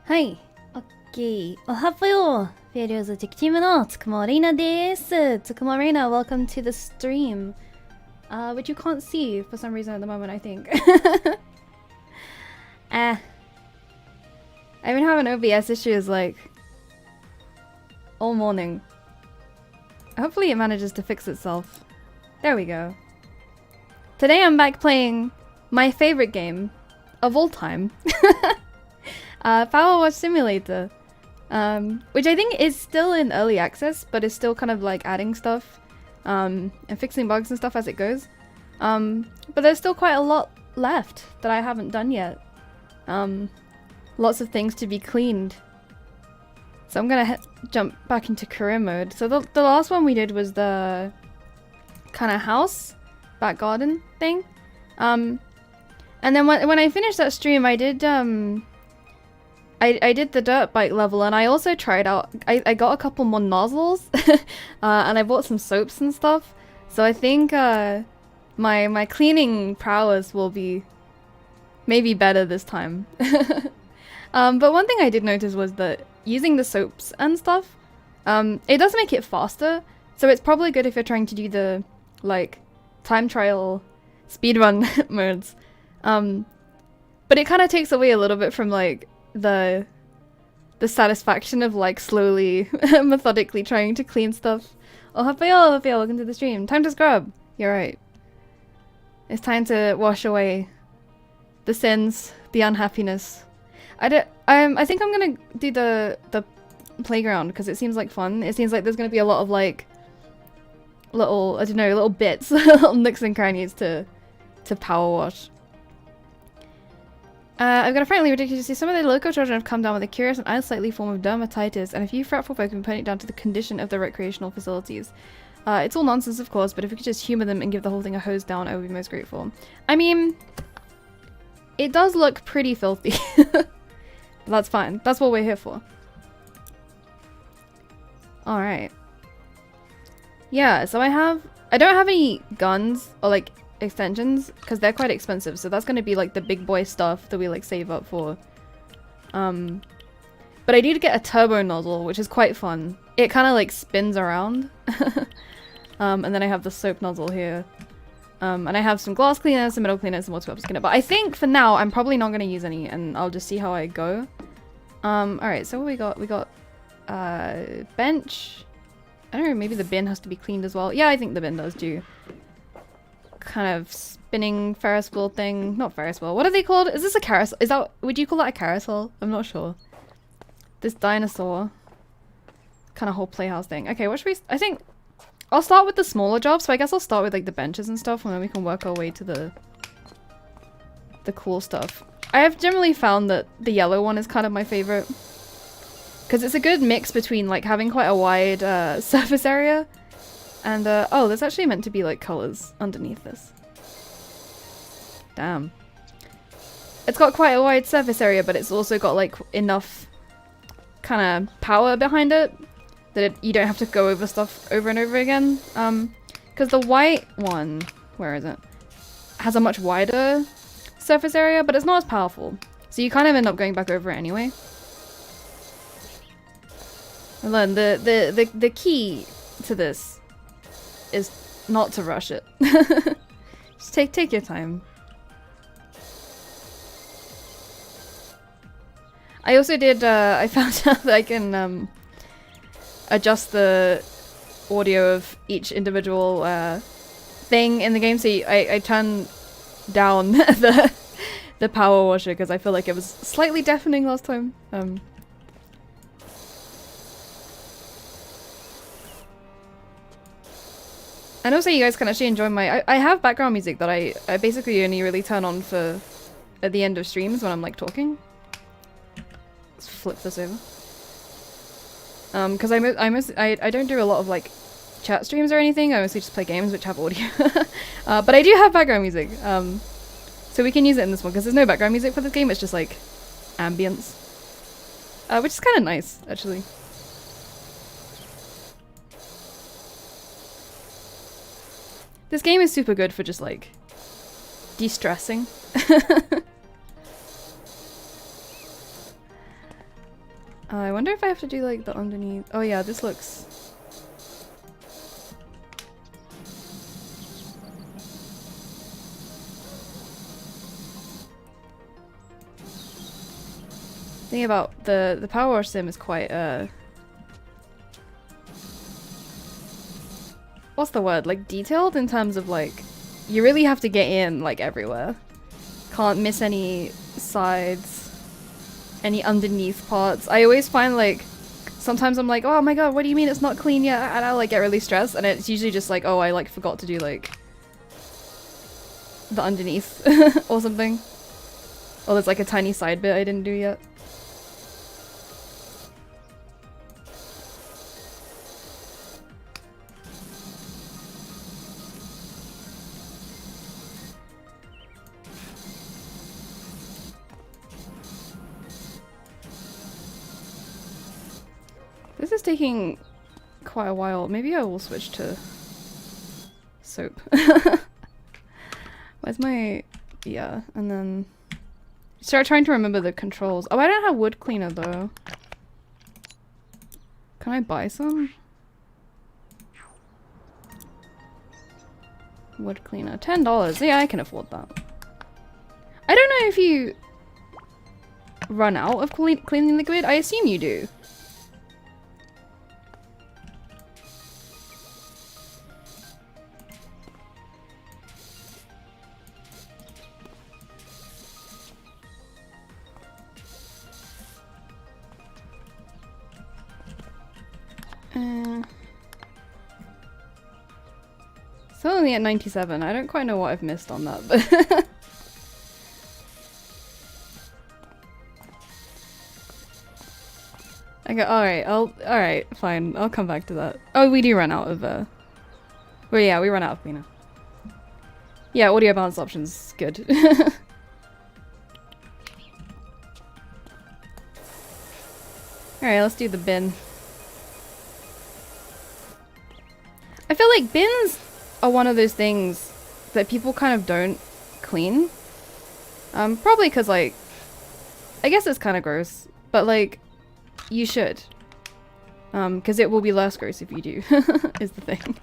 はい。OK。おはよう。VEROES チームのつくもれいなです。つくもれいな、welcome to the stream. Which you can't see for some reason at the moment, I think. I've been having OBS issues like all morning. Hopefully it manages to fix itself. There we go. Today I'm back playing my favorite game of all time. PowerWash Simulator. Which I think is still in early access, but is still kind of like adding stuff and fixing bugs and stuff as it goes. But there's still quite a lot left that I haven't done yet. Lots of things to be cleaned. So I'm gonna jump back into career mode. So the last one we did was the kind of house, back garden thing. And then when I finished that stream, I did I did the dirt bike level, and I also tried out. I got a couple more nozzles, and I bought some soaps and stuff. So I think my cleaning prowess will be maybe better this time. But one thing I did notice was that using the soaps and stuff, it does make it faster. So it's probably good if you're trying to do the like time trial speedrun modes. But it kind of takes away a little bit from like the satisfaction of like slowly methodically trying to clean stuff. Oh, hapayo, welcome to the stream. Time to scrub. You're right. It's time to wash away the sins, the unhappiness. I think I'm gonna do the playground because it seems like fun. It seems like there's gonna be a lot of like little, I don't know, little bits, little nooks and crannies to power wash. I've got a frankly ridiculous to see some of the local children have come down with a curious and unsightly form of dermatitis, and a few fretful folk have been putting it down to the condition of the recreational facilities. It's all nonsense, of course, but if we could just humour them and give the whole thing a hose down, I would be most grateful. I mean, it does look pretty filthy. That's fine. That's what we're here for. Alright. Yeah, so I don't have any guns or like extensions because they're quite expensive, so that's going to be like the big boy stuff that we like save up for. But I did get a turbo nozzle, which is quite fun. It kind of like spins around. And then I have the soap nozzle here. And I have some glass cleaners, some metal cleaners, some water cleaner. But I think for now I'm probably not going to use any, and I'll just see how I go. Alright, so what we got? We got bench. I don't know, maybe the bin has to be cleaned as well. Yeah, I think the bin does too. Kind of spinning Ferris wheel thing. Not Ferris wheel. What are they called? Is this a carousel? Is that, would you call that a carousel? I'm not sure. This dinosaur kind of whole playhouse thing. Okay, what should we, I think I'll start with the smaller jobs. So I guess I'll start with like the benches and stuff, and then we can work our way to the cool stuff. I have generally found that the yellow one is kind of my favorite because it's a good mix between like having quite a wide surface area. And, oh, there's actually meant to be, like, colors underneath this. Damn. It's got quite a wide surface area, but it's also got, like, enough kind of power behind it that you don't have to go over stuff over and over again. Because the white one, where is it? Has a much wider surface area, but it's not as powerful. So you kind of end up going back over it anyway. And then the key to this is not to rush it. Just take your time. I also did, I found out that I can adjust the audio of each individual thing in the game. So I turn down the power washer because I feel like it was slightly deafening last time. And also you guys can actually enjoy my... I have background music that I basically only really turn on for at the end of streams when I'm like talking. Let's flip this over. Because I don't do a lot of like chat streams or anything. I mostly just play games which have audio. But I do have background music. So we can use it in this one because there's no background music for this game. It's just like ambience. Which is kind of nice actually. This game is super good for just like de-stressing. I wonder if I have to do like the underneath. Oh yeah, this looks. Thing about the PowerWash sim is quite what's the word? Like detailed in terms of like you really have to get in like everywhere. Can't miss any sides, any underneath parts. I always find like sometimes I'm like, oh my god, what do you mean it's not clean yet? And I like get really stressed, and it's usually just like, oh, I like forgot to do like the underneath or something. Or there's like a tiny side bit I didn't do yet. This is taking quite a while. Maybe I will switch to soap. Where's my... yeah, and then... start trying to remember the controls. Oh, I don't have wood cleaner though. Can I buy some? Wood cleaner. $10. Yeah, I can afford that. I don't know if you run out of cleaning liquid. I assume you do. Still only at 97. I don't quite know what I've missed on that, but okay, alright, fine. I'll come back to that. Oh, we do run out of well yeah, we run out of cleaner. Yeah, audio balance options, good. Alright, let's do the bin. I feel like bins are one of those things that people kind of don't clean. Probably because, like, I guess it's kind of gross, but, like, you should. Because it will be less gross if you do, is the thing.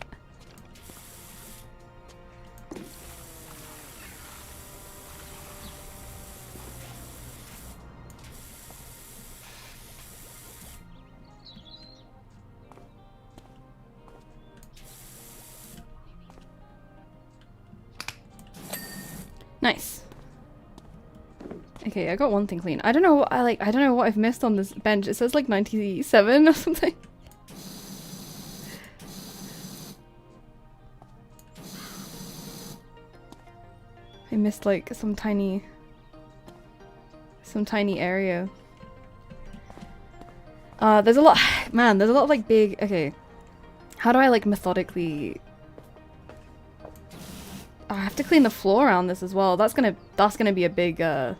Nice. Okay, I got one thing clean. I don't know what I don't know what I've missed on this bench. It says like 97 or something. I missed like some tiny area. There's a lot, man, there's a lot of like big, okay. How do I like methodically... I have to clean the floor around this as well. That's gonna be a big, that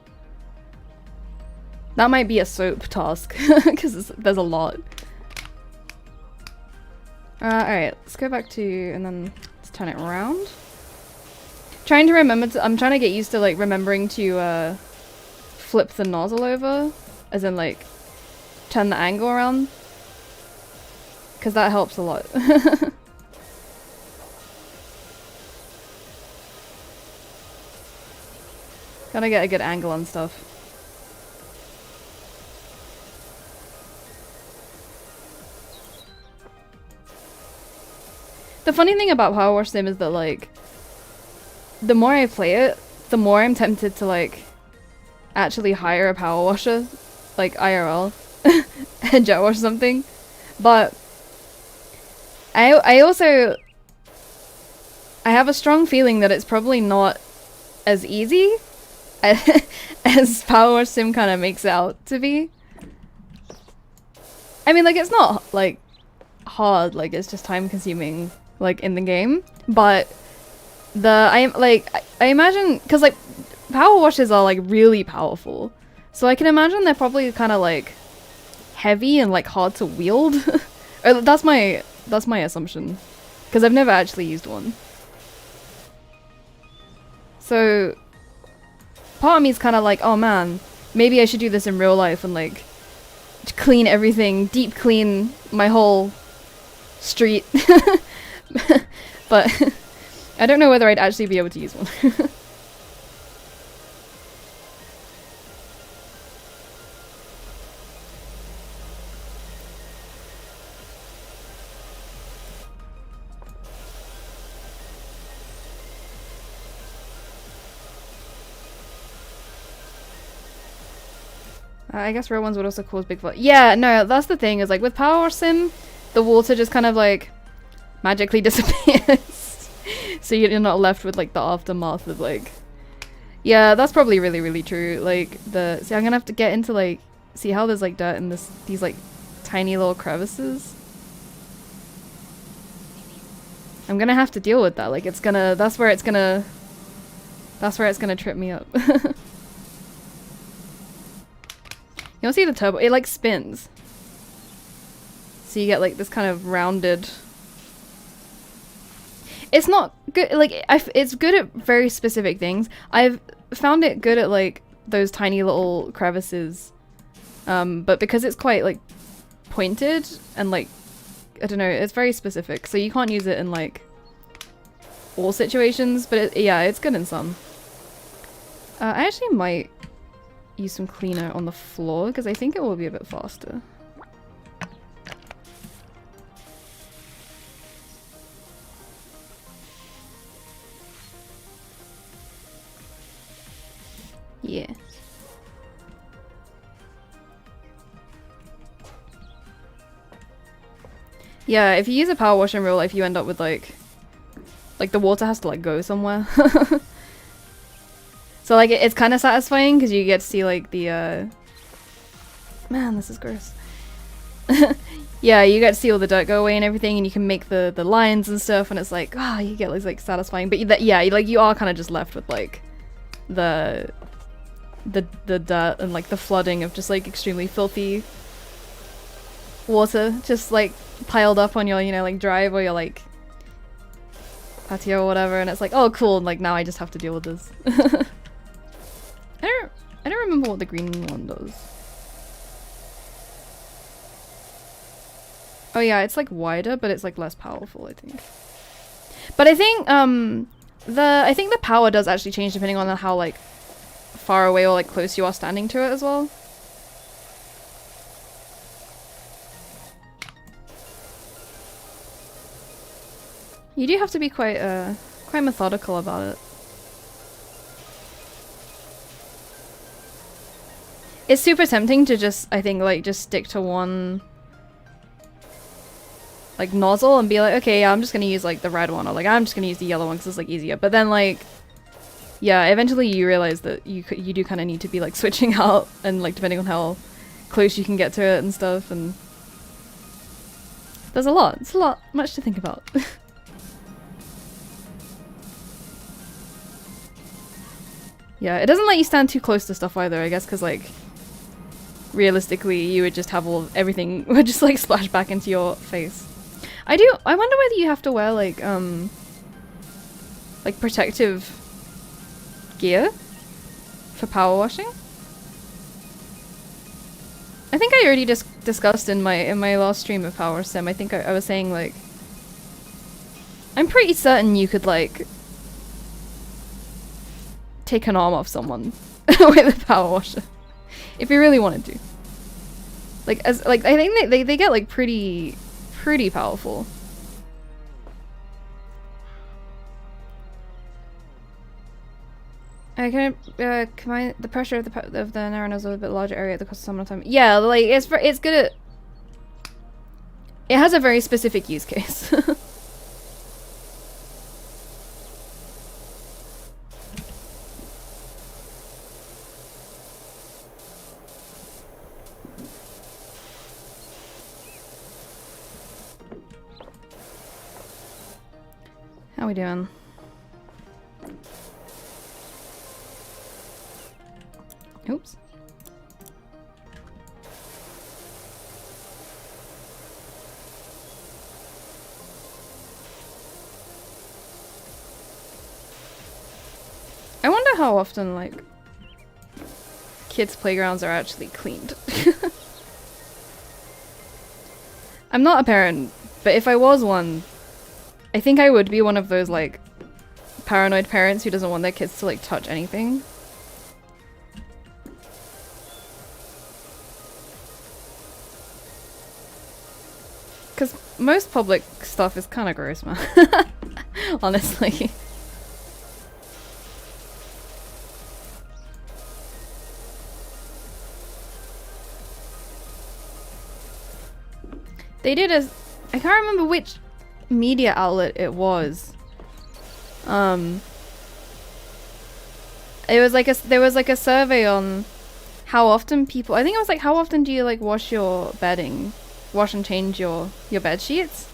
might be a soap task, because there's a lot. Alright, let's go back to, and then let's turn it around. Trying to remember to, I'm trying to get used to like remembering to, flip the nozzle over, as in like, turn the angle around. Because that helps a lot. Gotta get a good angle on stuff. The funny thing about PowerWash Sim is that, like, the more I play it, the more I'm tempted to, like, actually hire a power washer, like IRL, and jet wash something. But I also have a strong feeling that it's probably not as easy as PowerWash Sim kind of makes it out to be. I mean, like, it's not, like, hard, like, it's just time consuming, like, in the game, but I imagine, because, like, power washes are, like, really powerful, so I can imagine they're probably kind of, like, heavy and, like, hard to wield. Or that's my assumption, because I've never actually used one. So part of me is kind of like, oh man, maybe I should do this in real life and like clean everything, deep clean my whole street. But I don't know whether I'd actually be able to use one. I guess real ones would also cause big flood. Yeah, no, that's the thing, is like with PowerWash Sim, the water just kind of like magically disappears. So you're not left with like the aftermath of like... Yeah, that's probably really, really true. Like the... See, I'm gonna have to get into like... See how there's like dirt in these like tiny little crevices? I'm gonna have to deal with that. Like it's gonna... That's where it's gonna trip me up. You'll see the turbo, it like spins. So you get like this kind of rounded... It's not good, like, it's good at very specific things. I've found it good at like those tiny little crevices. But because it's quite like pointed and like, I don't know, it's very specific. So you can't use it in like all situations, but yeah, it's good in some. I actually might use some cleaner on the floor because I think it will be a bit faster. Yeah. Yeah, if you use a power wash in real life, you end up with like the water has to like go somewhere. So like it's kind of satisfying because you get to see like the man, this is gross. Yeah, you get to see all the dirt go away and everything, and you can make the lines and stuff, and it's like, ah, you get like satisfying. But yeah, like you are kind of just left with like the dirt and like the flooding of just like extremely filthy water just like piled up on your, you know, like drive or your like patio or whatever, and it's like, oh cool, and like now I just have to deal with this. I don't remember what the green one does. Oh yeah, it's like wider, but it's like less powerful, I think. But I think I think the power does actually change depending on how like far away or like close you are standing to it as well. You do have to be quite methodical about it. It's super tempting to just, I think, like just stick to one like nozzle and be like, okay, yeah, I'm just gonna use like the red one, or like I'm just gonna use the yellow one because it's like easier. But then like, yeah, eventually you realize that you do kind of need to be like switching out, and like depending on how close you can get to it and stuff, and there's a lot. It's a lot, much to think about. Yeah, it doesn't let you stand too close to stuff either, I guess, because like realistically you would just have everything would just like splash back into your face. I wonder whether you have to wear like protective gear for power washing. I think I already discussed in my last stream of Power Sim. I think I was saying like I'm pretty certain you could like take an arm off someone with a power washer if you really wanted to. Like I think they get like pretty powerful. I can combine the pressure of the narrow nozzle with a bit larger area at the cost of some time. Yeah, like it's good at. It has a very specific use case. How we doing? Oops. I wonder how often, like, kids' playgrounds are actually cleaned. I'm not a parent, but if I was one, I think I would be one of those like paranoid parents who doesn't want their kids to like touch anything. Because most public stuff is kind of gross, man. Honestly. They did a... I can't remember which media outlet it was. It was like there was like a survey on how often people... I think it was like, how often do you like wash your bedding? Wash and change your bed sheets?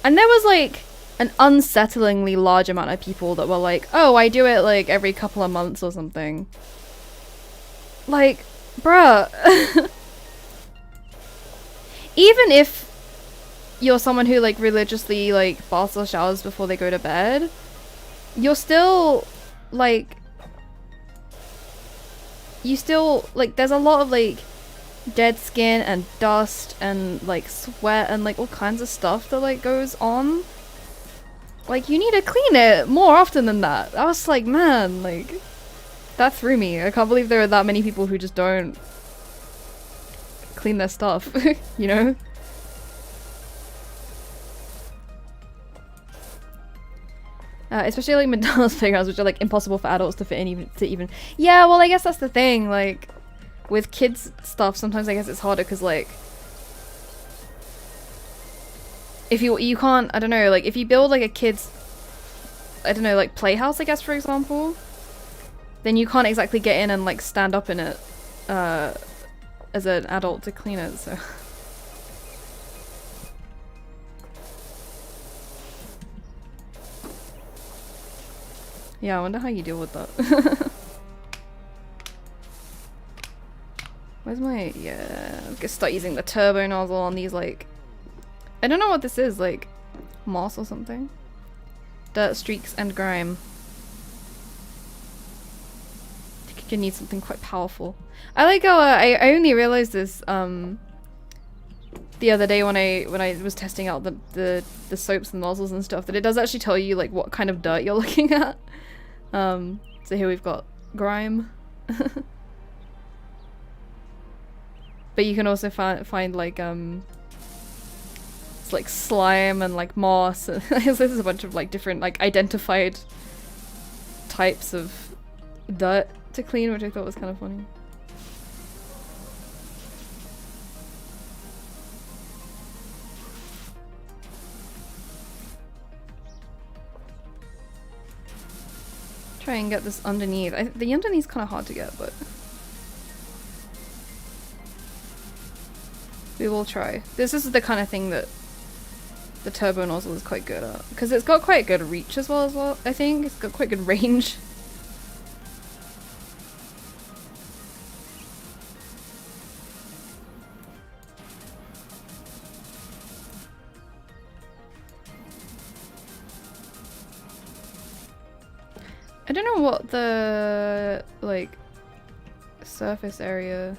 And there was like an unsettlingly large amount of people that were like, oh, I do it like every couple of months or something. Like, bruh. Even if you're someone who like religiously like baths or showers before they go to bed, you're still like, there's a lot of like dead skin and dust and like sweat and like all kinds of stuff that like goes on. Like, you need to clean it more often than that. I was like, man, like, that threw me. I can't believe there are that many people who just don't clean their stuff, you know? Especially like McDonald's playgrounds, which are like impossible for adults to fit in even. Yeah, well, I guess that's the thing. Like, with kids stuff, sometimes I guess it's harder because like, if you can't, I don't know, like if you build like a kid's, I don't know, like playhouse, I guess, for example, then you can't exactly get in and like stand up in it as an adult to clean it, so. Yeah, I wonder how you deal with that. Where's my... Yeah, I'm gonna start using the turbo nozzle on these, like... I don't know what this is, like... moss or something? Dirt, streaks, and grime. I think you're gonna need something quite powerful. I like how, I only realized this, the other day when I was testing out the soaps and nozzles and stuff, that it does actually tell you, like, what kind of dirt you're looking at. So here we've got grime. But you can also find like it's like slime and like moss. There's a bunch of like different like identified types of dirt to clean, which I thought was kind of funny. Try and get this underneath. The underneath's kind of hard to get, but we will try. This is the kind of thing that the turbo nozzle is quite good at, because it's got quite good reach as well. I think it's got quite good range. I don't know what the like surface area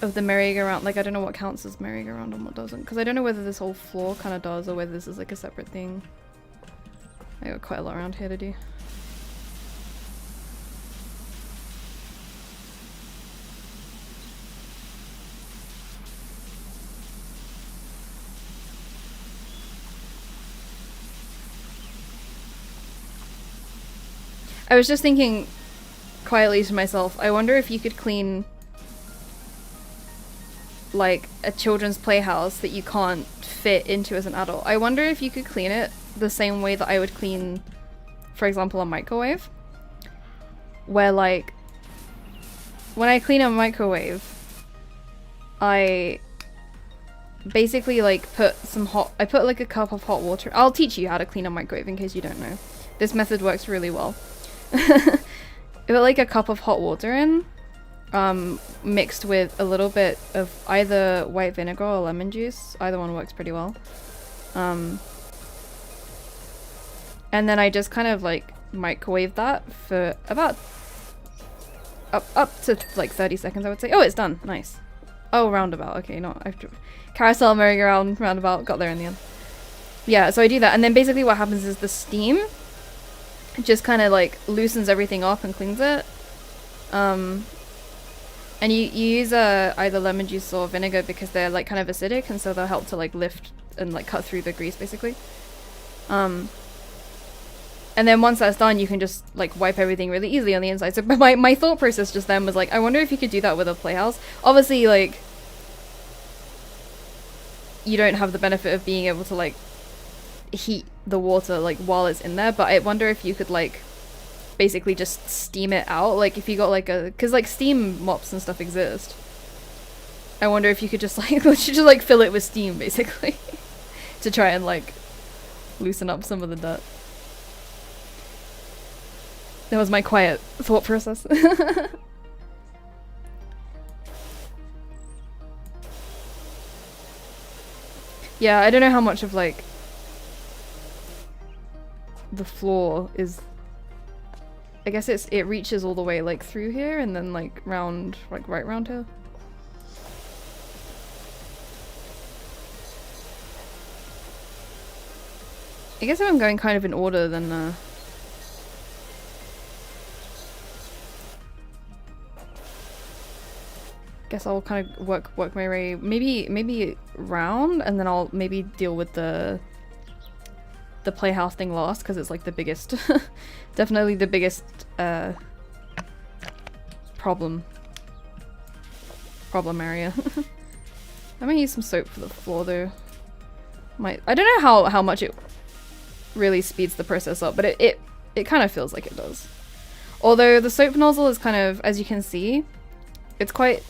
of the merry-go-round, like I don't know what counts as merry-go-round and what doesn't, because I don't know whether this whole floor kind of does or whether this is like a separate thing. I got quite a lot around here to do. I was just thinking quietly to myself, I wonder if you could clean like a children's playhouse that you can't fit into as an adult. I wonder if you could clean it the same way that I would clean, for example, a microwave. Where like, when I clean a microwave, I basically like I put like a cup of hot water. I'll teach you how to clean a microwave in case you don't know. This method works really well. I put like a cup of hot water in, mixed with a little bit of either white vinegar or lemon juice. Either one works pretty well. And then I just kind of like microwave that for about up to like 30 seconds, I would say. Oh, it's done. Nice. Oh, roundabout. Okay, no, I've carousel, merry-go-round, roundabout. Got there in the end. Yeah, so I do that, and then basically what happens is the steam just kind of like loosens everything up and cleans it. And you use either lemon juice or vinegar because they're like kind of acidic, and so they'll help to like lift and like cut through the grease basically. And then once that's done, you can just like wipe everything really easily on the inside. So my thought process just then was like, I wonder if you could do that with a playhouse. Obviously, like, you don't have the benefit of being able to like heat the water like while it's in there, but I wonder if you could like basically just steam it out. Like if you got like because like steam mops and stuff exist. I wonder if you could just like just like fill it with steam basically to try and like loosen up some of the dirt. That was my quiet thought process. Yeah, I don't know how much of like the floor is. I guess it reaches all the way like through here and then like round, like right round here. I guess if I'm going kind of in order, then guess I'll kind of work my way maybe round, and then I'll maybe deal with the playhouse thing last because it's like the biggest, definitely the biggest problem area. I might use some soap for the floor though. I don't know how much it really speeds the process up, but it kind of feels like it does. Although the soap nozzle is kind of, as you can see, it's quite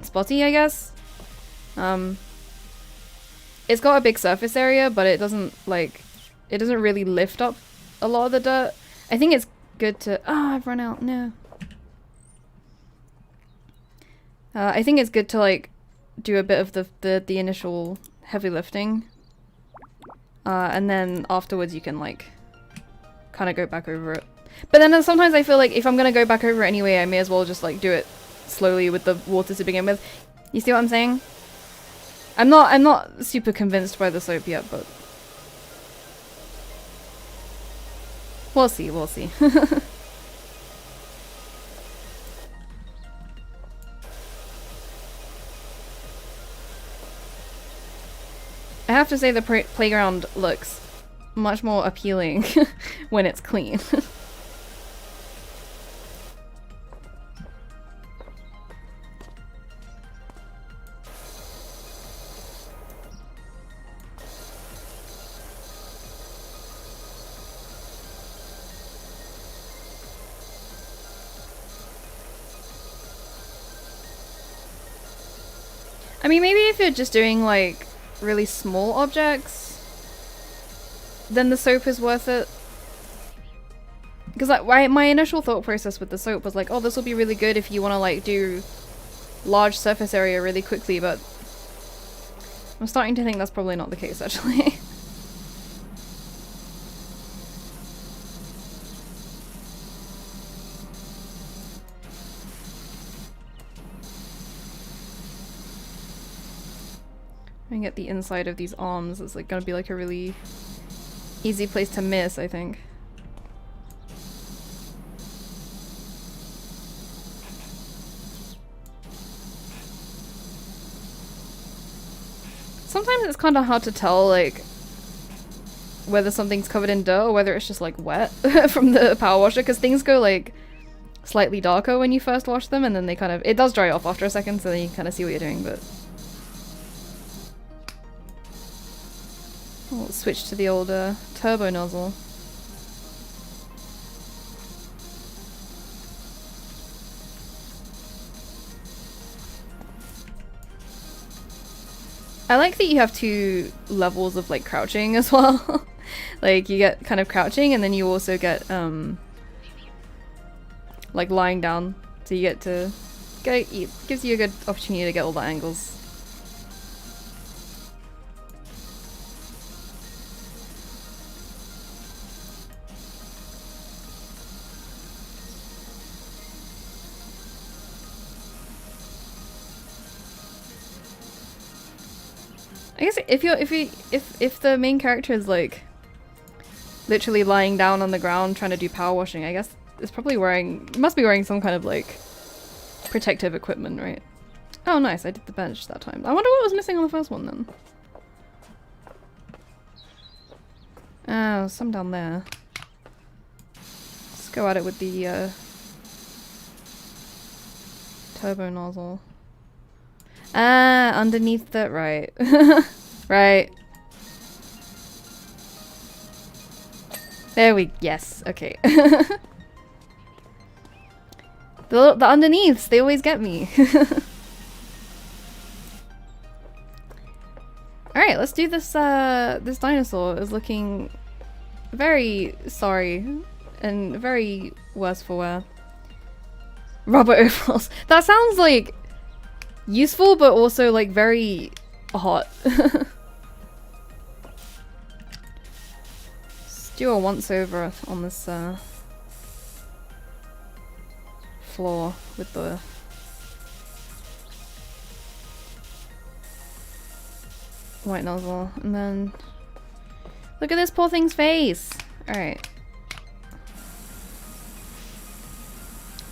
spotty, I guess. It's got a big surface area, but it doesn't really lift up a lot of the dirt. I think it's good to, I've run out, no. I think it's good to like do a bit of the initial heavy lifting. And then afterwards you can like kind of go back over it. But then sometimes I feel like if I'm gonna go back over it anyway, I may as well just like do it slowly with the water to begin with. You see what I'm saying? I'm not super convinced by the soap yet, but we'll see. I have to say the playground looks much more appealing when it's clean. I mean, maybe if you're just doing like really small objects, then the soap is worth it. Because like my initial thought process with the soap was like, oh, this will be really good if you want to like do large surface area really quickly, but I'm starting to think that's probably not the case actually. I can get the inside of these arms. It's like gonna be like a really easy place to miss, I think. Sometimes it's kind of hard to tell like whether something's covered in dirt or whether it's just like wet from the power washer, because things go like slightly darker when you first wash them, and then they kind of, it does dry off after a second, so then you kind of see what you're doing, but we'll switch to the old turbo nozzle. I like that you have two levels of like crouching as well. Like you get kind of crouching, and then you also get like lying down, so you get to it gives you a good opportunity to get all the angles. I guess if the main character is like literally lying down on the ground trying to do power washing, I guess it's probably must be wearing some kind of like protective equipment, right? Oh nice, I did the bench that time. I wonder what was missing on the first one then. Oh, some down there. Let's go at it with the turbo nozzle. Ah, underneath the right. Right. There we yes, okay. the underneaths, they always get me. Alright, let's do this. This dinosaur is looking very sorry and very worse for wear. Rubber overalls. That sounds like useful, but also like very hot. Let's do a once over on this floor with the white nozzle, and then look at this poor thing's face. All right.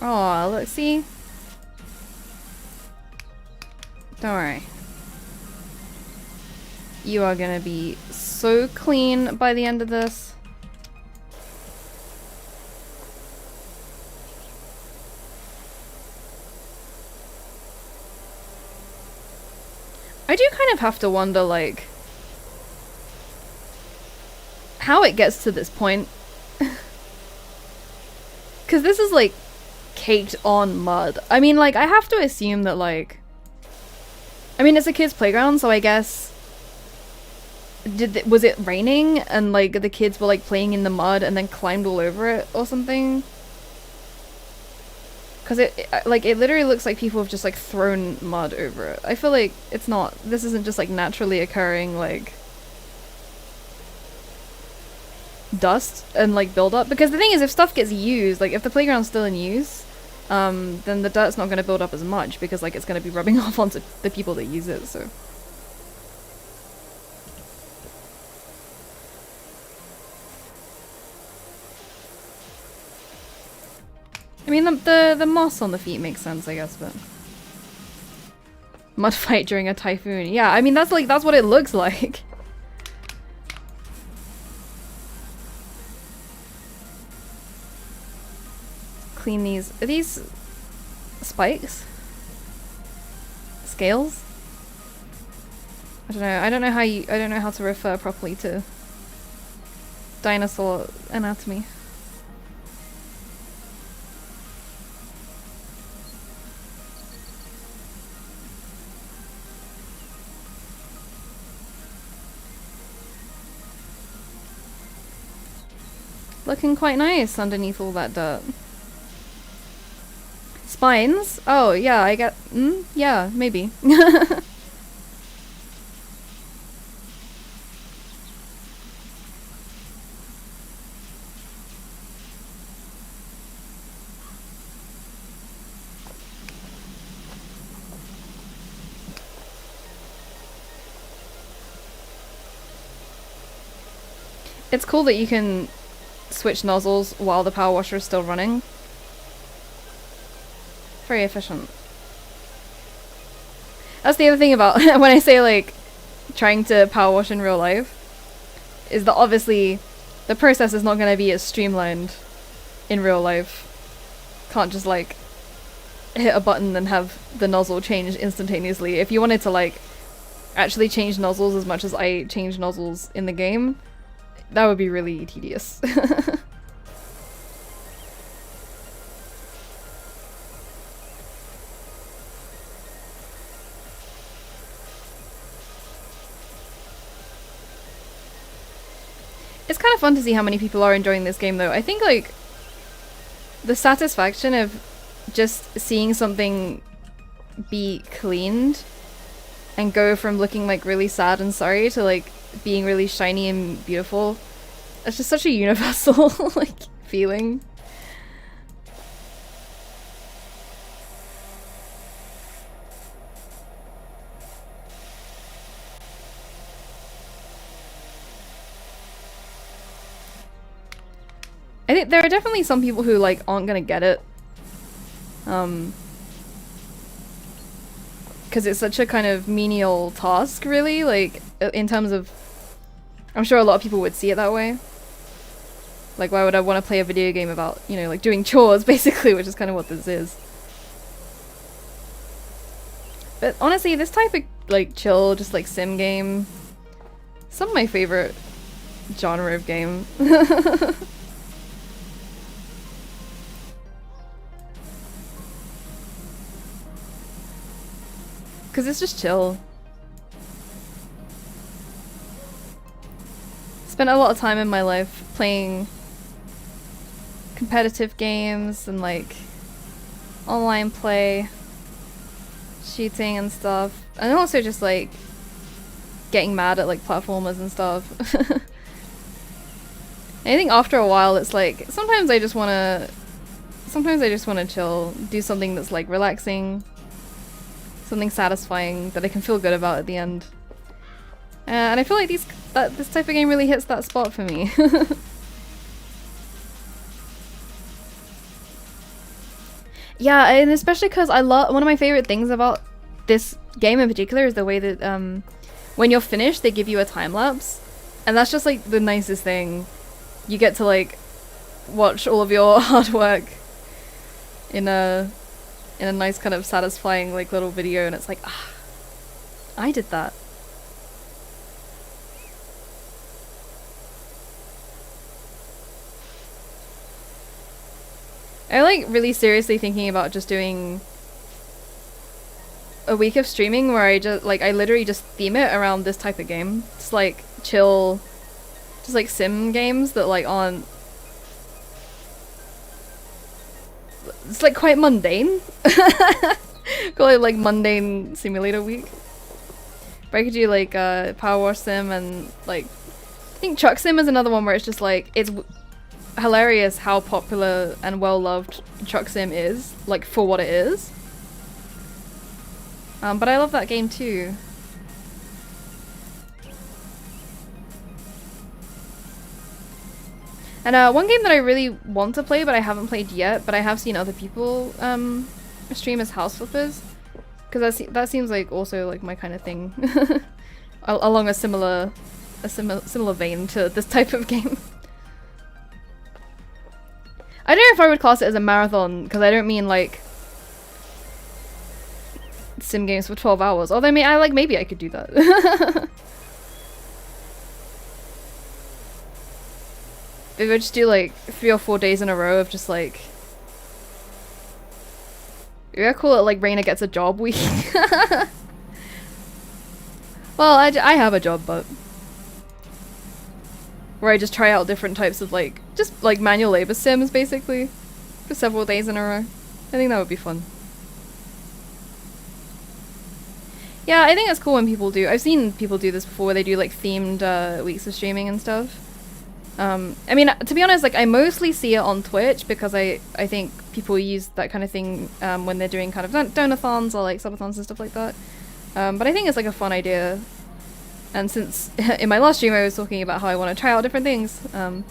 Oh, look, see? Don't worry. You are gonna be so clean by the end of this. I do kind of have to wonder, like, how it gets to this point. Because this is, like, caked on mud. I mean, like, I have to assume that, like... I mean, it's a kid's playground, so I guess... was it raining? And, like, the kids were, like, playing in the mud and then climbed all over it or something? Because it literally looks like people have just, like, thrown mud over it. I feel like it's not... This isn't just, like, naturally occurring, like... dust and, like, build up. Because the thing is, if stuff gets used, like, if the playground's still in use, then the dirt's not going to build up as much because, like, it's going to be rubbing off onto the people that use it, so... I mean, the moss on the feet makes sense, I guess, but... Mud fight during a typhoon. Yeah, I mean, that's what it looks like. Clean these. Are these spikes? Scales? I don't know. I don't know how to refer properly to dinosaur anatomy. Looking quite nice underneath all that dirt. Spines? Oh, yeah, I get... yeah, maybe. It's cool that you can switch nozzles while the power washer is still running. Very efficient. That's the other thing about when I say, like, trying to power wash in real life, is that obviously the process is not going to be as streamlined in real life. Can't just, like, hit a button and have the nozzle change instantaneously. If you wanted to, like, actually change nozzles as much as I change nozzles in the game, that would be really tedious. It's kind of fun to see how many people are enjoying this game, though. I think, like, the satisfaction of just seeing something be cleaned and go from looking, like, really sad and sorry to, like, being really shiny and beautiful. It's just such a universal, like, feeling. I think there are definitely some people who like aren't gonna get it. Because it's such a kind of menial task, really, like, in terms of... I'm sure a lot of people would see it that way. Like, why would I want to play a video game about, you know, like, doing chores, basically, which is kind of what this is. But honestly, this type of, like, chill, just, like, sim game... Some of my favorite genre of game. Because it's just chill. Spent a lot of time in my life playing competitive games and like online play, shooting and stuff, and also just like getting mad at like platformers and stuff. I think after a while it's like sometimes I just wanna chill, do something that's like relaxing, something satisfying that I can feel good about at the end. And I feel like this type of game really hits that spot for me. Yeah, and especially because one of my favorite things about this game in particular is the way that when you're finished they give you a time lapse, and that's just like the nicest thing. You get to like watch all of your hard work in a nice kind of satisfying like little video, and it's like, ah, I did that. I'm like really seriously thinking about just doing a week of streaming where I literally just theme it around this type of game. Just like chill, just like sim games that like aren't... It's like quite mundane. Call it like mundane simulator week. But I could do like PowerWash Sim and like... I think Truck Sim is another one where it's just like, it's hilarious how popular and well loved Truck Sim is, like for what it is. But I love that game too. And one game that I really want to play but I haven't played yet, but I have seen other people stream, as House Flippers, because that seems like also like my kind of thing. Along a similar vein to this type of game. I don't know if I would class it as a marathon, because I don't mean like sim games for 12 hours. Although maybe I could do that. Maybe I just do like 3 or 4 days in a row of just like... Maybe I call it like Reina gets a job week. Well, I have a job, but... Where I just try out different types of like, just like manual labor sims basically, for several days in a row. I think that would be fun. Yeah, I think it's cool when people do. I've seen people do this before, where they do like themed weeks of streaming and stuff. I mean, to be honest, like I mostly see it on Twitch because I think people use that kind of thing when they're doing kind of donathons or like subathons and stuff like that. But I think it's like a fun idea. And since in my last stream I was talking about how I want to try out different things, I feel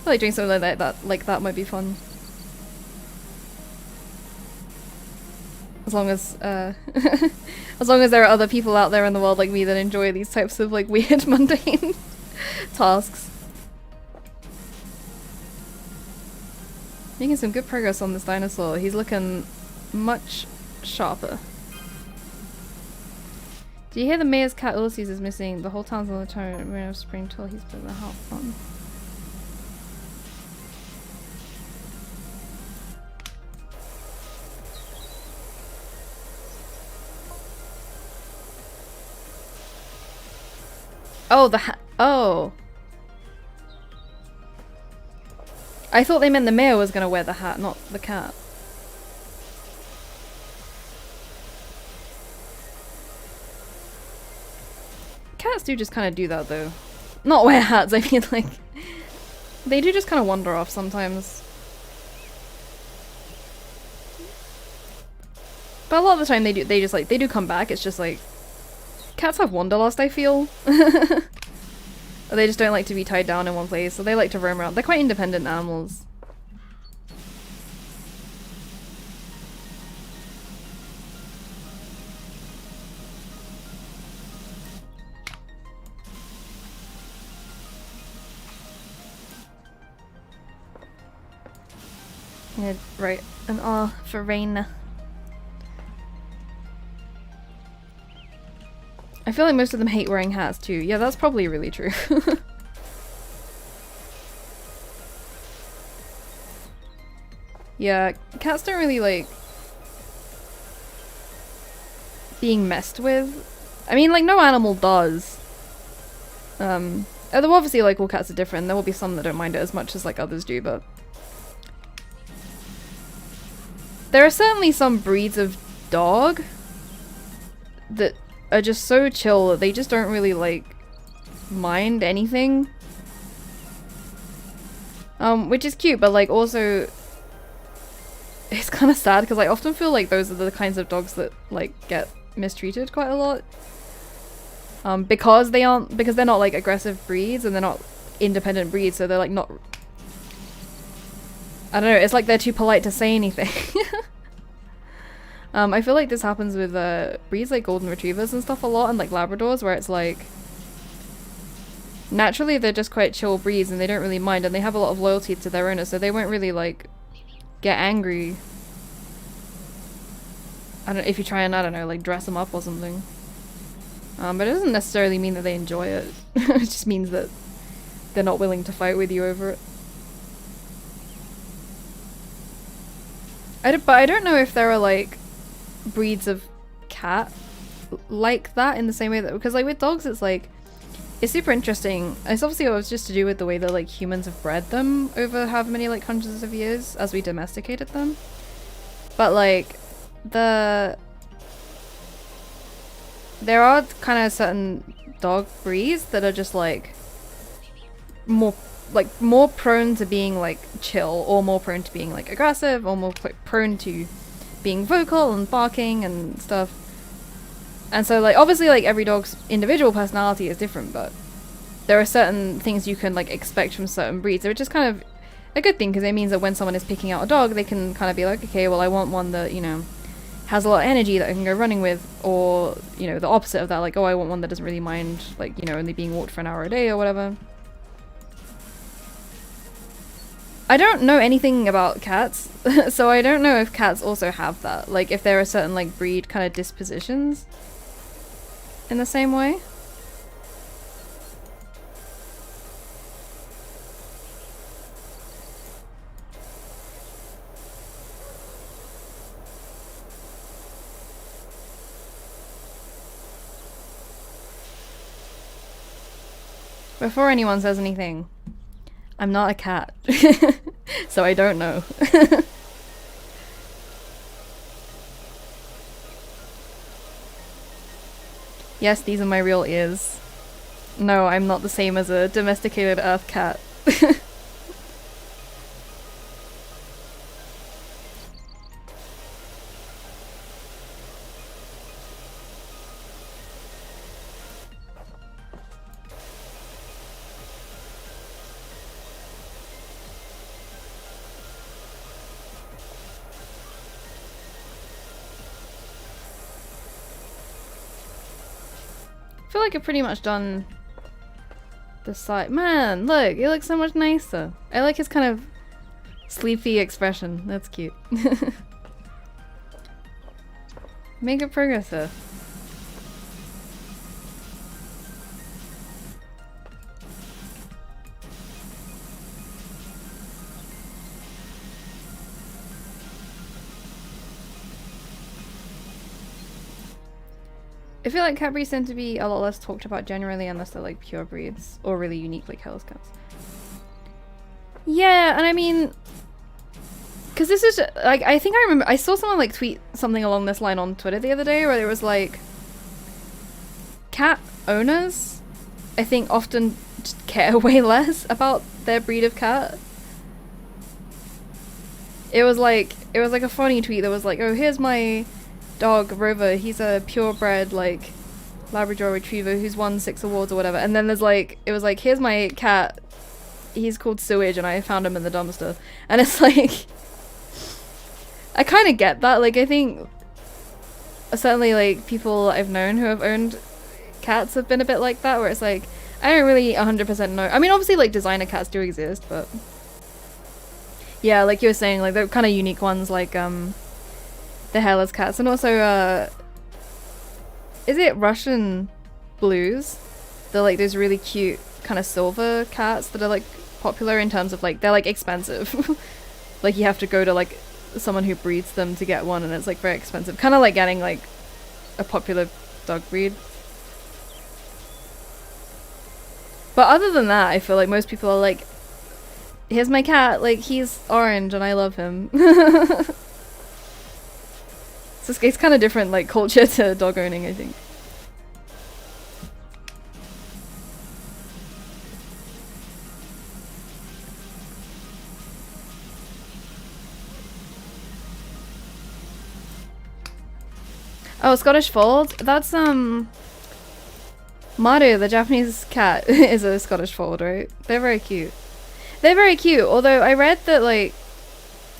like doing something like that might be fun. As long as as long as there are other people out there in the world like me that enjoy these types of like weird mundane tasks. Making some good progress on this dinosaur. He's looking much sharper. Do you hear the mayor's cat Ulysses is missing? The whole town's on the turn of spring till he's put the house on. Oh, the hat. Oh. I thought they meant the mayor was gonna wear the hat, not the cat. Cats do just kind of do that though. Not wear hats, I mean like... They do just kind of wander off sometimes. But a lot of the time they do come back. It's just like... Cats have wanderlust, I feel. Or they just don't like to be tied down in one place, so they like to roam around. They're quite independent animals. Yeah, right. An R for Reina. I feel like most of them hate wearing hats too. Yeah, that's probably really true. Yeah, cats don't really like being messed with. I mean, like, no animal does. Although obviously, like, all cats are different. There will be some that don't mind it as much as, like, others do, but there are certainly some breeds of dog that are just so chill that they just don't really, like, mind anything. Which is cute, but, like, also it's kind of sad because I often feel like those are the kinds of dogs that, like, get mistreated quite a lot. Because they're not, like, aggressive breeds and they're not independent breeds, so they're, like, not... I don't know, it's like they're too polite to say anything. I feel like this happens with breeds like golden retrievers and stuff a lot, and like Labradors, where it's like naturally they're just quite chill breeds and they don't really mind, and they have a lot of loyalty to their owner, so they won't really like get angry. I don't know if you try and, I don't know, like dress them up or something. But it doesn't necessarily mean that they enjoy it. It just means that they're not willing to fight with you over it. But I don't know if there are like breeds of cat like that in the same way that, because like with dogs it's like, it's super interesting. It's obviously always just to do with the way that like humans have bred them over however many like hundreds of years as we domesticated them. But like there are kind of certain dog breeds that are just like more prone to being like chill, or more prone to being like aggressive, or more prone to being vocal and barking and stuff. And so like obviously like every dog's individual personality is different, but there are certain things you can like expect from certain breeds, which is kind of a good thing because it means that when someone is picking out a dog, they can kind of be like, okay, well I want one that, you know, has a lot of energy that I can go running with, or, you know, the opposite of that, like, oh, I want one that doesn't really mind, like, you know, only being walked for an hour a day or whatever. I don't know anything about cats, so I don't know if cats also have that. Like, if there are certain, like, breed kind of dispositions in the same way. Before anyone says anything, I'm not a cat, so I don't know. Yes, these are my real ears. No, I'm not the same as a domesticated earth cat. I feel like I've pretty much done the side. Man, look, it looks so much nicer. I like his kind of sleepy expression. That's cute. Make good progress here. I feel like cat breeds tend to be a lot less talked about generally unless they're like pure breeds or really unique like house cats. Yeah, and I mean, because this is like, I think I remember I saw someone like tweet something along this line on Twitter the other day where it was like, cat owners I think often just care way less about their breed of cat. It was like a funny tweet that was like, oh, here's my dog Rover, he's a purebred like Labrador Retriever who's won 6 awards or whatever. And then there's like, it was like, here's my cat. He's called Sewage and I found him in the dumpster. And it's like, I kind of get that. Like, I think certainly like people I've known who have owned cats have been a bit like that, where it's like, I don't really 100% know. I mean, obviously like designer cats do exist, but yeah, like you were saying, like they're kind of unique ones, like the hairless cats. And also is it Russian blues? They're like those really cute kind of silver cats that are like popular in terms of like, they're like expensive. Like you have to go to like someone who breeds them to get one, and it's like very expensive. Kind of like getting like a popular dog breed. But other than that, I feel like most people are like, here's my cat, like he's orange and I love him. So it's kind of different like culture to dog owning, I think. Oh, Scottish Fold? That's Maru, the Japanese cat, is a Scottish Fold, right? They're very cute. They're very cute, although I read that like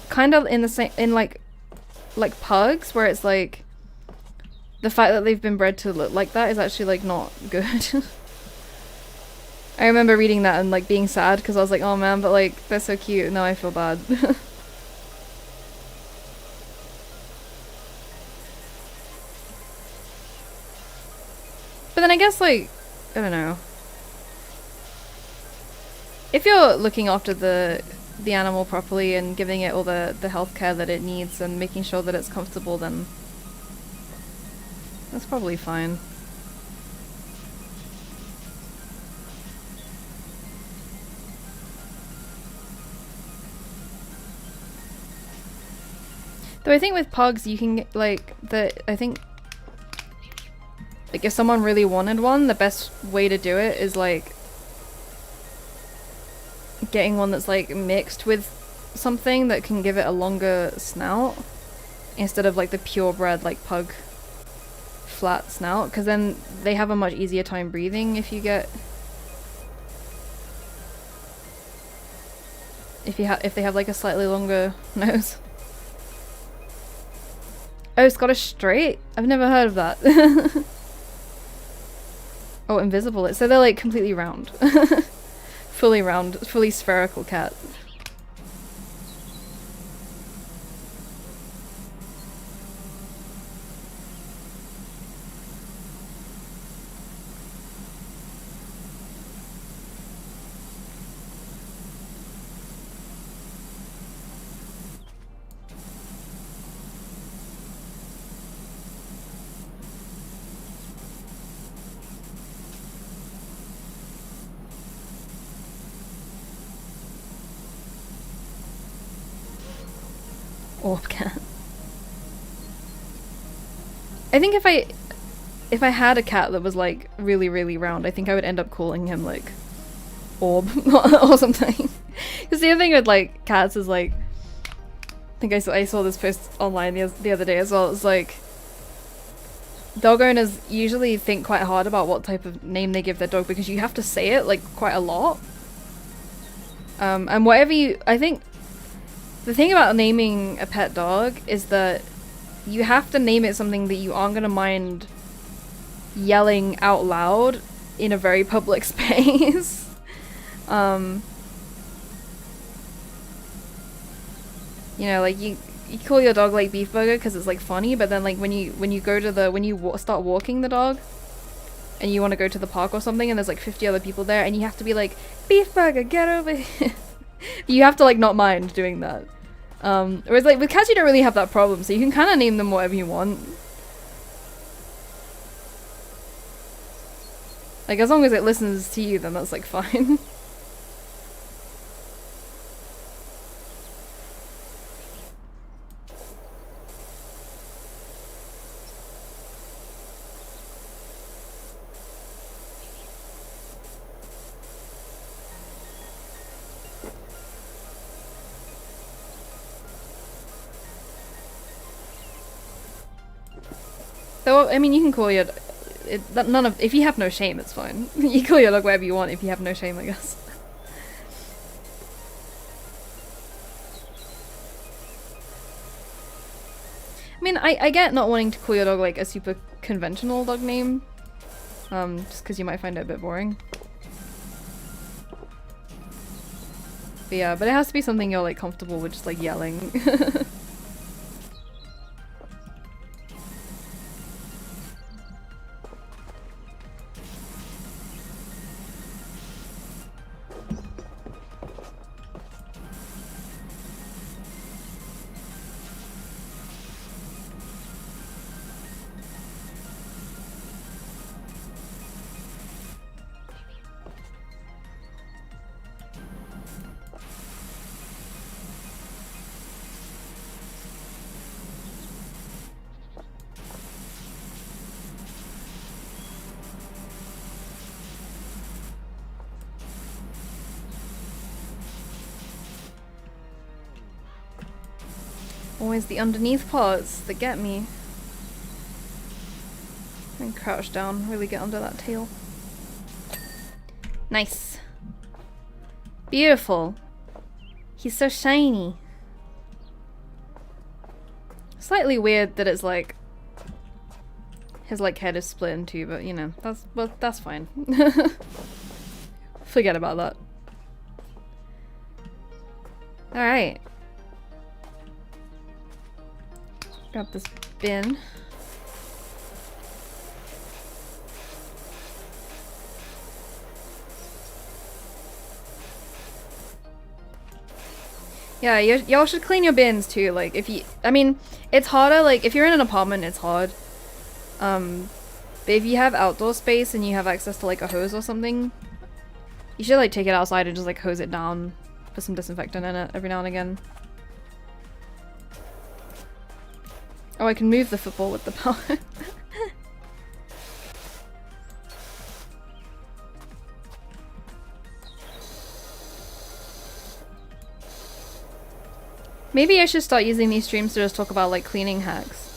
kind of in the same, in like pugs, where it's like the fact that they've been bred to look like that is actually like not good. I remember reading that and like being sad because I was like, oh man, but like they're so cute. Now I feel bad. But then I guess like, I don't know. If you're looking after the animal properly and giving it all the health care that it needs and making sure that it's comfortable, then that's probably fine. Though I think with pugs you can like I think like if someone really wanted one, the best way to do it is like getting one that's like mixed with something that can give it a longer snout instead of like the purebred like pug flat snout, because then they have a much easier time breathing if you get if they have like a slightly longer nose. Oh, Scottish Straight? I've never heard of that. Oh, invisible. So they're like completely round. Fully round, fully spherical cat. Orb cat. I think if I had a cat that was like really really round, I think I would end up calling him like Orb or something. Because the other thing with like cats is like, I think I saw this post online the other day as well. It's like dog owners usually think quite hard about what type of name they give their dog, because you have to say it like quite a lot. And whatever I think the thing about naming a pet dog is that you have to name it something that you aren't gonna mind yelling out loud in a very public space. You know, like you call your dog like Beef Burger because it's like funny, but then like when you go to start walking the dog and you want to go to the park or something and there's like 50 other people there and you have to be like, Beef Burger, get over here. You have to like not mind doing that. Whereas like with cats you don't really have that problem, so you can kind of name them whatever you want. Like as long as it listens to you, then that's like fine. So, I mean, you can call your... none of, if you have no shame, it's fine. You call your dog whatever you want if you have no shame, I guess. I mean, I get not wanting to call your dog like a super conventional dog name, just because you might find it a bit boring. But yeah, but it has to be something you're like comfortable with, just like yelling. Always the underneath parts that get me. And crouch down, really get under that tail. Nice. Beautiful. He's so shiny. Slightly weird that it's like his like head is split in two, but you know, that's fine. Forget about that. Alright. Grab this bin. Yeah, y'all should clean your bins too. Like, if you, I mean, it's harder. Like, if you're in an apartment, it's hard. But if you have outdoor space and you have access to like a hose or something, you should like take it outside and just like hose it down, put some disinfectant in it every now and again. Oh, I can move the football with the power. Maybe I should start using these streams to just talk about like cleaning hacks.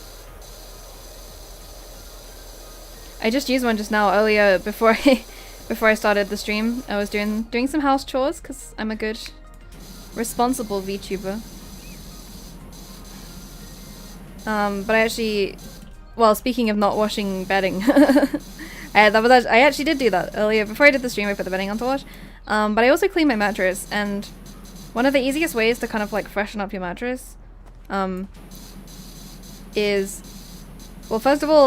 I just used one just now earlier before I started the stream. I was doing some house chores because I'm a good, responsible VTuber. But I actually, well, speaking of not washing bedding, I actually did do that earlier. Before I did the stream, I put the bedding on to wash. But I also cleaned my mattress, and one of the easiest ways to kind of like freshen up your mattress is, well, first of all,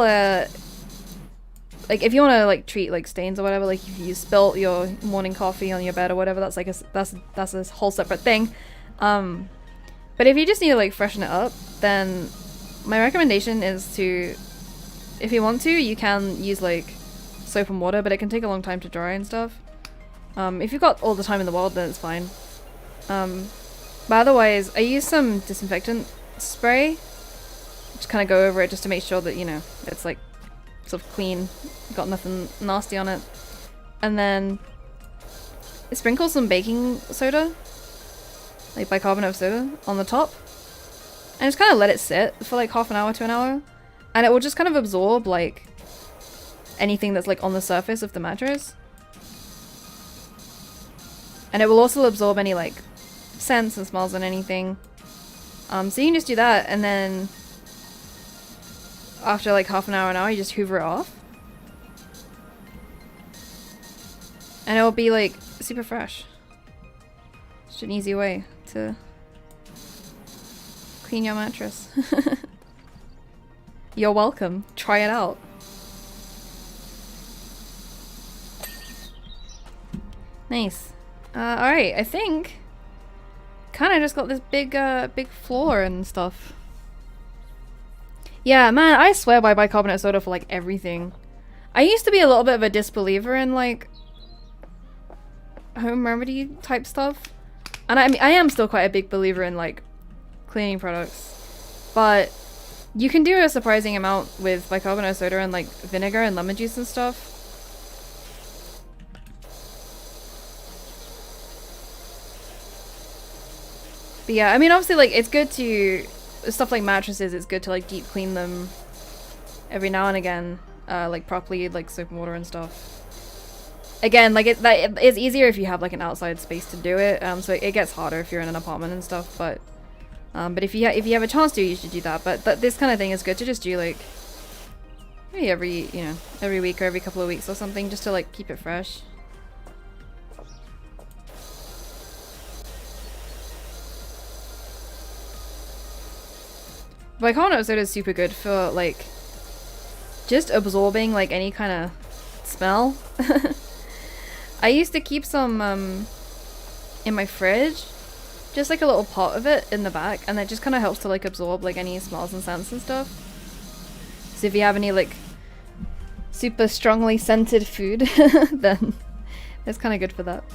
like if you want to like treat like stains or whatever, like if you spilt your morning coffee on your bed or whatever, that's like that's a whole separate thing. But if you just need to like freshen it up, then my recommendation is to, if you want to, you can use like soap and water, but it can take a long time to dry and stuff. If you've got all the time in the world, then it's fine. But otherwise, I use some disinfectant spray. Just kind of go over it just to make sure that, you know, it's like sort of clean, got nothing nasty on it. And then I sprinkle some baking soda, like bicarbonate of soda, on the top. And just kind of let it sit for like half an hour to an hour. And it will just kind of absorb like anything that's like on the surface of the mattress. And it will also absorb any like scents and smells and anything. So you can just do that, and then after like half an hour, you just hoover it off. And it will be like super fresh. It's an easy way to clean your mattress. You're welcome. Try it out. Nice. Alright, I think kind of just got this big floor and stuff. Yeah, man, I swear by bicarbonate soda for like everything. I used to be a little bit of a disbeliever in like home remedy type stuff. And I mean, I am still quite a big believer in like cleaning products, but you can do a surprising amount with bicarbonate soda and like vinegar and lemon juice and stuff. But yeah, I mean, obviously, like, it's good to, stuff like mattresses, it's good to like deep clean them every now and again. like properly, like soap and water and stuff. Again, like it's easier if you have like an outside space to do it. So it gets harder if you're in an apartment and stuff. But if you have a chance to, you should do that. But this kind of thing is good to just do like maybe every week or every couple of weeks or something, just to like keep it fresh. Bicarbonate of soda is super good for like just absorbing like any kind of smell. I used to keep some in my fridge, just like a little pot of it in the back, and it just kind of helps to like absorb like any smells and scents and stuff. So if you have any like super strongly scented food, then it's kind of good for that.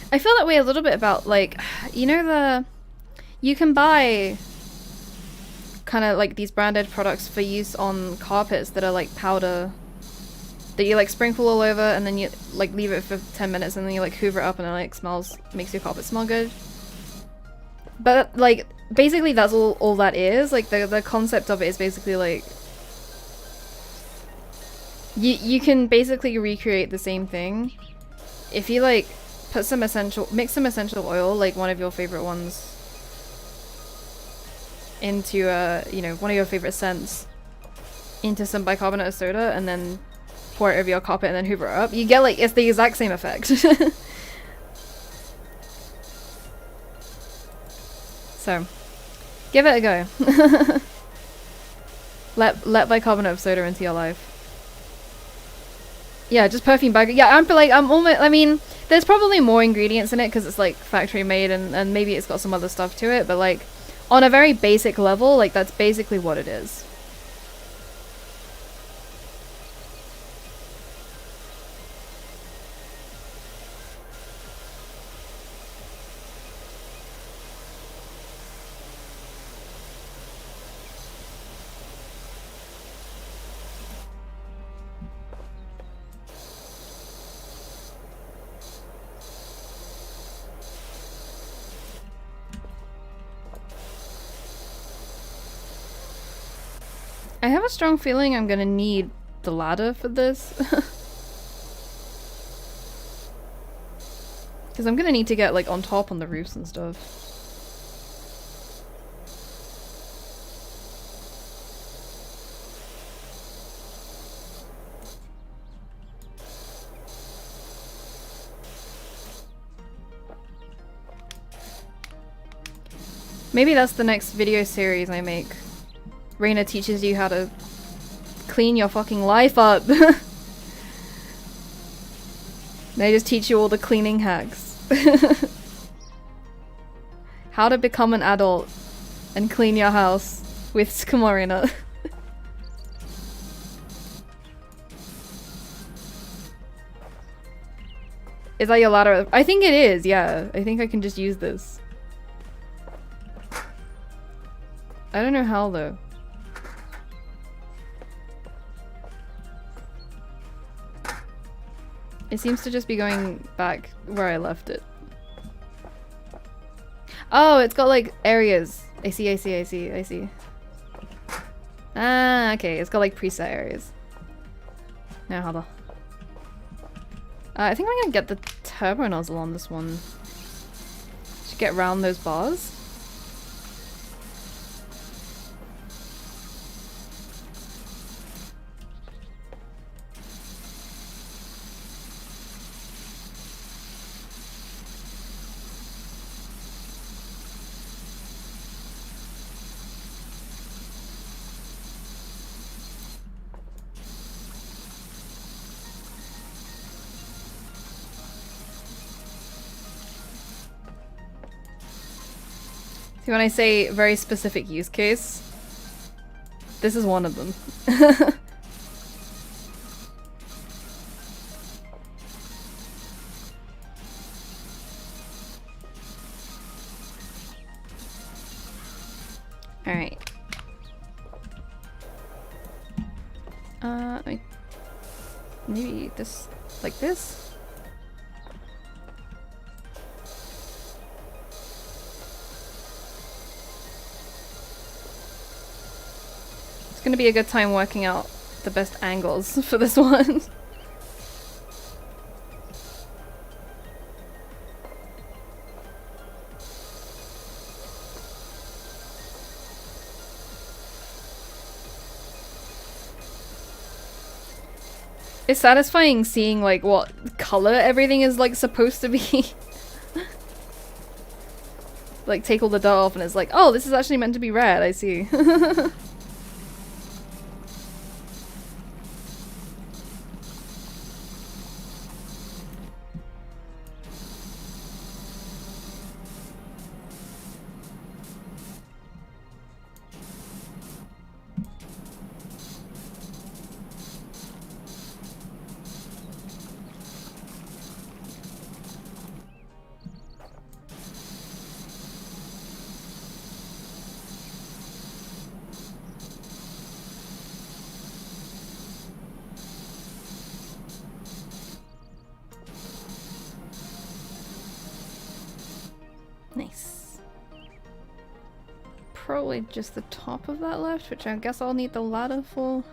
I feel that way a little bit about like, you know, you can buy kind of like these branded products for use on carpets that are like powder that you like sprinkle all over, and then you like leave it for 10 minutes and then you like hoover it up and it like makes your carpet smell good. But like basically that's all that is. Like the concept of it is basically like you can basically recreate the same thing if you like mix some essential oil, like one of your favorite ones, into one of your favorite scents, into some bicarbonate of soda, and then pour it over your carpet and then hoover it up. You get like, it's the exact same effect. So give it a go. let bicarbonate of soda into your life. Yeah, just perfume bag. Yeah, I mean, there's probably more ingredients in it because it's like factory made, and maybe it's got some other stuff to it, but like on a very basic level, like that's basically what it is. I have a strong feeling I'm gonna need the ladder for this. Because I'm gonna need to get like on top on the roofs and stuff. Maybe that's the next video series I make. Reina teaches you how to clean your fucking life up. They just teach you all the cleaning hacks. How to become an adult and clean your house with Tsukumorina. Is that your ladder? I think it is, yeah. I think I can just use this. I don't know how though. It seems to just be going back where I left it. Oh, it's got like areas. I see. Ah, okay. It's got like preset areas. Now, hold on. I think I'm gonna get the turbo nozzle on this one. Should get around those bars. See, when I say very specific use case, this is one of them. Alright. Maybe this Like this. It's gonna be a good time working out the best angles for this one. It's satisfying seeing like what color everything is like supposed to be. Like take all the dirt off and it's like, oh, this is actually meant to be red, I see. Nice. Probably just the top of that left, which I guess I'll need the ladder for.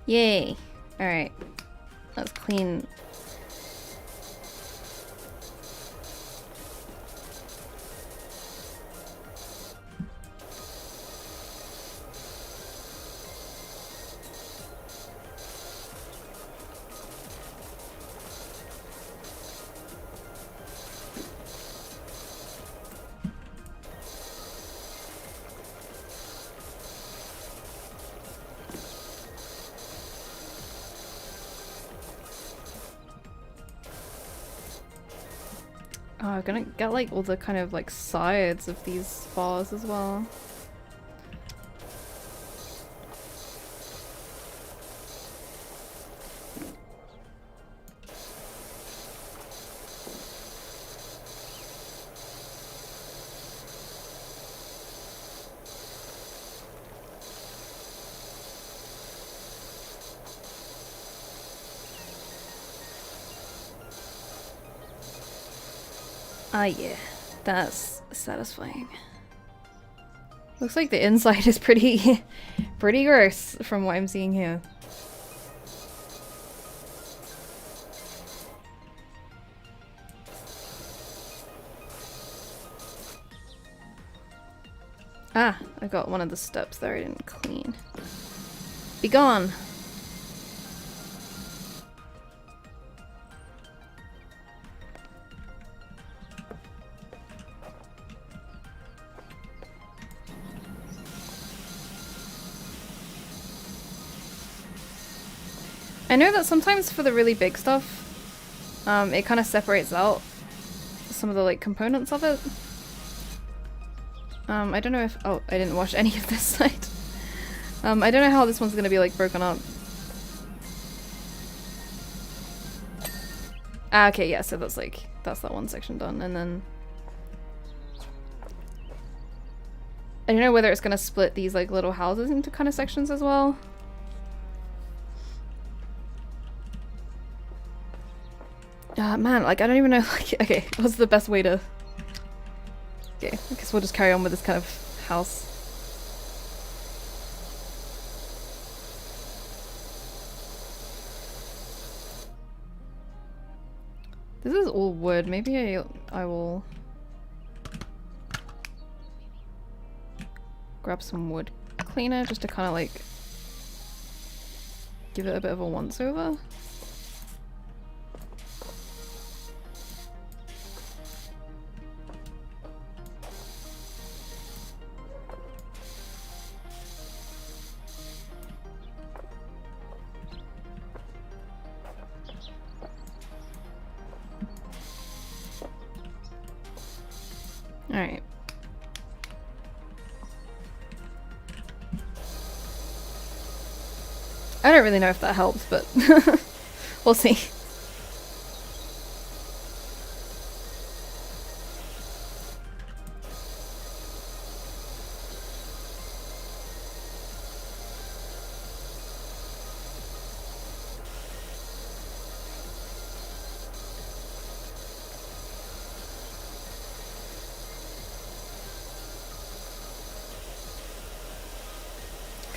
Yay! Alright. Let's clean. Oh, I'm gonna get like all the kind of like sides of these bars as well. Ah, yeah, that's satisfying. Looks like the inside is pretty gross from what I'm seeing here. Ah, I got one of the steps there I didn't clean. Be gone! I know that sometimes for the really big stuff, it kind of separates out some of the like components of it. I don't know if— oh, I didn't wash any of this side. I don't know how this one's gonna be like broken up. Ah, okay, yeah, so that's like, that's that one section done, and then I don't know whether it's gonna split these like little houses into kind of sections as well. Man, like, I don't even know, like, okay, what's the best way to— okay, I guess we'll just carry on with this kind of house. This is all wood, maybe I will grab some wood cleaner just to kind of like give it a bit of a once over. Alright. I don't really know if that helps, but we'll see.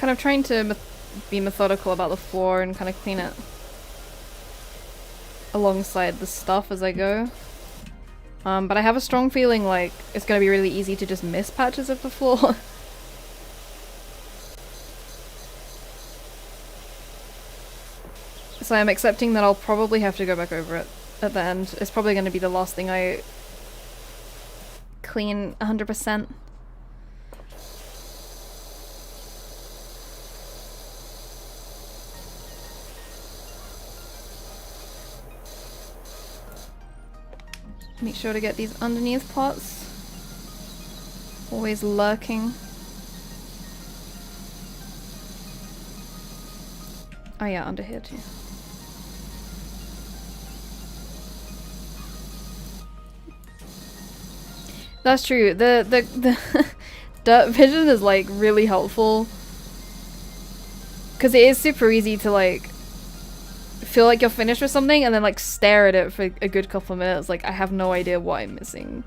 kind of trying to be methodical about the floor and kind of clean it alongside the stuff as I go. But I have a strong feeling like it's gonna be really easy to just miss patches of the floor. So I'm accepting that I'll probably have to go back over it at the end. It's probably gonna be the last thing I clean 100%. Make sure to get these underneath pots. Always lurking. Oh yeah, under here too. That's true. The dirt vision is like really helpful. Cause it is super easy to like feel like you're finished with something and then like stare at it for a good couple of minutes like I have no idea what I'm missing.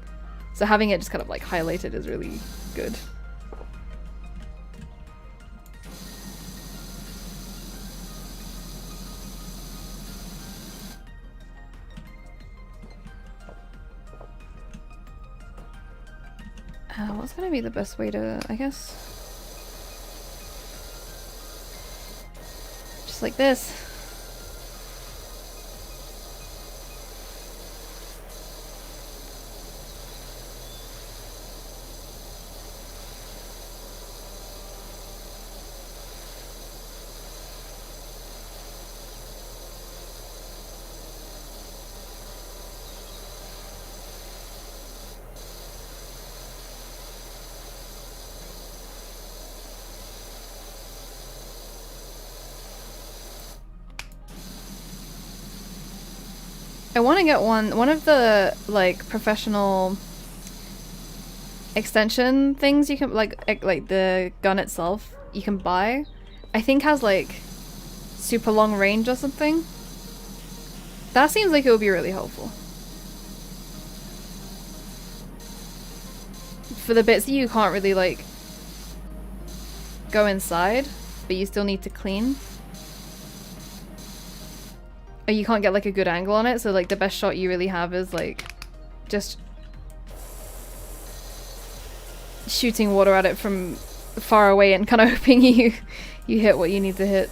So having it just kind of like highlighted is really good. What's gonna be the best way to, I guess, just like this. I want to get one of the like professional extension things you can like the gun itself you can buy. I think has like super long range or something. That seems like it would be really helpful. For the bits that you can't really like go inside, but you still need to clean. Or you can't get like a good angle on it, so like the best shot you really have is like just shooting water at it from far away and kind of hoping you hit what you need to hit.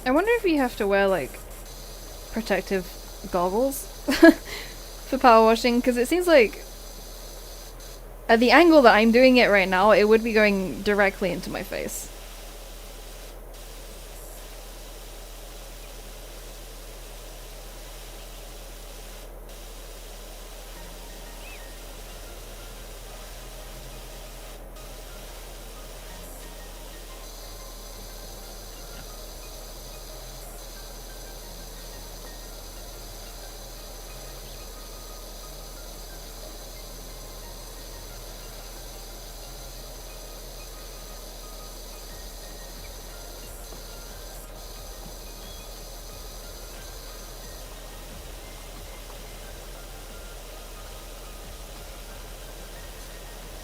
I wonder if you have to wear like protective goggles for power washing, because it seems like at the angle that I'm doing it right now, it would be going directly into my face.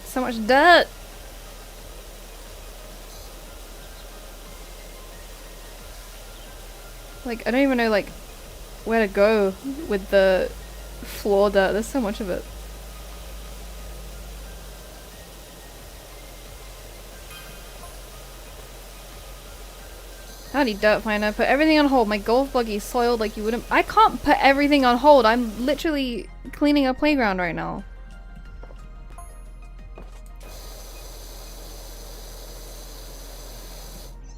So much dirt! Like, I don't even know, like, where to go with the floor dirt. There's so much of it. Howdy, dirt finder. Put everything on hold. My golf buggy soiled like you wouldn't. I can't put everything on hold. I'm literally cleaning a playground right now.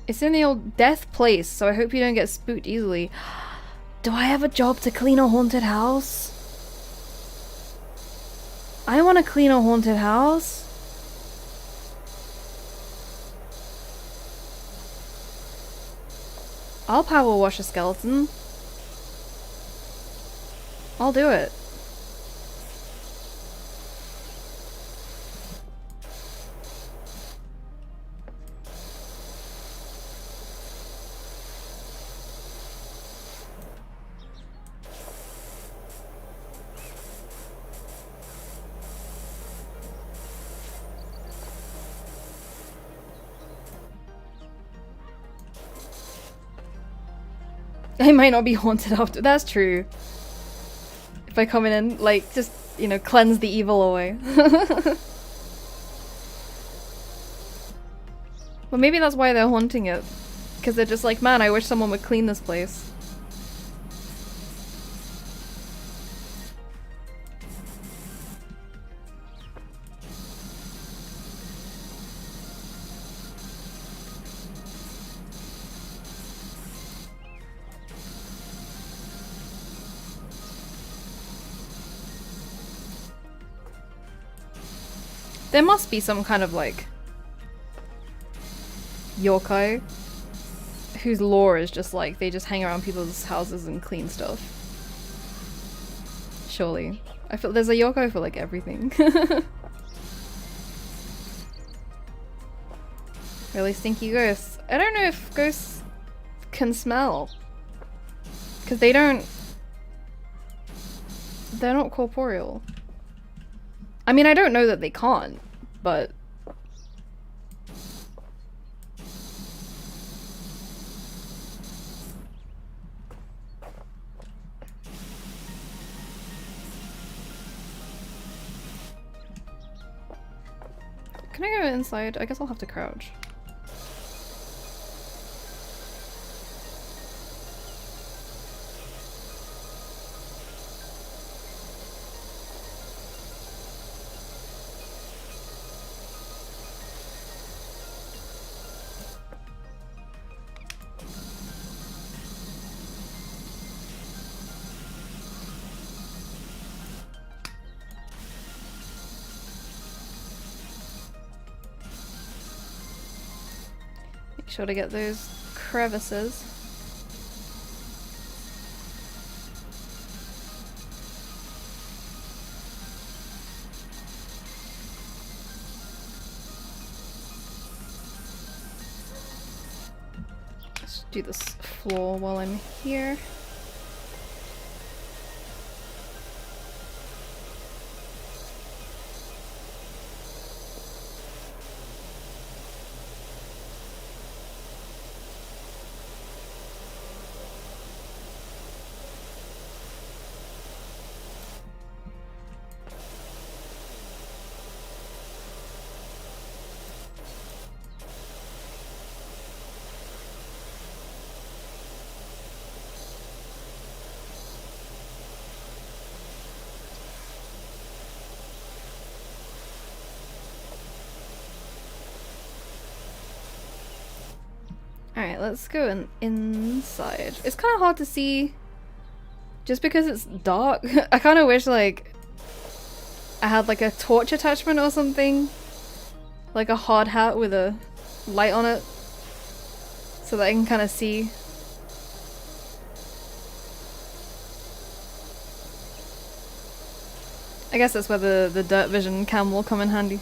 It's in the old death place, so I hope you don't get spooked easily. Do I have a job to clean a haunted house? I want to clean a haunted house. I'll power wash a skeleton. I'll do it. I might not be haunted after. That's true. If I come in and, like, just, you know, cleanse the evil away. Well, maybe that's why they're haunting it. Because they're just like, man, I wish someone would clean this place. There must be some kind of, like, yokai whose lore is just like, they just hang around people's houses and clean stuff. Surely. I feel there's a yokai for, like, everything. Really stinky ghosts. I don't know if ghosts can smell. Because they're not corporeal. I mean, I don't know that they can't, but... Can I go inside? I guess I'll have to crouch. Sure to get those crevices. Let's do this floor while I'm here. Alright, let's go inside. It's kind of hard to see just because it's dark. I kind of wish, like, I had, like, a torch attachment or something. Like a hard hat with a light on it. So that I can kind of see. I guess that's where the dirt vision cam will come in handy.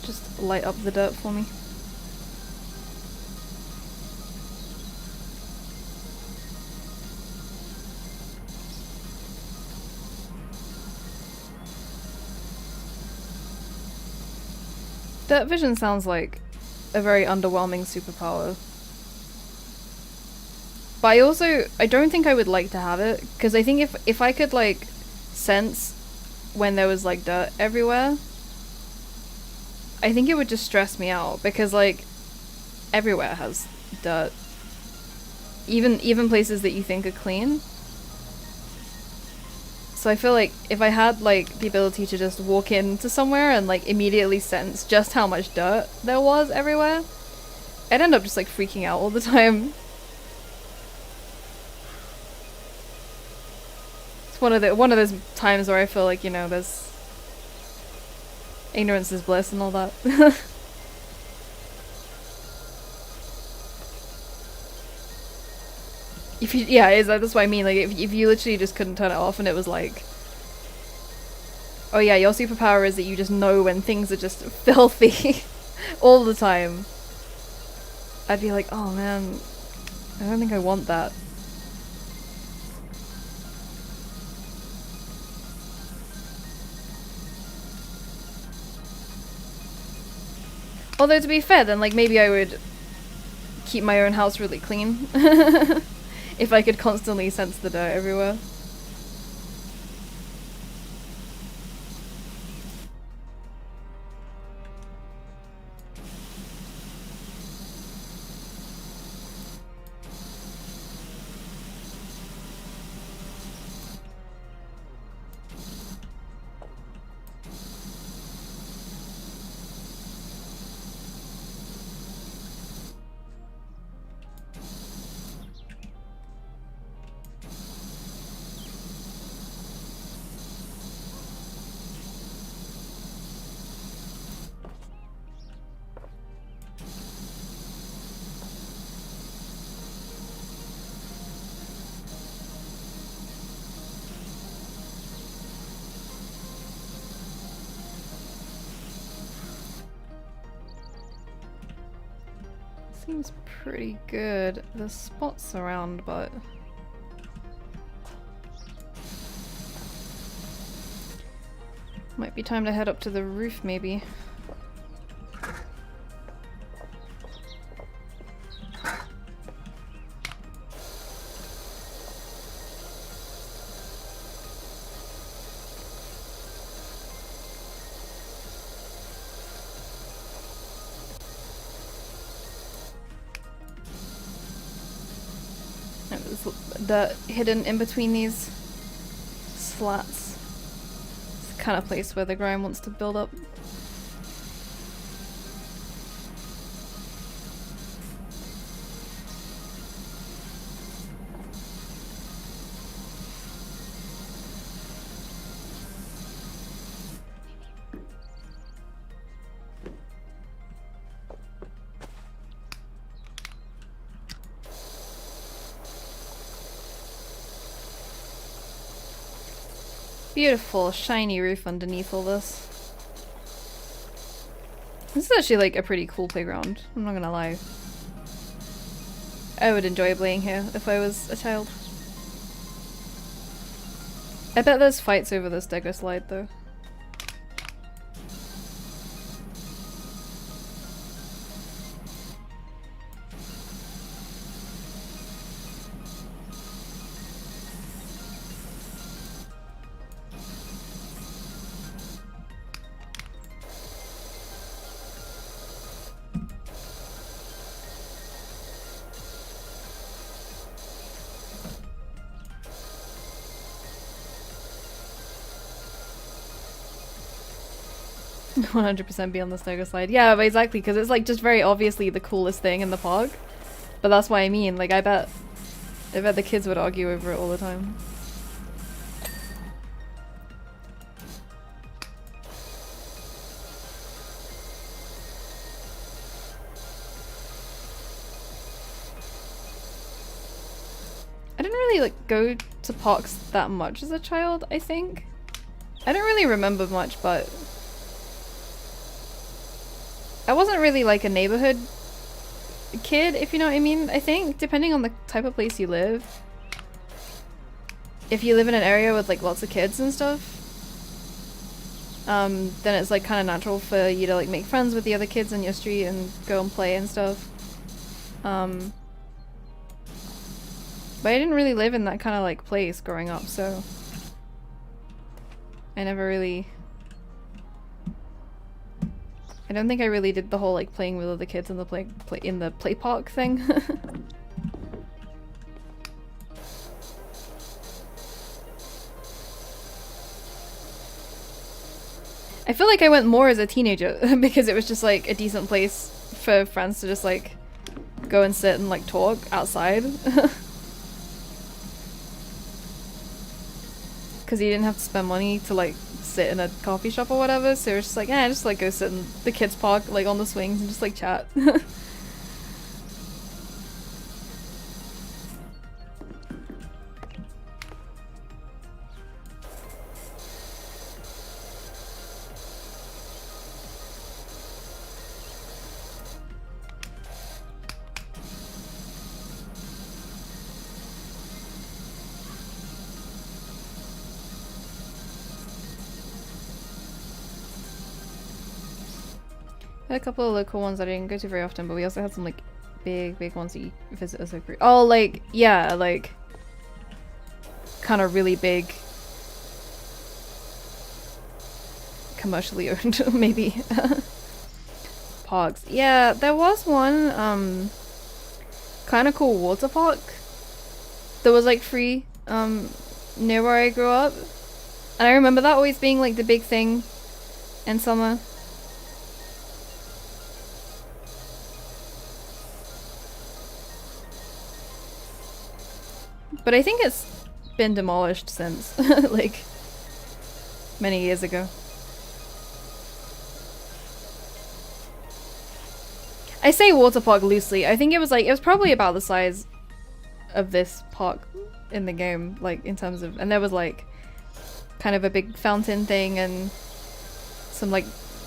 Just light up the dirt for me. Dirt vision sounds like a very underwhelming superpower. But I don't think I would like to have it, because I think if I could like sense when there was like dirt everywhere, I think it would just stress me out, because like everywhere has dirt. Even places that you think are clean. So I feel like if I had like the ability to just walk into somewhere and like immediately sense just how much dirt there was everywhere, I'd end up just like freaking out all the time. It's one of those times where I feel like, you know, there's ignorance is bliss and all that. That's what I mean. Like, if you literally just couldn't turn it off and it was like, oh yeah, your superpower is that you just know when things are just filthy all the time, I'd be like, oh man, I don't think I want that. Although to be fair, then like maybe I would keep my own house really clean. If I could constantly sense the dirt everywhere. Seems pretty good. There's spots around, but might be time to head up to the roof, maybe. Dirt hidden in between these slats. It's the kind of place where the grime wants to build up. Beautiful, shiny roof underneath all this. This is actually like a pretty cool playground, I'm not gonna lie. I would enjoy playing here if I was a child. I bet there's fights over this Dego slide though. "100% be on the Snuggle slide." Yeah, but exactly, because it's like just very obviously the coolest thing in the park. But that's what I mean. Like, I bet the kids would argue over it all the time. I didn't really like go to parks that much as a child, I think. I don't really remember much, but I wasn't really like a neighborhood kid, if you know what I mean. I think depending on the type of place you live, if you live in an area with like lots of kids and stuff, then it's like kind of natural for you to like make friends with the other kids in your street and go and play and stuff. But I didn't really live in that kind of like place growing up, so I never really. I don't think I really did the whole like playing with other kids in the play park thing. I feel like I went more as a teenager because it was just like a decent place for friends to just like go and sit and like talk outside. Because you didn't have to spend money to like sit in a coffee shop or whatever, so it was just like, yeah, just like go sit in the kids park like on the swings and just like chat. A couple of local ones that I didn't go to very often, but we also had some like big ones that you visit as a group. Oh, like, yeah, like kind of really big commercially owned maybe parks. Yeah, there was one kind of cool water park that was like free near where I grew up, and I remember that always being like the big thing in summer. But I think it's been demolished since, like, many years ago. I say water park loosely. I think it was probably about the size of this park in the game, like, in terms of, and there was like, kind of a big fountain thing and some like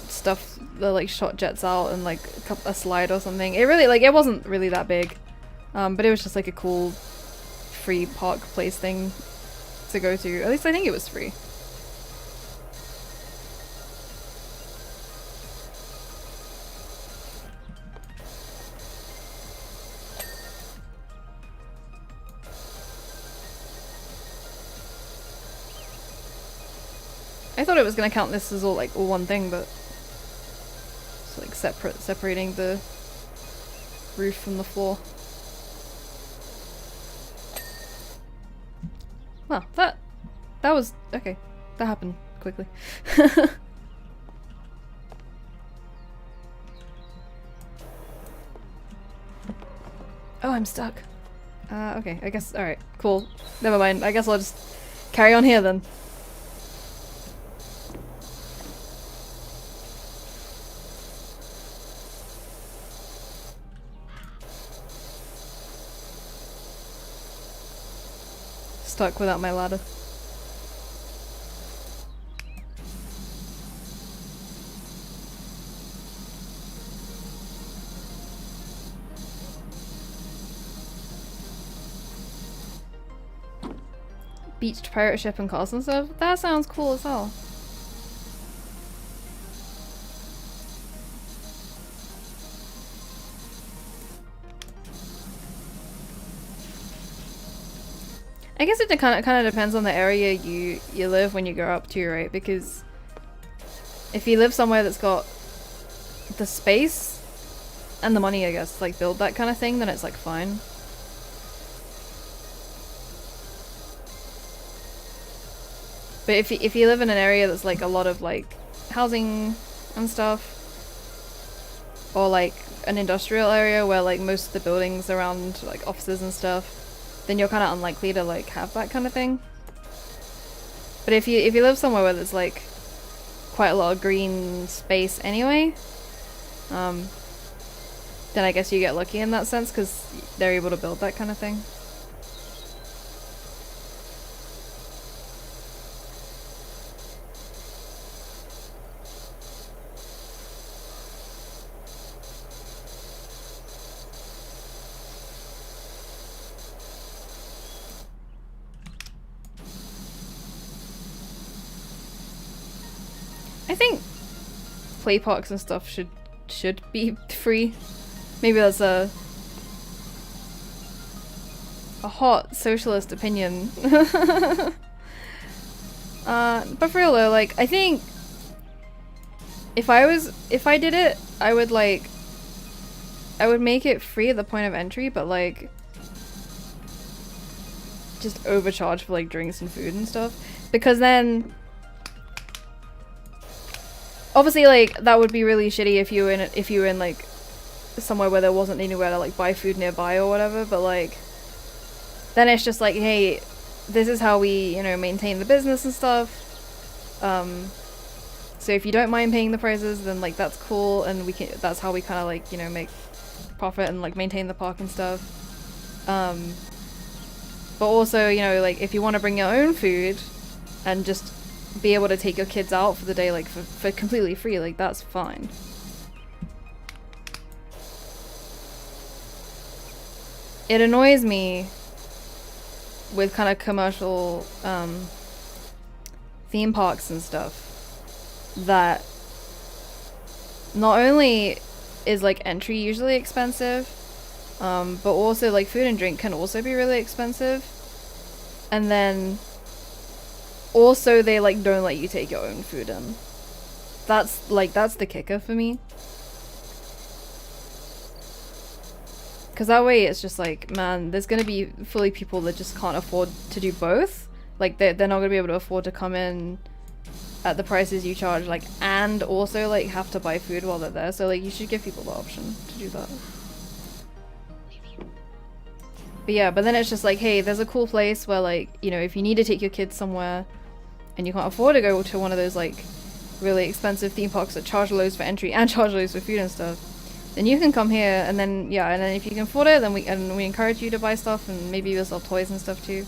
stuff that like shot jets out and like a slide or something. It really, like, it wasn't really that big, but it was just like a cool free park place thing to go to. At least I think it was free. I thought it was gonna count this as all like all one thing, but it's like separating the roof from the floor. Well, that was okay. That happened quickly. Oh, I'm stuck. Okay, I guess, alright, cool. Never mind, I guess I'll just carry on here then. Stuck without my ladder. Beached pirate ship and castle and stuff? That sounds cool as hell. I guess it kind of depends on the area you live when you grow up too, right? Because if you live somewhere that's got the space and the money, I guess, like build that kind of thing, then it's like fine. But if you live in an area that's like a lot of like housing and stuff, or like an industrial area where like most of the buildings around like offices and stuff, then you're kind of unlikely to like have that kind of thing. But if you live somewhere where there's like quite a lot of green space anyway, then I guess you get lucky in that sense because they're able to build that kind of thing. I think play parks and stuff should be free. Maybe that's a a hot socialist opinion. But for real though, like, I think if I did it, I would make it free at the point of entry, but like just overcharge for like drinks and food and stuff, because then obviously like that would be really shitty if you were in like somewhere where there wasn't anywhere to like buy food nearby or whatever, but like then it's just like, hey, this is how we, you know, maintain the business and stuff. So if you don't mind paying the prices, then like that's cool, and that's how we kind of like, you know, make profit and like maintain the park and stuff. But also, you know, like if you want to bring your own food and just be able to take your kids out for the day, like for completely free, like that's fine. It annoys me with kind of commercial theme parks and stuff that not only is like entry usually expensive, but also like food and drink can also be really expensive, and then also they like don't let you take your own food in. That's the kicker for me, because that way it's just like, man, there's gonna be fully people that just can't afford to do both. Like they're not gonna be able to afford to come in at the prices you charge, like, and also like have to buy food while they're there. So like you should give people the option to do that. But yeah, but then it's just like, hey, there's a cool place where like, you know, if you need to take your kids somewhere and you can't afford to go to one of those like really expensive theme parks that charge loads for entry and charge loads for food and stuff, then you can come here, and then yeah, and then if you can afford it, then we encourage you to buy stuff, and maybe we'll sell toys and stuff too.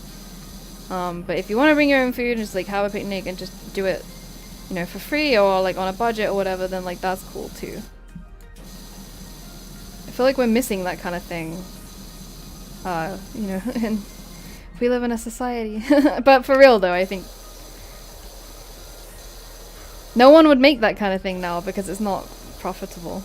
But if you want to bring your own food and just like have a picnic and just do it, you know, for free or like on a budget or whatever, then like that's cool too. I feel like we're missing that kind of thing, you know, and we live in a society. But for real though, I think no one would make that kind of thing now because it's not profitable.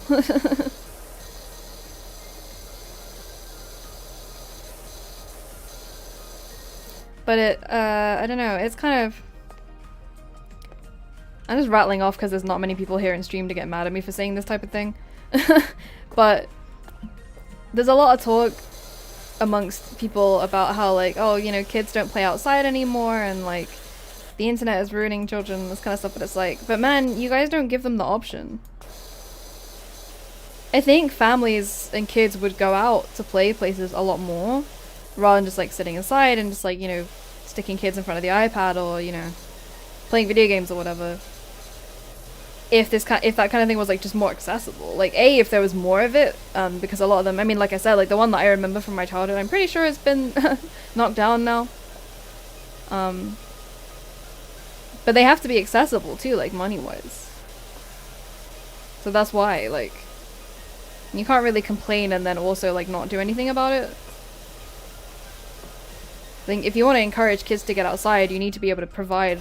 But I don't know, it's kind of... I'm just rattling off because there's not many people here in stream to get mad at me for saying this type of thing. But there's a lot of talk amongst people about how like, oh, you know, kids don't play outside anymore, and like the internet is ruining children, this kind of stuff, but it's like, but man, you guys don't give them the option. I think families and kids would go out to play places a lot more, rather than just like sitting inside and just like, you know, sticking kids in front of the iPad or, you know, playing video games or whatever. If that kind of thing was like just more accessible, like if there was more of it, because a lot of them, I mean, like I said, like the one that I remember from my childhood, I'm pretty sure it's been knocked down now. But they have to be accessible too, like money-wise. So that's why, like, you can't really complain and then also like not do anything about it. I think if you want to encourage kids to get outside, you need to be able to provide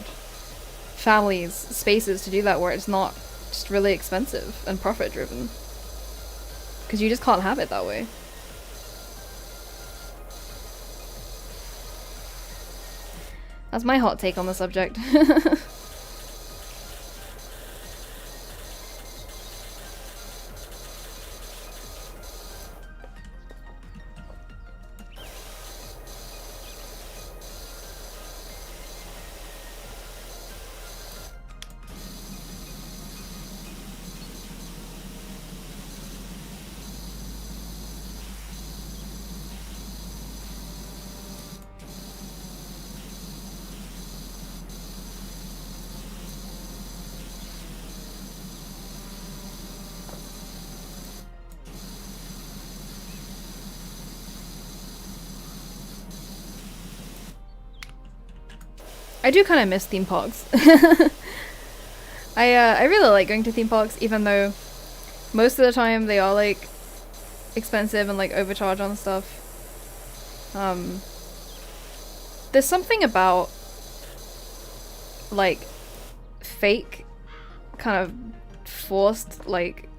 families spaces to do that where it's not just really expensive and profit driven, because you just can't have it that way. That's my hot take on the subject. I do kind of miss theme parks. I really like going to theme parks, even though most of the time they are like expensive and like overcharged on stuff. There's something about like fake, kind of forced, like,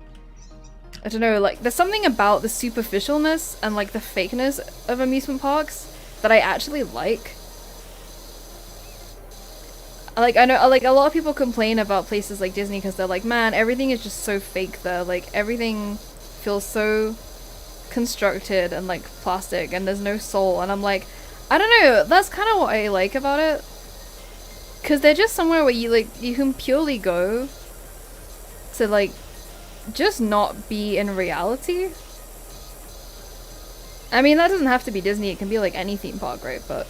I don't know, like there's something about the superficialness and like the fakeness of amusement parks that I actually like. Like, I know, like, a lot of people complain about places like Disney because they're like, man, everything is just so fake there. Like, everything feels so constructed and, like, plastic, and there's no soul. And I'm like, I don't know, that's kind of what I like about it. Because they're just somewhere where you, like, you can purely go to, like, just not be in reality. I mean, that doesn't have to be Disney, it can be, like, any theme park, right? But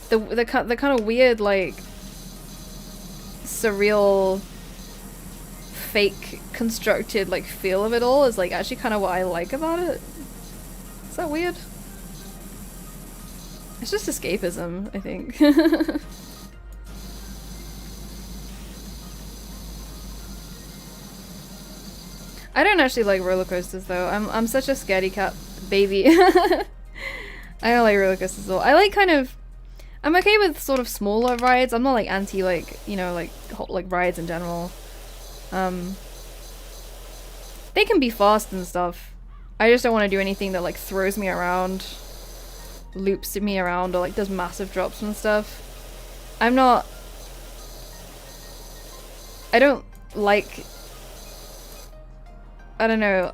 the kind of weird, like, surreal, fake, constructed, like, feel of it all is, like, actually kind of what I like about it. Is that weird? It's just escapism, I think. I don't actually like roller coasters though. I'm such a scaredy cat baby. I don't like roller coasters at all. I like kind of, I'm okay with sort of smaller rides. I'm not like anti, like, you know, like rides in general. They can be fast and stuff. I just don't want to do anything that like throws me around, loops me around, or like does massive drops and stuff. I don't like, I don't know.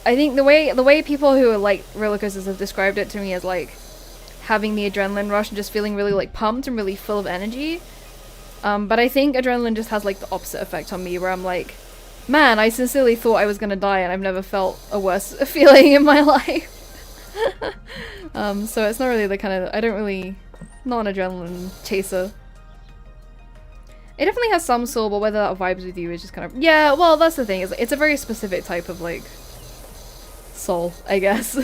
I think the way people who like roller coasters have described it to me as like having the adrenaline rush and just feeling really like pumped and really full of energy. But I think adrenaline just has like the opposite effect on me, where I'm like, man, I sincerely thought I was gonna die and I've never felt a worse feeling in my life. So it's not really the kind of, not an adrenaline chaser. It definitely has some soul, but whether that vibes with you is just kind of, yeah, well, that's the thing, it's a very specific type of like soul, I guess.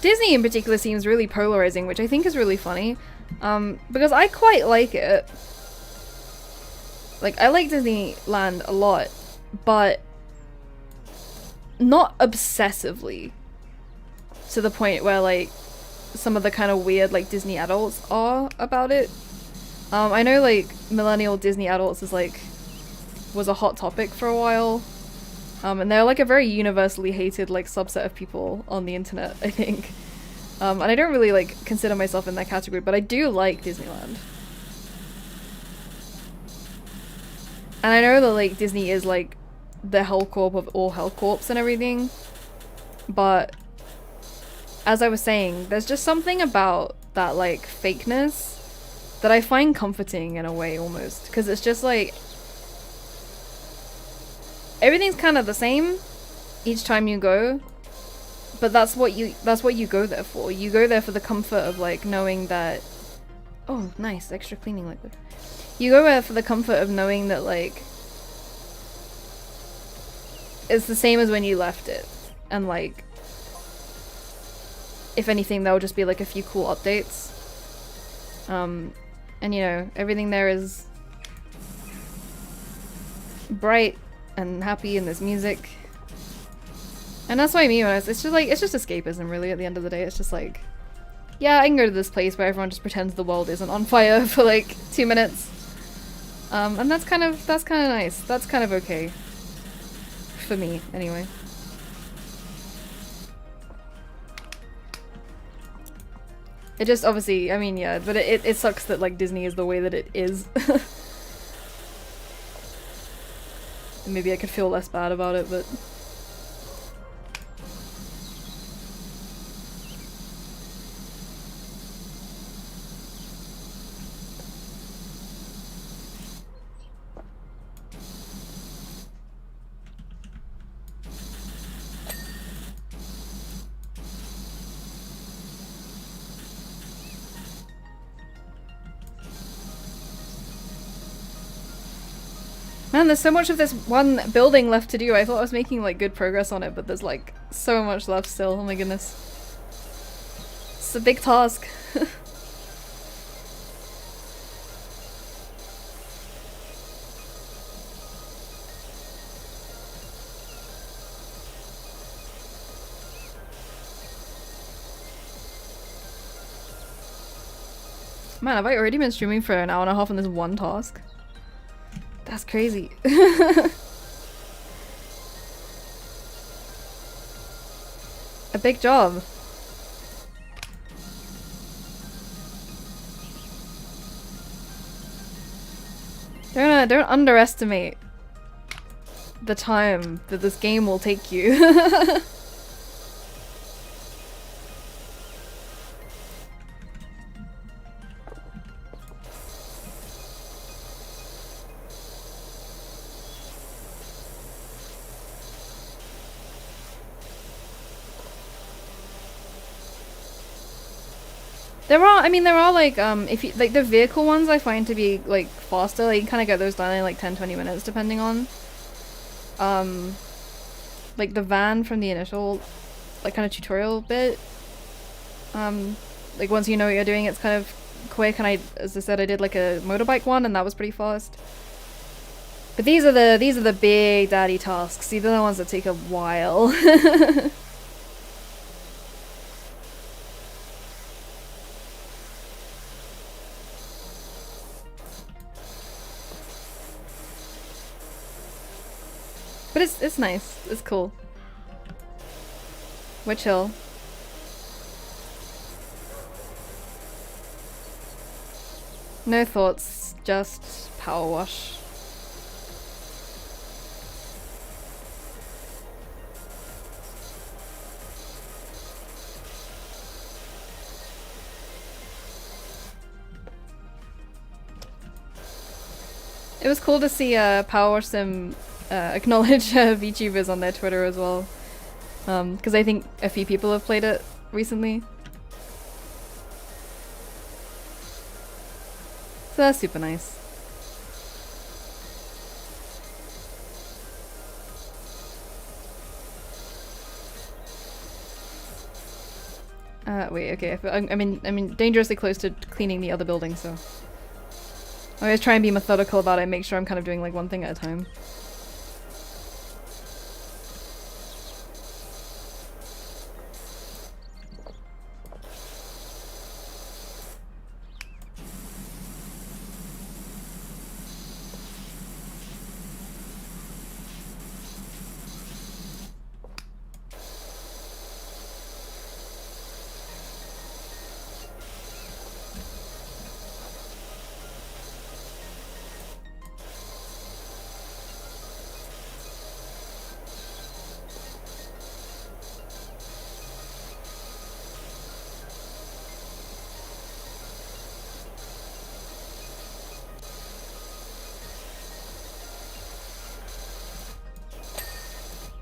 Disney in particular seems really polarizing, which I think is really funny, because I quite like it. Like, I like Disneyland a lot, but not obsessively, to the point where like some of the kind of weird like Disney adults are about it. I know like millennial Disney adults was a hot topic for a while. And they're like a very universally hated like subset of people on the internet, I think. And I don't really like consider myself in that category, but I do like Disneyland. And I know that like Disney is like the Hellcorp of all Hellcorps and everything, but as I was saying, there's just something about that like fakeness that I find comforting in a way almost, because it's just like everything's kind of the same each time you go, but that's what you go there for. You go there for the comfort of like knowing that, oh nice, extra cleaning liquid. You go there for the comfort of knowing that like it's the same as when you left it, and like if anything there'll just be like a few cool updates, and you know, everything there is bright and happy, and there's music, and that's what I mean when it's just like, it's just escapism really at the end of the day. It's just like, yeah, I can go to this place where everyone just pretends the world isn't on fire for like 2 minutes, and that's kind of nice. That's kind of okay for me anyway. It just obviously, I mean, yeah, but it sucks that like Disney is the way that it is. Maybe I could feel less bad about it, but man, there's so much of this one building left to do. I thought I was making like good progress on it, but there's like so much left still. Oh my goodness. It's a big task. Man, have I already been streaming for an hour and a half on this one task? That's crazy. A big job. Don't underestimate the time that this game will take you. There are like, if you, like the vehicle ones I find to be like faster, like you can kind of get those done in like 10-20 minutes depending on. Like the van from the initial, like kind of tutorial bit. Like once you know what you're doing, it's kind of quick, and as I said, I did like a motorbike one and that was pretty fast. But these are the big daddy tasks. These are the ones that take a while. But it's nice. It's cool. We're chill. No thoughts, just power wash. It was cool to see PowerWash Sim acknowledge VTubers on their Twitter as well, because I think a few people have played it recently. So that's super nice. Wait, okay. I mean, dangerously close to cleaning the other building, so I always try and be methodical about it. Make sure I'm kind of doing like one thing at a time.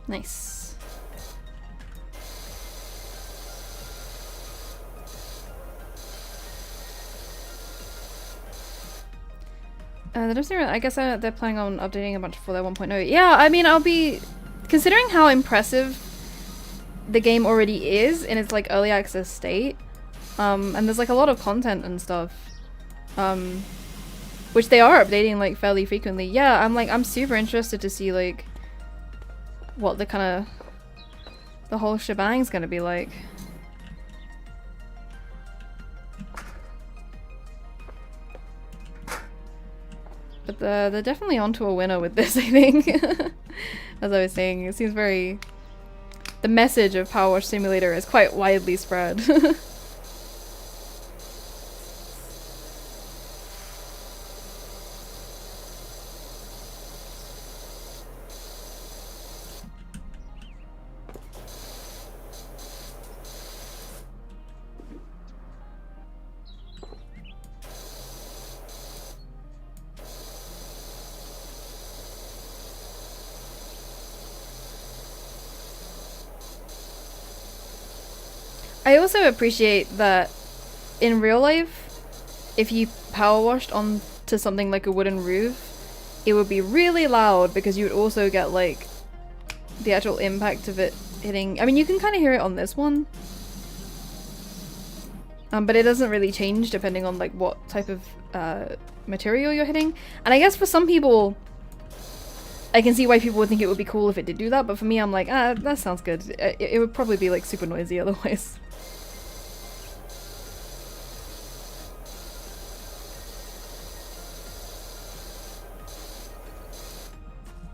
Nice. I guess they're planning on updating a bunch before their 1.0. Yeah, I mean, I'll be considering how impressive the game already is in its like early access state. And there's like a lot of content and stuff. Which they are updating like fairly frequently. Yeah, I'm super interested to see like what the whole shebang's gonna be like. But they're definitely onto a winner with this, I think. As I was saying, it seems very... The message of PowerWash Simulator is quite widely spread. I also appreciate that in real life, if you power washed onto something like a wooden roof, it would be really loud because you would also get like the actual impact of it hitting. I mean, you can kind of hear it on this one, but it doesn't really change depending on like what type of material you're hitting. And I guess for some people, I can see why people would think it would be cool if it did do that, but for me, I'm like, that sounds good. It would probably be like super noisy otherwise.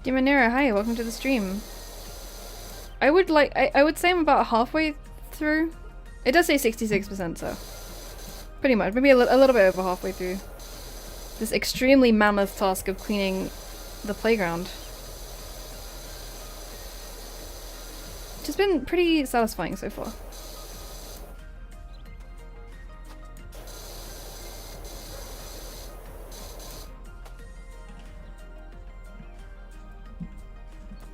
Demonera, hi, welcome to the stream. I would say I'm about halfway through. It does say 66%, so pretty much, maybe a little bit over halfway through this extremely mammoth task of cleaning the playground. Which has been pretty satisfying so far.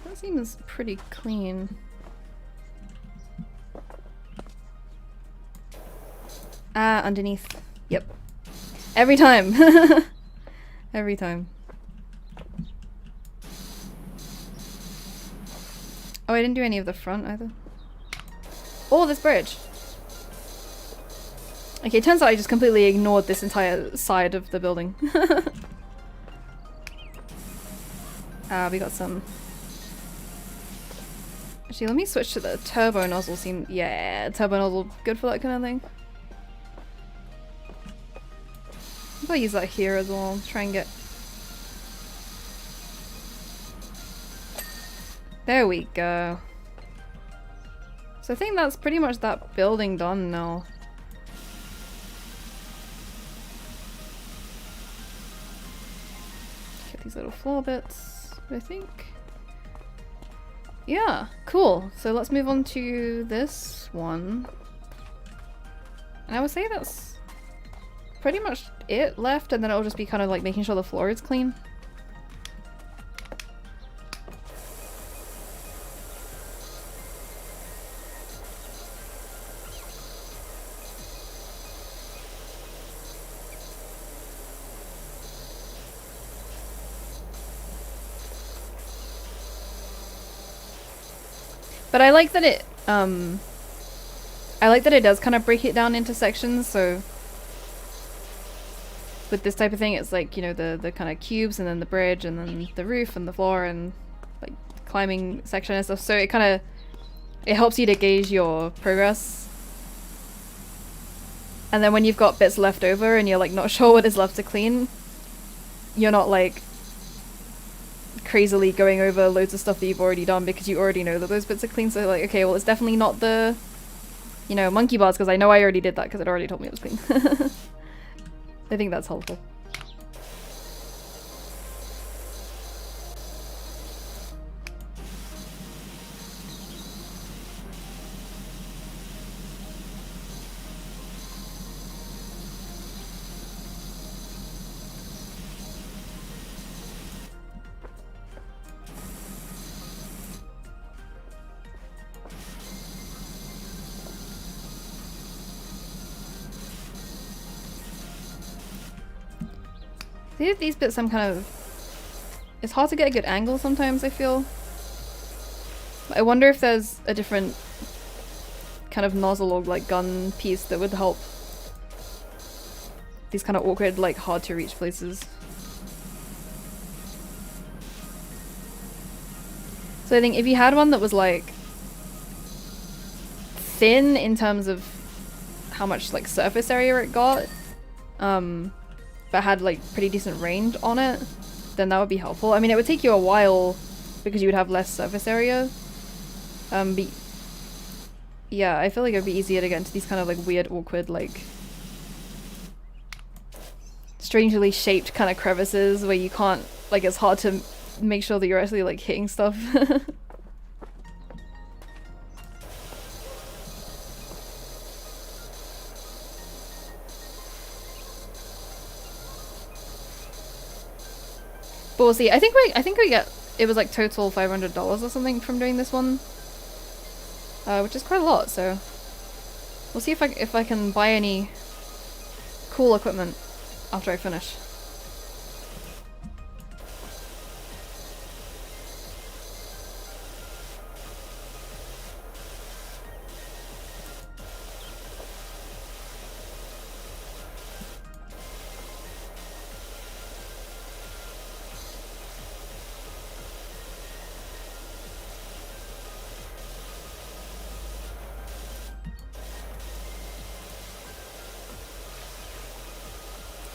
That seems pretty clean. Ah, underneath. Yep. Every time. Every time. Oh, I didn't do any of the front either. Oh, this bridge. Okay, it turns out I just completely ignored this entire side of the building. Ah, we got some. Actually, let me switch to the turbo nozzle. Yeah, turbo nozzle, good for that kind of thing. I'll use that here as well. Try and get. There we go. So I think that's pretty much that building done now. Get these little floor bits, I think. Yeah, cool. So let's move on to this one. And I would say that's pretty much it left, and then it'll just be kind of like making sure the floor is clean. But I like that it does kind of break it down into sections, so with this type of thing it's like, you know, the kind of cubes and then the bridge and then the roof and the floor and like climbing section and stuff, so it kind of helps you to gauge your progress. And then when you've got bits left over and you're like not sure what is left to clean, you're not like crazily going over loads of stuff that you've already done because you already know that those bits are clean. So like, okay, well it's definitely not the, you know, monkey bars because I know I already did that because it already told me it was clean. I think that's helpful. These bits I'm kind of... It's hard to get a good angle sometimes, I feel. I wonder if there's a different kind of nozzle or like gun piece that would help these kind of awkward, like hard to reach places. So I think if you had one that was like thin in terms of how much like surface area it got, but had like pretty decent range on it, then that would be helpful. I mean, it would take you a while because you would have less surface area. But yeah, I feel like it would be easier to get into these kind of like weird, awkward, like strangely shaped kind of crevices where you can't, like, it's hard to make sure that you're actually like hitting stuff. But we'll see. I think we get, it was like total $500 or something from doing this one, which is quite a lot. So we'll see if I can buy any cool equipment after I finish.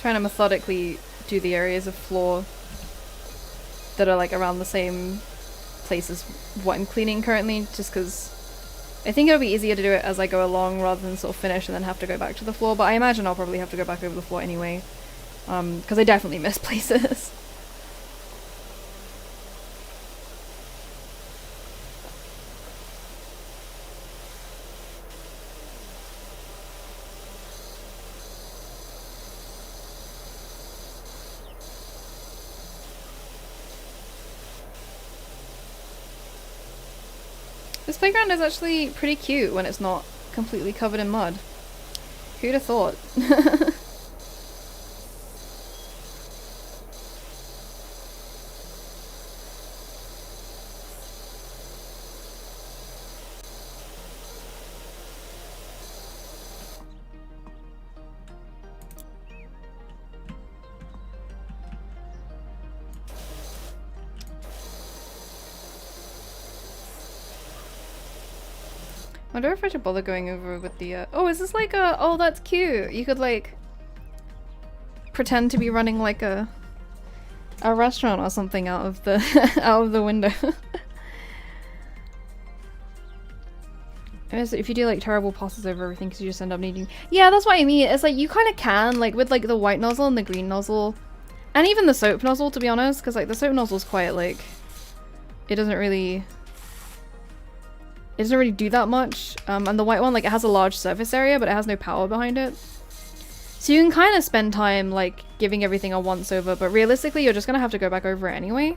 Trying to methodically do the areas of floor that are like around the same place as what I'm cleaning currently, just because I think it'll be easier to do it as I go along rather than sort of finish and then have to go back to the floor. But I imagine I'll probably have to go back over the floor anyway, because I definitely miss places. This playground is actually pretty cute when it's not completely covered in mud. Who'd have thought? I wonder if I should bother going over with the, oh, is this like a, oh, that's cute. You could like pretend to be running like a restaurant or something out of the, out of the window. If you do like terrible passes over everything because you just end up needing, yeah, that's what I mean. It's like you kind of can, like with like the white nozzle and the green nozzle and even the soap nozzle, to be honest, because like the soap nozzle's quite like, it doesn't really do that much, and the white one, like, it has a large surface area, but it has no power behind it. So you can kind of spend time, like, giving everything a once over, but realistically, you're just gonna have to go back over it anyway.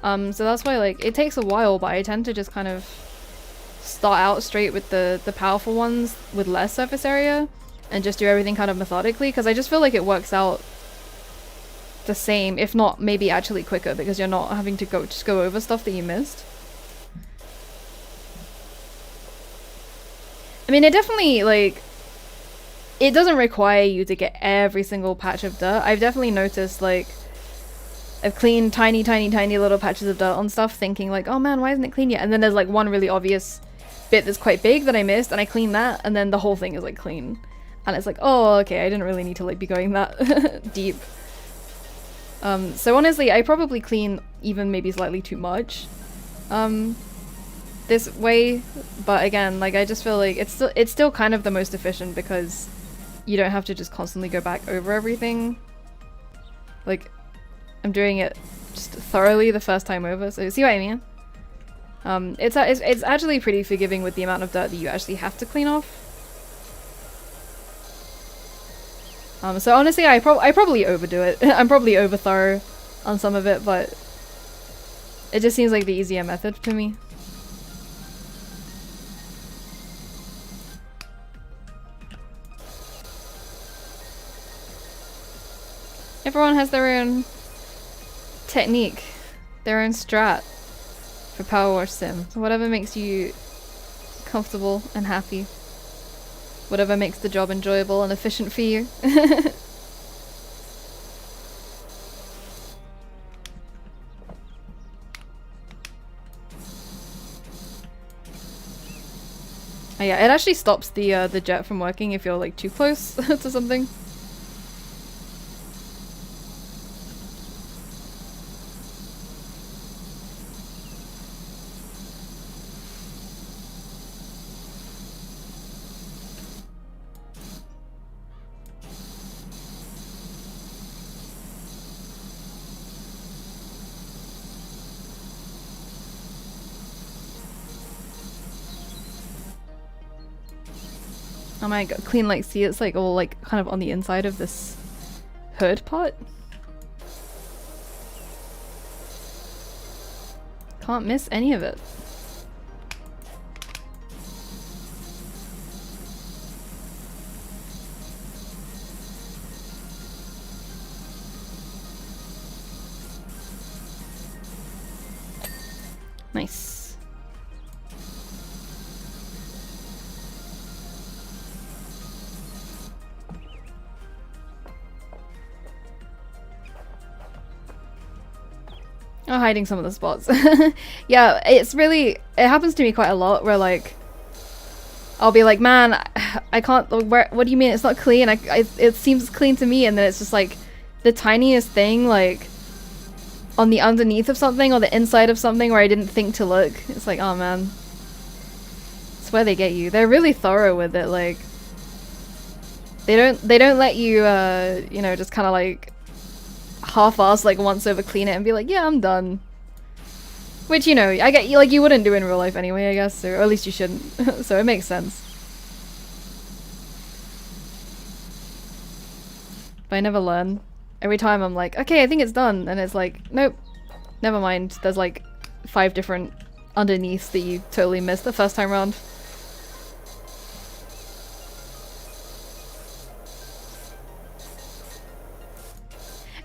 So that's why, like, it takes a while, but I tend to just kind of start out straight with the powerful ones with less surface area, and just do everything kind of methodically, because I just feel like it works out the same, if not maybe actually quicker, because you're not having to go over stuff that you missed. I mean, it definitely, like, it doesn't require you to get every single patch of dirt. I've definitely noticed, like, I've cleaned tiny little patches of dirt on stuff thinking, like, oh man, why isn't it clean yet? And then there's, like, one really obvious bit that's quite big that I missed, and I clean that, and then the whole thing is, like, clean. And it's like, oh, okay, I didn't really need to, like, be going that deep. So honestly, I probably clean even maybe slightly too much. This way, but again, like, I just feel like it's still kind of the most efficient because you don't have to just constantly go back over everything. Like, I'm doing it just thoroughly the first time over, so see what I mean? It's actually pretty forgiving with the amount of dirt that you actually have to clean off. So honestly, I probably overdo it. I'm probably over thorough on some of it, but it just seems like the easier method to me. Everyone has their own technique, their own strat for PowerWash Sim. So whatever makes you comfortable and happy. Whatever makes the job enjoyable and efficient for you. Oh yeah, it actually stops the jet from working if you're like too close to something. Oh my god, clean, like, see, it's like all like kind of on the inside of this hood part. Can't miss any of it. Nice. Oh, hiding some of the spots. Yeah, it happens to me quite a lot where like I'll be like, man, I can't, what do you mean it's not clean? It seems clean to me, and then it's just like the tiniest thing, like on the underneath of something or the inside of something where I didn't think to look. It's like, oh man. It's where they get you. They're really thorough with it, like they don't let you you know, just kind of like half-ass like once over clean it and be like, yeah, I'm done. Which, you know, I get like you wouldn't do in real life anyway, I guess, or at least you shouldn't. So it makes sense. But I never learn. Every time I'm like, okay, I think it's done, and it's like, nope, never mind. There's like 5 different underneaths that you totally missed the first time round.